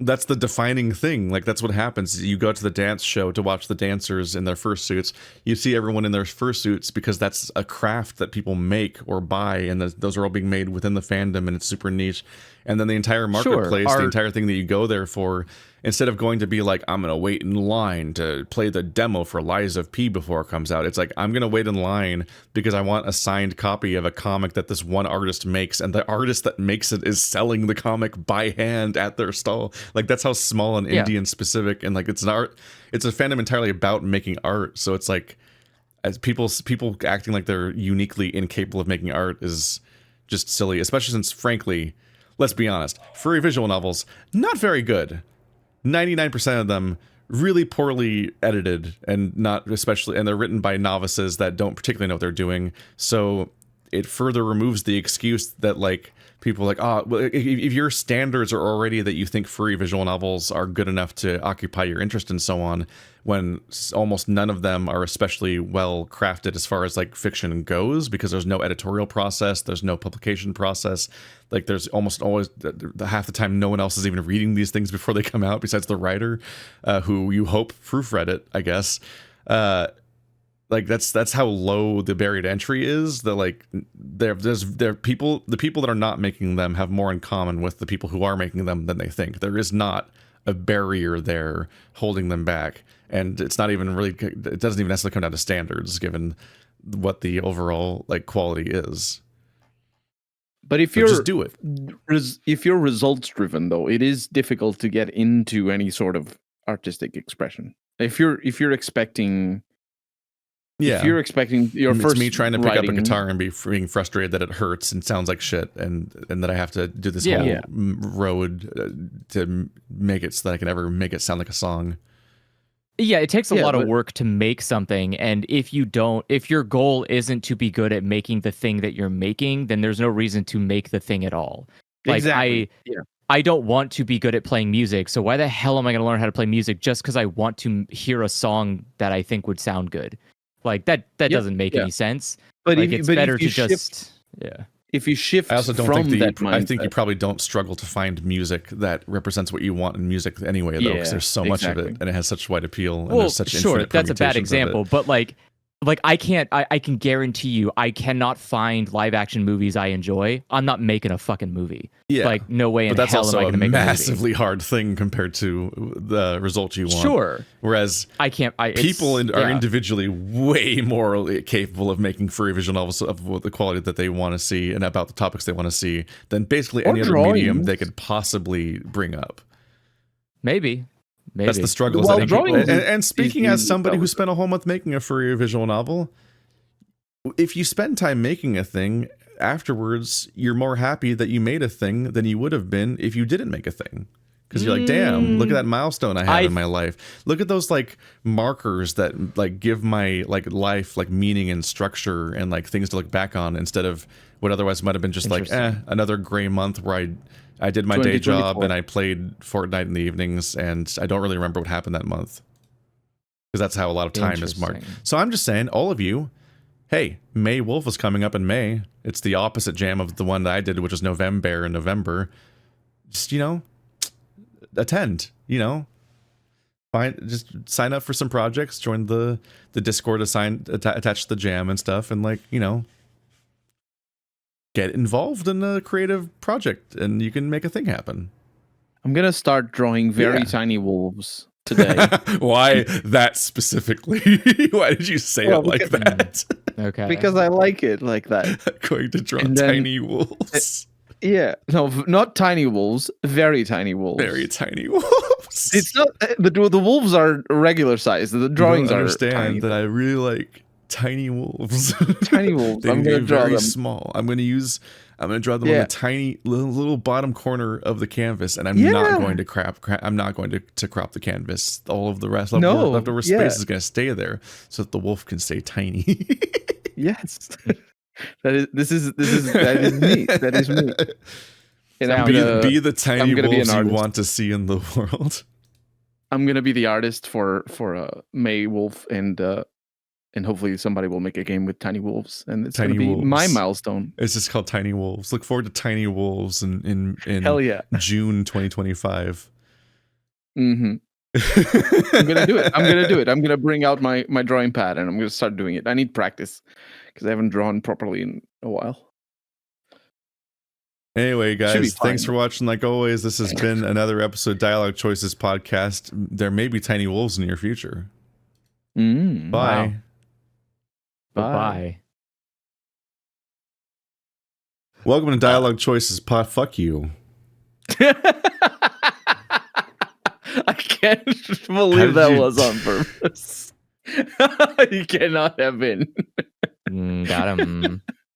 that's the defining thing. Like, that's what happens. You go to the dance show to watch the dancers in their fursuits. You see everyone in their fursuits because that's a craft that people make or buy, and those are all being made within the fandom, and it's super niche. And then the entire marketplace, the entire thing that you go there for, instead of going to be like, I'm going to wait in line to play the demo for Lies of P before it comes out, it's like, I'm going to wait in line because I want a signed copy of a comic that this one artist makes, and the artist that makes it is selling the comic by hand at their stall. Like, that's how small and indie and specific, and like, it's a fandom entirely about making art. So it's like, as people acting like they're uniquely incapable of making art is just silly, especially since, frankly, let's be honest, furry visual novels, not very good. 99% of them really poorly edited and not especially, and they're written by novices that don't particularly know what they're doing. So it further removes the excuse that like people are like, oh, well, if your standards are already that you think furry visual novels are good enough to occupy your interest and so on, when almost none of them are especially well crafted as far as like fiction goes, because there's no editorial process, there's no publication process. Like there's almost always half the time no one else is even reading these things before they come out besides the writer, who you hope proofread it, I guess. Like that's how low the barrier to entry is. That like there's people, the people that are not making them have more in common with the people who are making them than they think. There is not a barrier there holding them back, and it's not even really, it doesn't even necessarily come down to standards given what the overall like quality is. But if So you're just do it. if you're results driven, though, it is difficult to get into any sort of artistic expression. If you're expecting, if you're expecting your it's first me trying to pick up a writing- guitar and being frustrated that it hurts and sounds like shit, and that I have to do this whole road to make it so that I can ever make it sound like a song. Yeah, it takes a Yeah, lot of but- work to make something, and if your goal isn't to be good at making the thing that you're making, then there's no reason to make the thing at all. Like Exactly. I don't want to be good at playing music, so why the hell am I going to learn how to play music just because I want to hear a song that I think would sound good? Like that doesn't make any sense. But Like if, it's but better if to you just if you shift I also don't from think that that I think you mindset- probably don't struggle to find music that represents what you want in music anyway, though, because Yeah, there's so much of exactly. it and it has such wide appeal. And well, there's such sure, infinite that's a bad permutations of it. example, but like I can guarantee you I cannot find live action movies I enjoy. I'm not making a fucking movie. Yeah, Like no way in but that's hell am also I going to make a movie. massively hard thing compared to the results you want. Sure. Whereas I can't. people are individually way more capable of making furry visual novels of the quality that they want to see and about the topics they want to see than basically Or any other medium drawings. they could possibly bring up. Maybe. That's the struggle. Well, And drawings speaking is as somebody who valid. spent a whole month making a furry visual novel, if you spend time making a thing, afterwards you're more happy that you made a thing than you would have been if you didn't make a thing. Because you're like, damn, look at that milestone I have in my life. Look at those like markers that like give my like life like meaning and structure and like things to look back on instead of what otherwise might have been just like another gray month where I did my day job and I played Fortnite in the evenings and I don't really remember what happened that month. Because that's how a lot of time is marked. So I'm just saying, all of you, hey, May Wolf is coming up in May. It's the opposite jam of the one that I did, which is November and November. Just, attend, just sign up for some projects, join the Discord attach to the jam and stuff, and get involved in a creative project and you can make a thing happen. I'm gonna start drawing very tiny wolves today. Why that specifically? Why did you say it like that? Okay. Because I like it like that. Going to draw And then- tiny wolves. Yeah, no, not tiny wolves, very tiny wolves. Very tiny wolves. It's not the wolves are regular size. The drawings you don't are understand tiny. that I really like tiny wolves. Tiny wolves. I'm They're gonna draw very them. small. I'm gonna draw them on the tiny little bottom corner of the canvas, and I'm not going to I'm not going to crop the canvas. All of the rest leftover space is gonna stay there so that the wolf can stay tiny. Yes. That is me. That is me. And I'm be the tiny gonna be wolves an you artist. want to see in the world. I'm gonna be the artist for May Wolf, and hopefully somebody will make a game with tiny wolves, and it's Tiny gonna be wolves. my milestone. It's just called Tiny Wolves. Look forward to Tiny Wolves in Hell yeah. June 2025. Mm-hmm. I'm gonna do it. I'm gonna bring out my drawing pad and I'm gonna start doing it. I need practice because I haven't drawn properly in a while. Anyway, Should be guys, fine. thanks for watching. Like always, this has been another episode of Dialog Choices podcast. There may be tiny wolves in your future. Mm. Bye. Wow. Bye. Welcome to Dialog Choices pod. Fuck you. I can't believe that was on purpose. You cannot have been. Got him.